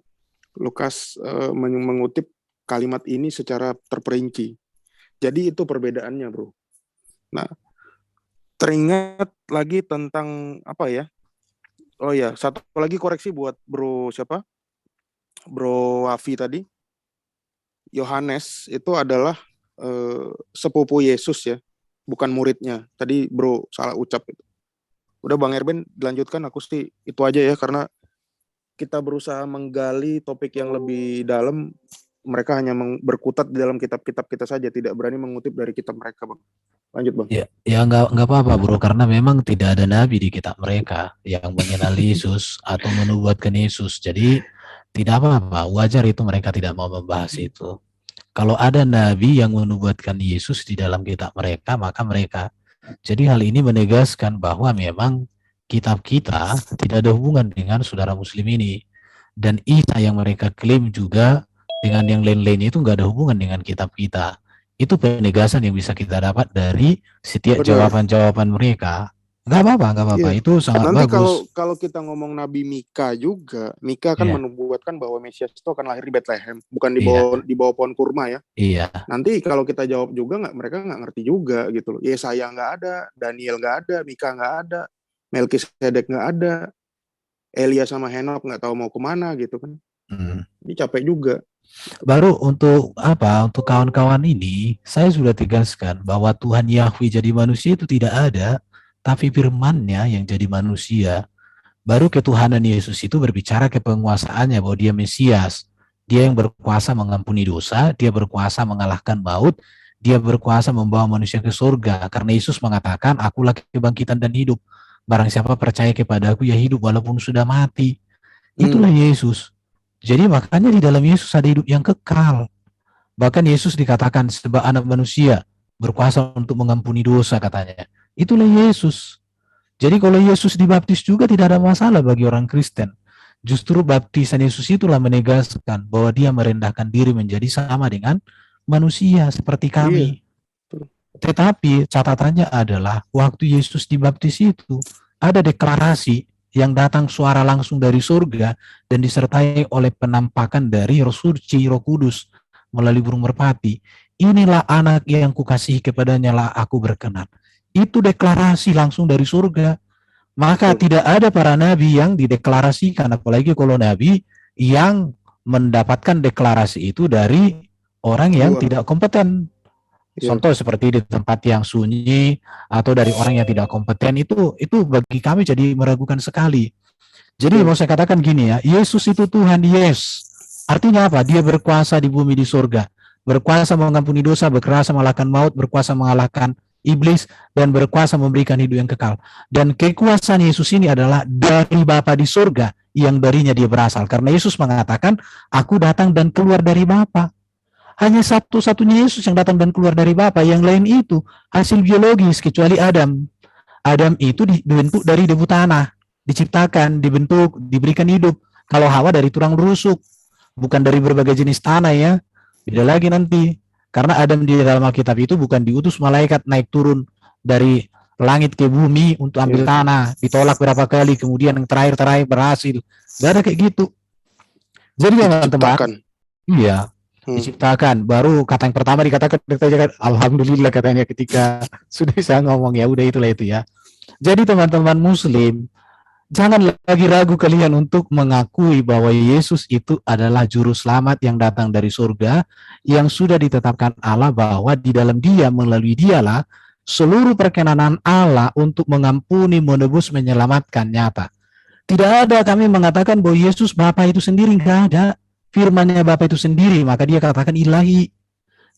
Lukas mengutip kalimat ini secara terperinci. Jadi itu perbedaannya, Bro. Nah, teringat lagi tentang apa ya? Oh ya, satu lagi koreksi buat Bro siapa? Bro Wafi tadi. Yohanes itu adalah sepupu Yesus ya. Bukan muridnya. Tadi Bro salah ucap itu. Udah Bang Erben dilanjutkan, aku sih itu aja ya, karena kita berusaha menggali topik yang lebih dalam. Mereka hanya berkutat di dalam kitab-kitab kita saja, tidak berani mengutip dari kitab mereka, Bang. Lanjut, Bang. Ya nggak apa-apa Bro, karena memang tidak ada nabi di kitab mereka yang mengenal Yesus atau menubuatkan Yesus. Jadi tidak apa-apa, wajar itu mereka tidak mau membahas itu. Kalau ada nabi yang menubuatkan Yesus di dalam kitab mereka, maka mereka. Jadi hal ini menegaskan bahwa memang kitab kita tidak ada hubungan dengan saudara muslim ini. Dan Isa yang mereka klaim juga dengan yang lain-lain itu nggak ada hubungan dengan kitab kita. Itu penegasan yang bisa kita dapat dari setiap jawaban-jawaban mereka. Nggak apa-apa, nggak apa-apa. Iya. Itu sangat Nanti bagus. kalau kita ngomong Nabi Mika juga, Mika kan Iya, menubuatkan bahwa Mesias itu akan lahir di Bethlehem, bukan iya, di bawah pohon kurma ya. iya. Nanti kalau kita jawab juga mereka nggak ngerti juga gitu loh. Yesaya nggak ada, Daniel nggak ada, Mika nggak ada, Melkisedek nggak ada, Elia sama Henok nggak tahu mau kemana gitu kan. Hmm. Ini capek juga. Baru untuk apa? Untuk kawan-kawan ini, saya sudah tegaskan bahwa Tuhan Yahweh jadi manusia itu tidak ada, tapi firman-Nya yang jadi manusia. Baru ketuhanan Yesus itu berbicara ke penguasaannya bahwa dia Mesias. Dia yang berkuasa mengampuni dosa, dia berkuasa mengalahkan maut, dia berkuasa membawa manusia ke surga. Karena Yesus mengatakan, akulah kebangkitan dan hidup. Barang siapa percaya kepada aku, ya hidup walaupun sudah mati. Itulah Yesus. Jadi makanya di dalam Yesus ada hidup yang kekal. Bahkan Yesus dikatakan sebab anak manusia berkuasa untuk mengampuni dosa katanya. Itulah Yesus. Jadi kalau Yesus dibaptis juga tidak ada masalah bagi orang Kristen. Justru baptisan Yesus itulah menegaskan bahwa dia merendahkan diri menjadi sama dengan manusia seperti kami. Tetapi catatannya adalah waktu Yesus dibaptis itu ada deklarasi yang datang suara langsung dari surga dan disertai oleh penampakan dari Roh Suci, Roh Kudus melalui burung merpati. Inilah anak yang kukasihi, kepadanya lah aku berkenan. Itu deklarasi langsung dari surga. Maka tidak ada para nabi yang dideklarasikan, apalagi kalau nabi yang mendapatkan deklarasi itu dari orang yang tidak kompeten. Contoh seperti di tempat yang sunyi atau dari orang yang tidak kompeten, itu bagi kami jadi meragukan sekali. Jadi mau saya katakan gini ya, Yesus itu Tuhan, yes. Artinya apa? Dia berkuasa di bumi, di surga. Berkuasa mengampuni dosa, berkuasa mengalahkan maut, berkuasa mengalahkan iblis, dan berkuasa memberikan hidup yang kekal. Dan kekuasaan Yesus ini adalah dari Bapa di surga, yang darinya dia berasal. Karena Yesus mengatakan, aku datang dan keluar dari Bapa. Hanya satu-satunya Yesus yang datang dan keluar dari Bapa. Yang lain itu hasil biologis, kecuali Adam. Adam itu dibentuk dari debu tanah, diciptakan, dibentuk, diberikan hidup. Kalau Hawa dari tulang rusuk, bukan dari berbagai jenis tanah ya. Beda lagi nanti. Karena Adam di dalam Alkitab itu bukan diutus malaikat naik turun dari langit ke bumi untuk ambil tanah, ditolak berapa kali, kemudian yang terakhir berhasil. Gak ada kayak gitu. Jadi teman-teman, iya, diciptakan. Baru kata yang pertama dikatakan, alhamdulillah katanya ketika sudah saya ngomong, ya udah itulah itu ya. Jadi teman-teman muslim, jangan lagi ragu kalian untuk mengakui bahwa Yesus itu adalah juru selamat yang datang dari surga, yang sudah ditetapkan Allah bahwa di dalam dia, melalui dialah seluruh perkenanan Allah untuk mengampuni, menebus, menyelamatkan nyata. Tidak ada kami mengatakan bahwa Yesus Bapa itu sendiri, enggak ada. Firman-Nya Bapa itu sendiri, maka dia katakan ilahi.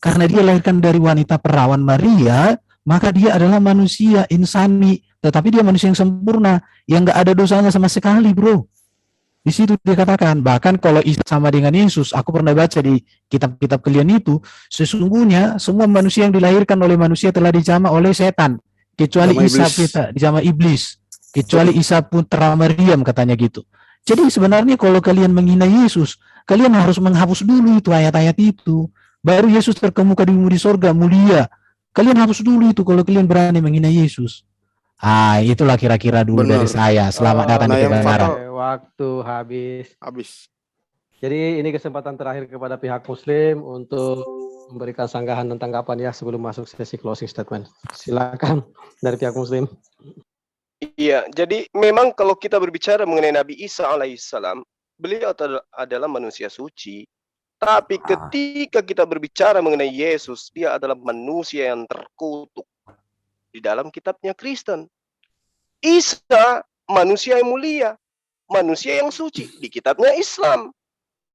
Karena dia lahirkan dari wanita perawan Maria, maka dia adalah manusia, insani. Tetapi dia manusia yang sempurna, yang enggak ada dosanya sama sekali, bro. Di situ dia katakan, bahkan kalau Isa sama dengan Yesus, aku pernah baca di kitab-kitab kalian itu, sesungguhnya semua manusia yang dilahirkan oleh manusia telah dijamah oleh setan, kecuali Isa kita dijamah iblis, kecuali Isa putra Maryam, katanya gitu. Jadi sebenarnya kalau kalian menghina Yesus, kalian harus menghapus dulu itu ayat-ayat itu. Baru Yesus terkemuka di bumi di surga mulia. Kalian hapus dulu itu kalau kalian berani menghina Yesus. Itulah kira-kira dulu dari saya. Selamat datang di kebenaran. Waktu habis. Jadi ini kesempatan terakhir kepada pihak Muslim untuk memberikan sanggahan dan tanggapan ya sebelum masuk sesi closing statement. Silakan dari pihak Muslim. Iya, jadi memang kalau kita berbicara mengenai Nabi Isa alaihissalam, beliau adalah manusia suci. Tapi ketika kita berbicara mengenai Yesus, dia adalah manusia yang terkutuk di dalam kitabnya Kristen. Isa manusia yang mulia, manusia yang suci di kitabnya Islam.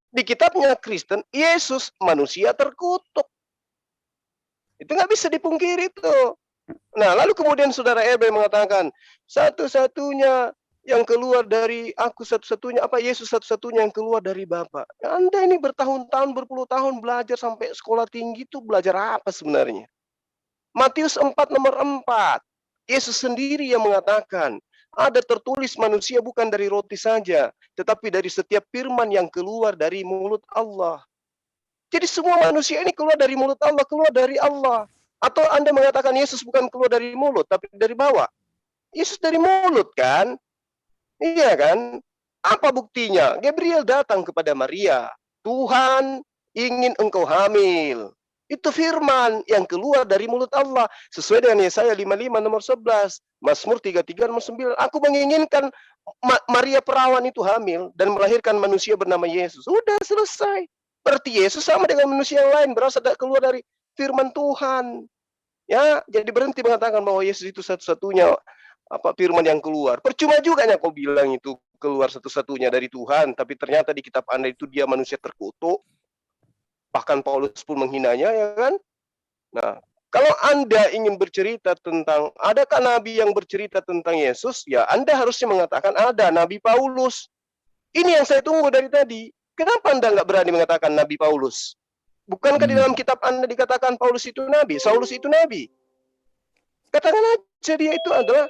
Di kitabnya Kristen, Yesus manusia terkutuk. Itu nggak bisa dipungkiri itu. Nah, lalu kemudian saudara Ebel mengatakan, satu-satunya yang keluar dari aku, satu-satunya apa, Yesus satu-satunya yang keluar dari Bapa. Anda ini bertahun-tahun, berpuluh tahun belajar sampai sekolah tinggi itu belajar apa sebenarnya? Matius 4 nomor 4. Yesus sendiri yang mengatakan, ada tertulis manusia bukan dari roti saja, tetapi dari setiap firman yang keluar dari mulut Allah. Jadi semua manusia ini keluar dari mulut Allah, keluar dari Allah. Atau Anda mengatakan Yesus bukan keluar dari mulut, tapi dari bawah. Yesus dari mulut kan? Iya kan? Apa buktinya? Gabriel datang kepada Maria. Tuhan ingin engkau hamil. Itu firman yang keluar dari mulut Allah. Sesuai dengan Yesaya 55 nomor 11. Mazmur 33 nomor 9. Aku menginginkan Maria perawan itu hamil dan melahirkan manusia bernama Yesus. Sudah selesai. Berarti Yesus sama dengan manusia yang lain. Berasal keluar dari firman Tuhan. Ya, jadi berhenti mengatakan bahwa Yesus itu satu-satunya firman yang keluar. Percuma juga kau bilang itu keluar satu-satunya dari Tuhan, tapi ternyata di kitab Anda itu dia manusia terkutuk. Bahkan Paulus pun menghinanya, ya kan? Nah, kalau Anda ingin bercerita tentang adakah nabi yang bercerita tentang Yesus, ya Anda harusnya mengatakan ada Nabi Paulus. Ini yang saya tunggu dari tadi. Kenapa Anda nggak berani mengatakan Nabi Paulus? Bukankah di dalam kitab Anda dikatakan Paulus itu nabi, Saulus itu nabi? Katakan aja dia itu adalah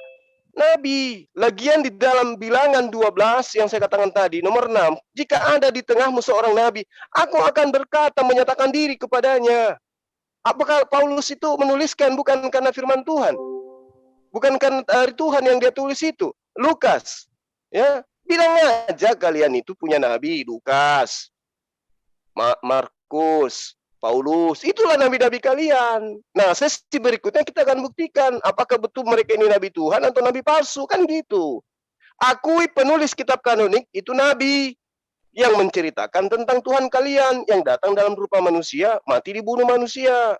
nabi. Lagian di dalam Bilangan 12 yang saya katakan tadi, nomor 6, jika ada di tengahmu seorang nabi, aku akan berkata menyatakan diri kepadanya. Apakah Paulus itu menuliskan bukan karena firman Tuhan? Bukan karena dari Tuhan yang dia tulis itu? Lukas, ya, bilang aja kalian itu punya nabi, Lukas, Markus, Paulus, itulah nabi-nabi kalian. Nah, sesi berikutnya kita akan buktikan apakah betul mereka ini nabi Tuhan atau nabi palsu, kan gitu. Akui penulis kitab kanonik itu nabi yang menceritakan tentang Tuhan kalian yang datang dalam rupa manusia, mati dibunuh manusia.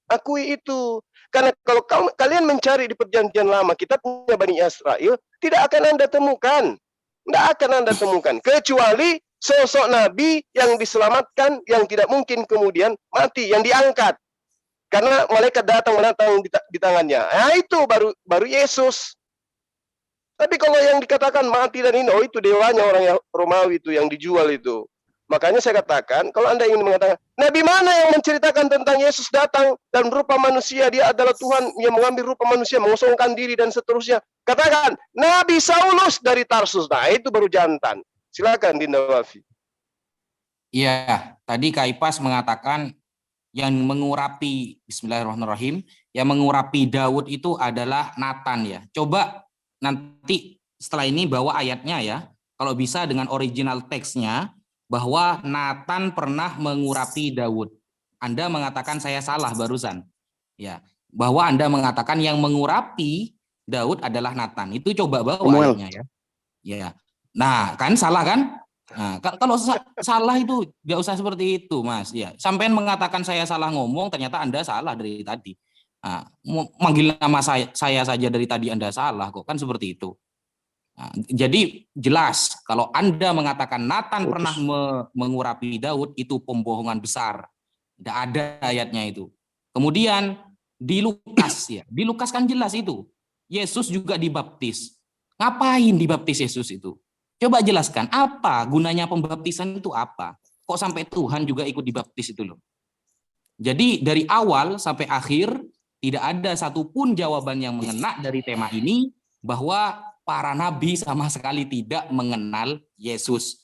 Akui itu. Karena kalau kalian mencari di perjanjian lama kitabnya Bani Israel, tidak akan Anda temukan. Tidak akan Anda temukan. Kecuali sosok nabi yang diselamatkan, yang tidak mungkin kemudian mati, yang diangkat. Karena malaikat datang menatang di tangannya. Nah, itu baru Yesus. Tapi kalau yang dikatakan mati dan ini, oh itu dewanya orang yang Romawi itu yang dijual itu. Makanya saya katakan, kalau Anda ingin mengatakan, nabi mana yang menceritakan tentang Yesus datang dan berupa manusia, dia adalah Tuhan yang mengambil rupa manusia, mengosongkan diri dan seterusnya. Katakan, Nabi Saulus dari Tarsus. Nah, itu baru jantan. Silakan Dinda Wafi. Iya, tadi Kak Ipas mengatakan yang mengurapi, bismillahirrahmanirrahim, yang mengurapi Daud itu adalah Nathan ya. Coba nanti setelah ini bawa ayatnya ya, kalau bisa dengan original teksnya, bahwa Nathan pernah mengurapi Daud. Anda mengatakan saya salah barusan. Ya, bahwa Anda mengatakan yang mengurapi Daud adalah Nathan. Itu coba bawa ayatnya ya. Ya. Nah, kan salah kan? Nah, kalau salah itu nggak usah seperti itu, Mas. Ya, sampean mengatakan saya salah ngomong, ternyata Anda salah dari tadi. Nah, manggil nama saya saja dari tadi Anda salah kok, kan seperti itu. Nah, jadi jelas kalau Anda mengatakan Nathan pernah mengurapi Daud, itu pembohongan besar. Tidak ada ayatnya itu. Kemudian di Lukas ya, di Lukas kan jelas itu. Yesus juga dibaptis. Ngapain dibaptis Yesus itu? Coba jelaskan, apa gunanya pembaptisan itu apa? Kok sampai Tuhan juga ikut dibaptis itu loh. Jadi dari awal sampai akhir tidak ada satupun jawaban yang mengena dari tema ini bahwa para nabi sama sekali tidak mengenal Yesus.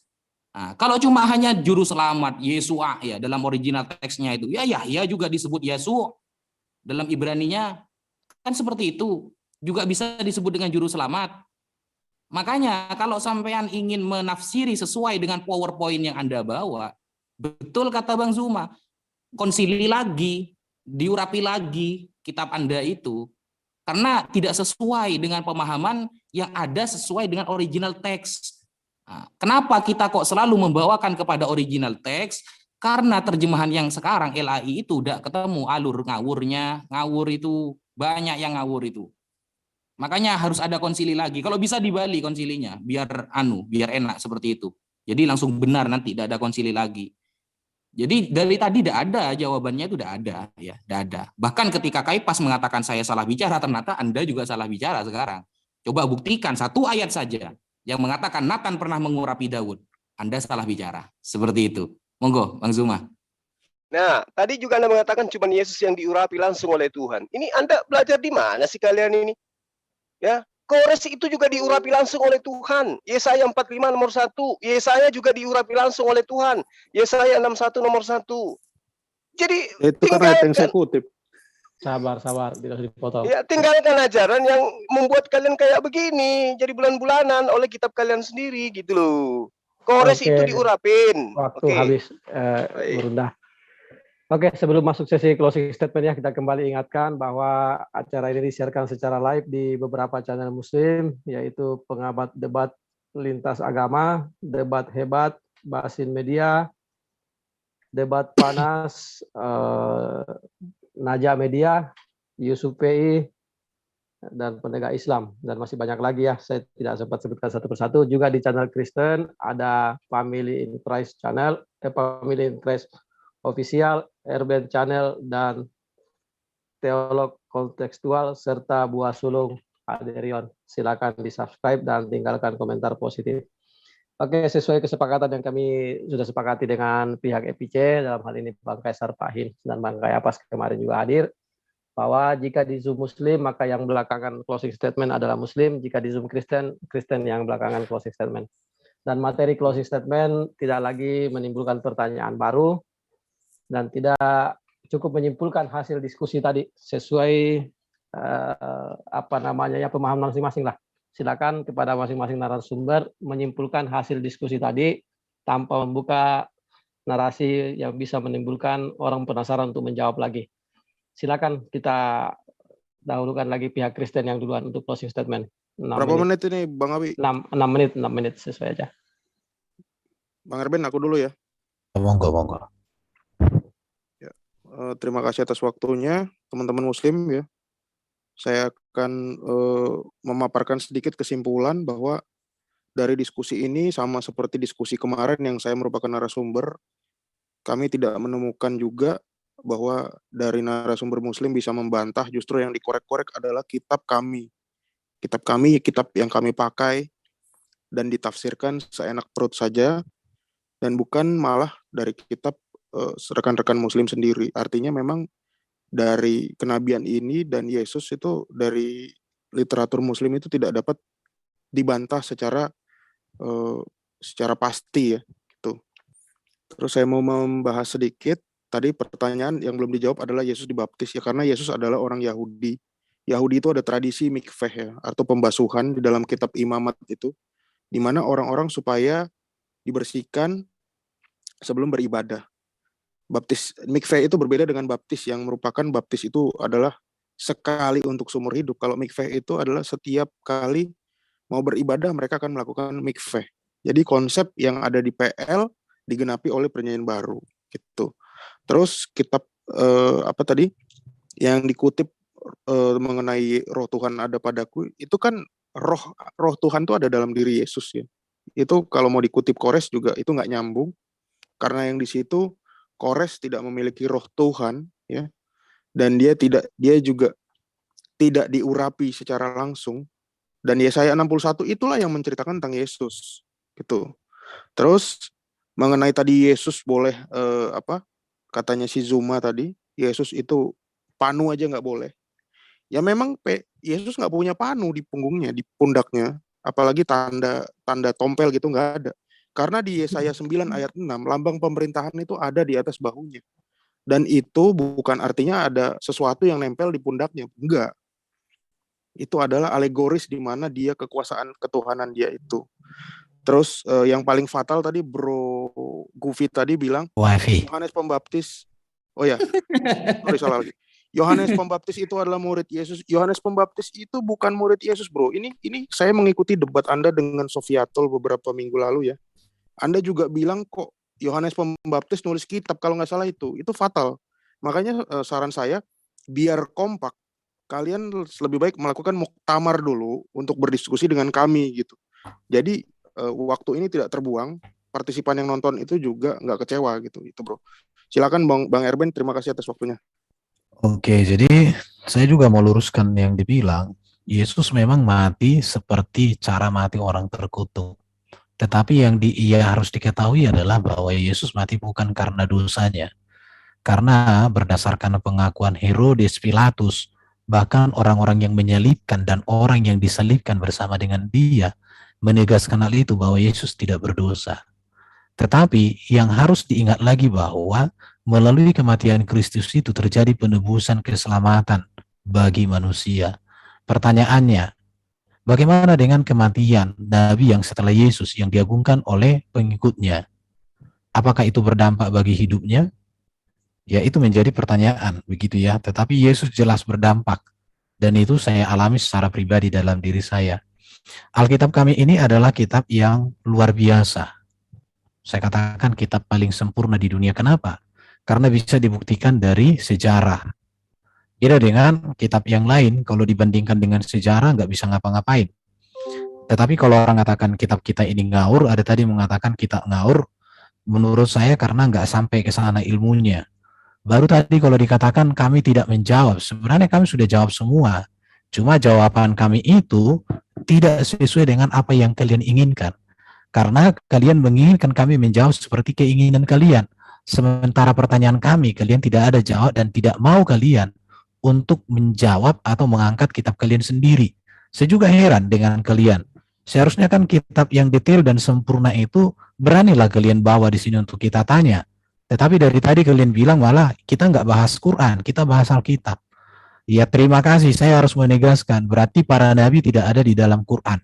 Nah, kalau cuma hanya juru selamat Yesua ya dalam original teksnya itu, ya Yahya juga disebut Yesu dalam Ibraninya kan seperti itu, juga bisa disebut dengan juru selamat. Makanya kalau sampean ingin menafsiri sesuai dengan PowerPoint yang Anda bawa, betul kata Bang Zuma, konsili lagi, diurapi lagi kitab Anda itu, karena tidak sesuai dengan pemahaman yang ada sesuai dengan original teks. Nah, kenapa kita kok selalu membawakan kepada original teks? Karena terjemahan yang sekarang LAI itu udah ketemu alur ngawurnya, ngawur itu banyak yang ngawur itu. Makanya harus ada konsili lagi. Kalau bisa di Bali konsilinya, biar enak seperti itu. Jadi langsung benar nanti tidak ada konsili lagi. Jadi dari tadi tidak ada jawabannya, itu tidak ada ya, tidak ada. Bahkan ketika Kaipas mengatakan saya salah bicara, ternyata Anda juga salah bicara sekarang. Coba buktikan satu ayat saja yang mengatakan Nathan pernah mengurapi Daud. Anda salah bicara. Seperti itu. Monggo, Bang Zuma. Nah, tadi juga Anda mengatakan cuma Yesus yang diurapi langsung oleh Tuhan. Ini Anda belajar di mana sih kalian ini? Ya, Kores itu juga diurapi langsung oleh Tuhan. Yesaya 45 nomor 1. Yesaya juga diurapi langsung oleh Tuhan. Yesaya 61 nomor 1. Jadi itu kan ayat yang saya kutip. Sabar, tidak usah dipotong. Ya, tinggalkan ajaran yang membuat kalian kayak begini, jadi bulan-bulanan oleh kitab kalian sendiri gitu loh. Kores itu diurapin. Waktu habis berundah. Oke, sebelum masuk sesi closing statement ya, kita kembali ingatkan bahwa acara ini disiarkan secara live di beberapa channel Muslim, yaitu Pengabat Debat Lintas Agama, Debat Hebat, Basin Media, Debat Panas, Naja Media, Yusuf PI, dan Penegak Islam, dan masih banyak lagi ya, saya tidak sempat sebutkan satu persatu. Juga di channel Kristen ada Family in Christ channel, Family in Christ Official, Erben Channel, dan Teolog Kontekstual, serta Buah Sulung Aderion. Silakan di-subscribe dan tinggalkan komentar positif. Oke, sesuai kesepakatan yang kami sudah sepakati dengan pihak EPC, dalam hal ini Bang Kaisar Pahin dan Bang Kayapas kemarin juga hadir, bahwa jika di Zoom Muslim, maka yang belakangan closing statement adalah Muslim, jika di Zoom Kristen, Kristen yang belakangan closing statement. Dan materi closing statement tidak lagi menimbulkan pertanyaan baru, dan tidak cukup menyimpulkan hasil diskusi tadi sesuai pemahaman masing-masing lah. Silakan kepada masing-masing narasumber menyimpulkan hasil diskusi tadi tanpa membuka narasi yang bisa menimbulkan orang penasaran untuk menjawab lagi. Silakan kita dahulukan lagi pihak Kristen yang duluan untuk closing statement. Berapa menit ini Bang Abi? 6 menit sesuai aja. Bang Erben, aku dulu ya. Monggo. Ya, terima kasih atas waktunya teman-teman Muslim ya. Saya akan memaparkan sedikit kesimpulan bahwa dari diskusi ini sama seperti diskusi kemarin yang saya merupakan narasumber, kami tidak menemukan juga bahwa dari narasumber Muslim bisa membantah, justru yang dikorek-korek adalah kitab kami. Kitab yang kami pakai dan ditafsirkan seenak perut saja, dan bukan malah dari kitab rekan-rekan Muslim sendiri. Artinya memang dari kenabian ini dan Yesus itu dari literatur Muslim itu tidak dapat dibantah secara pasti ya gitu. Terus saya mau membahas sedikit tadi pertanyaan yang belum dijawab adalah Yesus dibaptis ya, karena Yesus adalah orang Yahudi. Yahudi itu ada tradisi mikveh ya, atau pembasuhan di dalam kitab imamat itu, di mana orang-orang supaya dibersihkan sebelum beribadah. Baptis mikveh itu berbeda dengan baptis yang merupakan baptis itu adalah sekali untuk seumur hidup. Kalau mikveh itu adalah setiap kali mau beribadah mereka akan melakukan mikveh. Jadi konsep yang ada di PL digenapi oleh perjanjian baru gitu. Terus kitab yang dikutip mengenai roh Tuhan ada padaku, itu kan roh Tuhan itu ada dalam diri Yesus ya. Itu kalau mau dikutip Kores juga itu nggak nyambung, karena yang di situ Kores tidak memiliki roh Tuhan ya, dan dia juga tidak diurapi secara langsung. Dan Yesaya 61 itulah yang menceritakan tentang Yesus gitu. Terus mengenai tadi Yesus boleh katanya si Zuma tadi, Yesus itu panu aja nggak boleh. Ya memang Yesus nggak punya panu di punggungnya, di pundaknya, apalagi tanda tompel gitu nggak ada. Karena di Yesaya 9 ayat 6, lambang pemerintahan itu ada di atas bahunya. Dan itu bukan artinya ada sesuatu yang nempel di pundaknya. Enggak. Itu adalah alegoris di mana dia kekuasaan ketuhanan dia itu. Terus yang paling fatal tadi Bro Gufi tadi bilang, Yohanes Pembaptis. Oh ya, sorry salah lagi. Yohanes Pembaptis itu adalah murid Yesus. Yohanes Pembaptis itu bukan murid Yesus, bro. Ini saya mengikuti debat Anda dengan Sofiatol beberapa minggu lalu ya. Anda juga bilang kok Yohanes Pembaptis nulis kitab, kalau nggak salah itu fatal. Makanya saran saya, biar kompak, kalian lebih baik melakukan muktamar dulu untuk berdiskusi dengan kami gitu. Jadi waktu ini tidak terbuang, partisipan yang nonton itu juga nggak kecewa gitu, itu bro. Silakan Bang Erben, terima kasih atas waktunya. Oke, jadi saya juga mau luruskan yang dibilang, Yesus memang mati seperti cara mati orang terkutuk. Tetapi yang harus diketahui adalah bahwa Yesus mati bukan karena dosanya. Karena berdasarkan pengakuan Herodes, Pilatus, bahkan orang-orang yang menyalibkan dan orang yang disalibkan bersama dengan dia, menegaskan hal itu bahwa Yesus tidak berdosa. Tetapi yang harus diingat lagi bahwa melalui kematian Kristus itu terjadi penebusan keselamatan bagi manusia. Pertanyaannya, bagaimana dengan kematian Nabi yang setelah Yesus yang diagungkan oleh pengikutnya? Apakah itu berdampak bagi hidupnya? Ya, itu menjadi pertanyaan, begitu ya. Tetapi Yesus jelas berdampak. Dan itu saya alami secara pribadi dalam diri saya. Alkitab kami ini adalah kitab yang luar biasa. Saya katakan kitab paling sempurna di dunia. Kenapa? Karena bisa dibuktikan dari sejarah. Beda dengan kitab yang lain, kalau dibandingkan dengan sejarah nggak bisa ngapa-ngapain. Tetapi kalau orang katakan kitab kita ini ngaur, ada tadi mengatakan kita ngaur, menurut saya karena nggak sampai ke sana ilmunya. Baru tadi kalau dikatakan kami tidak menjawab, sebenarnya kami sudah jawab semua. Cuma jawaban kami itu tidak sesuai dengan apa yang kalian inginkan. Karena kalian menginginkan kami menjawab seperti keinginan kalian. Sementara pertanyaan kami, kalian tidak ada jawab dan tidak mau kalian untuk menjawab atau mengangkat kitab kalian sendiri. Saya juga heran dengan kalian. Seharusnya kan kitab yang detail dan sempurna itu beranilah kalian bawa di sini untuk kita tanya. Tetapi dari tadi kalian bilang malah kita nggak bahas Quran, kita bahas Alkitab. Ya terima kasih, saya harus menegaskan, berarti para nabi tidak ada di dalam Quran.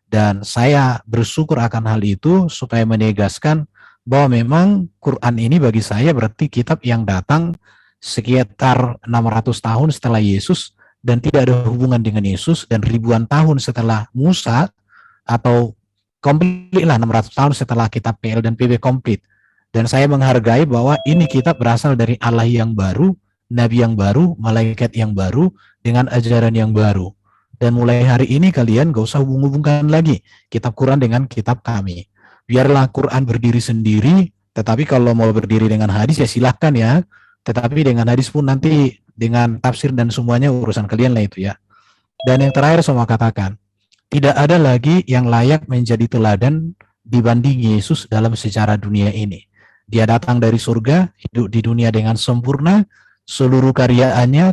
Dan saya bersyukur akan hal itu supaya menegaskan bahwa memang Quran ini bagi saya berarti kitab yang datang sekitar 600 tahun setelah Yesus dan tidak ada hubungan dengan Yesus, dan ribuan tahun setelah Musa, atau komplit lah 600 tahun setelah kitab PL dan PB komplit. Dan saya menghargai bahwa ini kitab berasal dari Allah yang baru, Nabi yang baru, malaikat yang baru, dengan ajaran yang baru. Dan mulai hari ini kalian gak usah hubung-hubungkan lagi kitab Quran dengan kitab kami. Biarlah Quran berdiri sendiri, tetapi kalau mau berdiri dengan hadis ya silahkan ya. Tetapi dengan hadis pun nanti dengan tafsir dan semuanya urusan kalian lah itu ya. Dan yang terakhir saya mau katakan, tidak ada lagi yang layak menjadi teladan dibanding Yesus dalam sejarah dunia ini. Dia datang dari surga, hidup di dunia dengan sempurna, seluruh karyanya,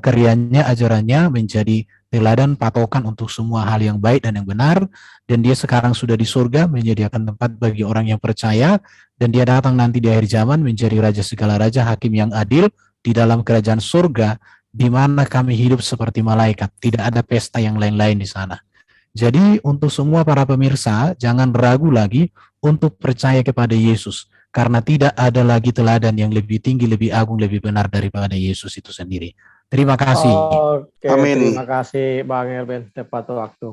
ajarannya menjadi teladan patokan untuk semua hal yang baik dan yang benar, dan dia sekarang sudah di surga menyediakan tempat bagi orang yang percaya, dan dia datang nanti di akhir zaman menjadi raja segala raja, hakim yang adil di dalam kerajaan surga, di mana kami hidup seperti malaikat, tidak ada pesta yang lain-lain di sana. Jadi untuk semua para pemirsa, jangan ragu lagi untuk percaya kepada Yesus, karena tidak ada lagi teladan yang lebih tinggi, lebih agung, lebih benar daripada Yesus itu sendiri. Terima kasih. Oke, amin. Terima kasih Bang Erben, tepat waktu.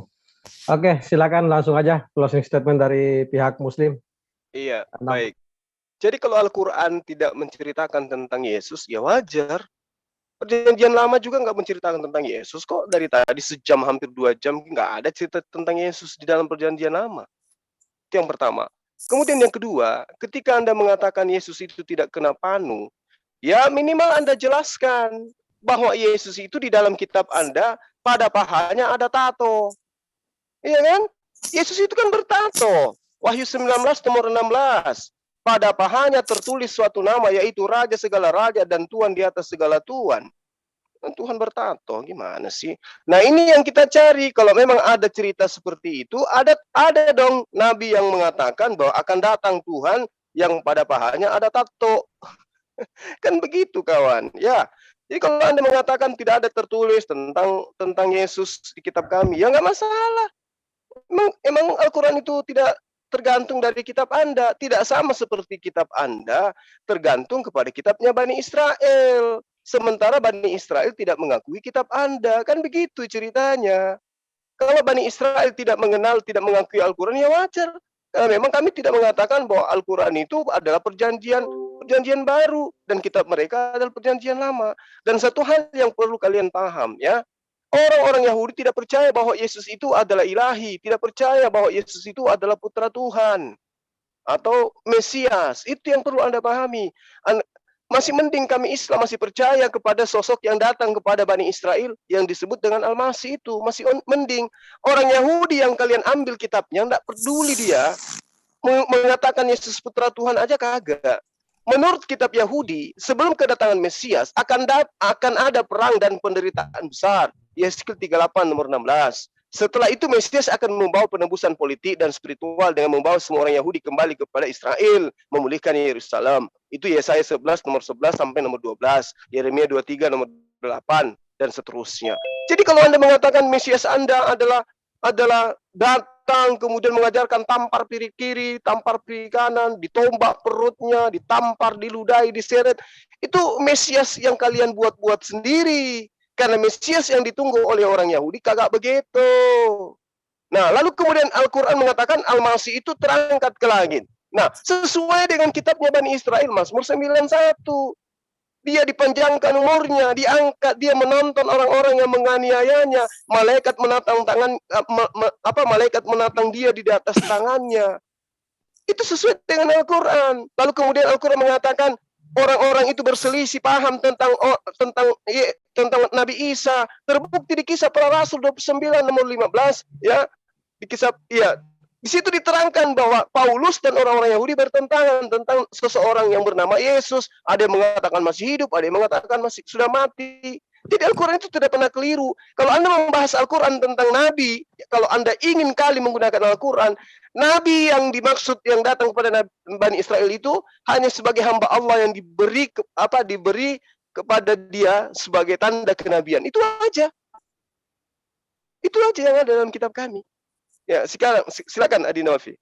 Oke, silakan langsung aja closing statement dari pihak Muslim. Iya, baik. Jadi kalau Al-Quran tidak menceritakan tentang Yesus, ya wajar. Perjanjian Lama juga nggak menceritakan tentang Yesus kok. Dari tadi sejam, hampir 2 jam, nggak ada cerita tentang Yesus di dalam Perjanjian Lama. Itu yang pertama. Kemudian yang kedua, ketika Anda mengatakan Yesus itu tidak kena panu, ya minimal Anda jelaskan bahwa Yesus itu di dalam kitab Anda, pada pahanya ada tato. Iya kan? Yesus itu kan bertato. Wahyu 19 nomor 16. Pada pahanya tertulis suatu nama, yaitu Raja segala raja dan Tuhan di atas segala Tuhan. Tuhan bertato, gimana sih? Nah ini yang kita cari. Kalau memang ada cerita seperti itu, ada dong Nabi yang mengatakan bahwa akan datang Tuhan yang pada pahanya ada tato. Kan begitu kawan. Ya, jadi kalau Anda mengatakan tidak ada tertulis tentang Yesus di kitab kami, ya nggak masalah. Emang Al-Quran itu tidak tergantung dari kitab Anda, tidak sama seperti kitab Anda tergantung kepada kitabnya Bani Israel. Sementara Bani Israel tidak mengakui kitab Anda, kan begitu ceritanya. Kalau Bani Israel tidak mengenal, tidak mengakui Al-Quran, ya wajar. Karena memang kami tidak mengatakan bahwa Al-Quran itu adalah perjanjian baru dan kitab mereka adalah perjanjian lama. Dan satu hal yang perlu kalian paham ya, orang-orang Yahudi tidak percaya bahwa Yesus itu adalah ilahi, tidak percaya bahwa Yesus itu adalah putra Tuhan atau Mesias. Itu yang perlu Anda pahami. Masih mending kami Islam masih percaya kepada sosok yang datang kepada Bani Israel yang disebut dengan Al-Masih itu. Masih mending. Orang Yahudi yang kalian ambil kitabnya, tidak peduli dia. Mengatakan Yesus putra Tuhan aja kagak. Menurut kitab Yahudi, sebelum kedatangan Mesias, akan ada perang dan penderitaan besar. Yeskiel 38 nomor 16. Setelah itu Mesias akan membawa penebusan politik dan spiritual dengan membawa semua orang Yahudi kembali kepada Israel, memulihkan Yerusalem. Itu Yesaya 11 nomor 11 sampai nomor 12, Yeremia 23 nomor 8 dan seterusnya. Jadi kalau Anda mengatakan Mesias Anda adalah datang kemudian mengajarkan tampar piring kiri, tampar piring kanan, ditombak perutnya, ditampar, diludahi, diseret, itu Mesias yang kalian buat-buat sendiri. Karena Mesias yang ditunggu oleh orang Yahudi kagak begitu. Nah, lalu kemudian Al-Quran mengatakan Al-Masih itu terangkat ke langit. Nah, sesuai dengan kitabnya Bani Israel, Mazmur 91. Dia dipanjangkan umurnya, diangkat, dia menonton orang-orang yang menganiayanya. Malaikat menatang malaikat menatang dia di atas tangannya. Itu sesuai dengan Al-Quran. Lalu kemudian Al-Quran mengatakan orang-orang itu berselisih paham tentang Nabi Isa. Terbukti di Kisah Para Rasul 29 nomor 15 ya. Di situ diterangkan bahwa Paulus dan orang-orang Yahudi bertentangan tentang seseorang yang bernama Yesus. Ada yang mengatakan masih hidup, ada yang mengatakan masih sudah mati. Jadi Al-Quran itu tidak pernah keliru. Kalau Anda membahas Al-Quran tentang Nabi, kalau Anda ingin kali menggunakan Al-Quran, Nabi yang dimaksud yang datang kepada Bani Israel itu hanya sebagai hamba Allah yang diberi kepada dia sebagai tanda kenabian. Itu aja. Itu aja yang ada dalam kitab kami. Ya, silakan Adi Nawafi.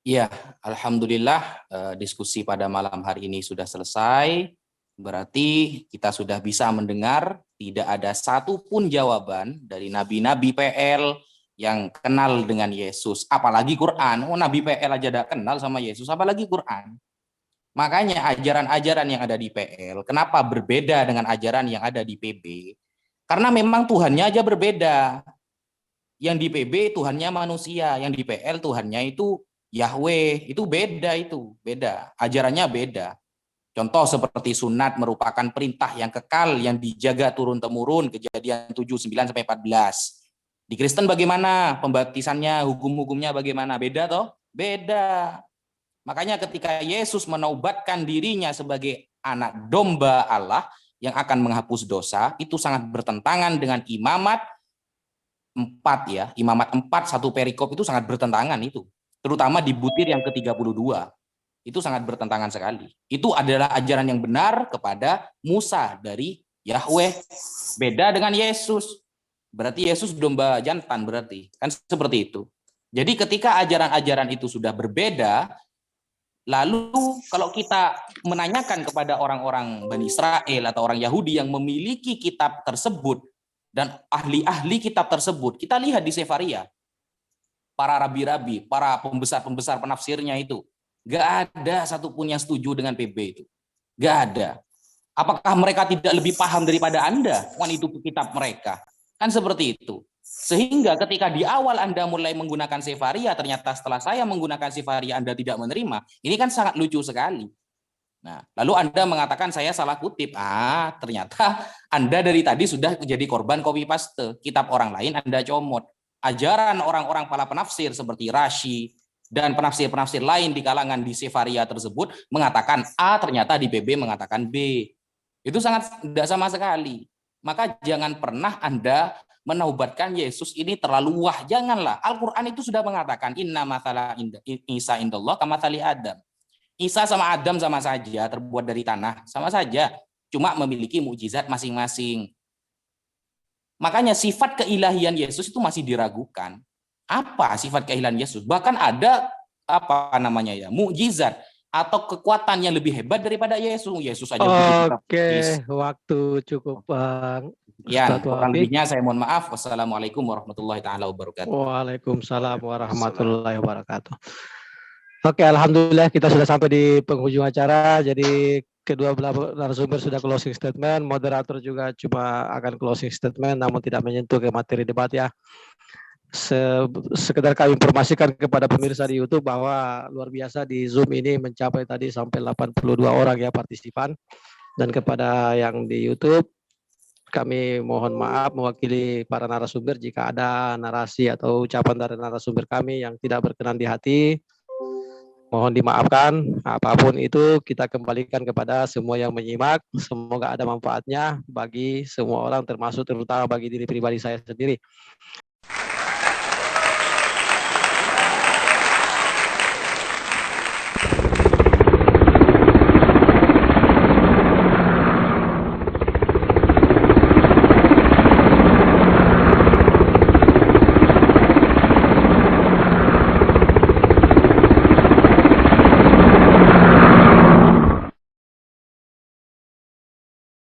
Iya, alhamdulillah diskusi pada malam hari ini sudah selesai. Berarti kita sudah bisa mendengar tidak ada satupun jawaban dari nabi-nabi PL yang kenal dengan Yesus. Apalagi Quran. Oh, Nabi PL aja tidak kenal sama Yesus, apalagi Quran. Makanya ajaran-ajaran yang ada di PL, kenapa berbeda dengan ajaran yang ada di PB? Karena memang Tuhannya aja berbeda. Yang di PB Tuhannya manusia, yang di PL Tuhannya itu Yahweh. Itu beda, ajarannya beda. Contoh seperti sunat merupakan perintah yang kekal yang dijaga turun-temurun, Kejadian 7:9 sampai 14. Di Kristen bagaimana pembaptisannya, hukum-hukumnya bagaimana? Beda toh? Beda. Makanya ketika Yesus menaubatkan dirinya sebagai anak domba Allah yang akan menghapus dosa, itu sangat bertentangan dengan imamat 4 ya. Imamat 4 satu perikop itu sangat bertentangan itu. Terutama di butir yang ke-32. Itu sangat bertentangan sekali. Itu adalah ajaran yang benar kepada Musa dari Yahweh. Beda dengan Yesus. Berarti Yesus domba jantan berarti. Kan seperti itu. Jadi ketika ajaran-ajaran itu sudah berbeda, lalu kalau kita menanyakan kepada orang-orang Bani Israel atau orang Yahudi yang memiliki kitab tersebut dan ahli-ahli kitab tersebut, kita lihat di Sefaria. Para rabi-rabi, para pembesar-pembesar penafsirnya itu. Gak ada satupun yang setuju dengan PB itu. Gak ada. Apakah mereka tidak lebih paham daripada Anda? Kan itu kitab mereka. Kan seperti itu. Sehingga ketika di awal Anda mulai menggunakan Sefaria, ternyata setelah saya menggunakan Sefaria Anda tidak menerima. Ini kan sangat lucu sekali. Nah, lalu Anda mengatakan saya salah kutip. Ternyata Anda dari tadi sudah jadi korban copy paste. Kitab orang lain Anda comot. Ajaran orang-orang para penafsir seperti Rashi dan penafsir-penafsir lain di kalangan di Sefaria tersebut mengatakan A, ternyata di PB mengatakan B. Itu sangat tidak sama sekali. Maka jangan pernah Anda menaubatkan Yesus ini terlalu wah. Janganlah. Al-Quran itu sudah mengatakan inna mathala Isa indallah kamathali Adam. Isa sama Adam sama saja, terbuat dari tanah, sama saja. Cuma memiliki mukjizat masing-masing. Makanya sifat keilahian Yesus itu masih diragukan. Apa sifat keilahian Yesus? Bahkan ada mukjizat atau kekuatan yang lebih hebat daripada Yesus. Yesus aja. Oke, waktu cukup, Bang. Ya, kurang lebihnya saya mohon maaf. Wassalamualaikum warahmatullahi taala wabarakatuh. Waalaikumsalam warahmatullahi wabarakatuh. Oke, alhamdulillah kita sudah sampai di penghujung acara. Jadi kedua belah narasumber sudah closing statement, moderator juga cuma akan closing statement namun tidak menyentuh ke materi debat ya. Sekedar kami informasikan kepada pemirsa di YouTube bahwa luar biasa di Zoom ini mencapai tadi sampai 82 orang ya partisipan. Dan kepada yang di YouTube kami mohon maaf mewakili para narasumber jika ada narasi atau ucapan dari narasumber kami yang tidak berkenan di hati. Mohon dimaafkan, apapun itu kita kembalikan kepada semua yang menyimak. Semoga ada manfaatnya bagi semua orang, termasuk terutama bagi diri pribadi saya sendiri.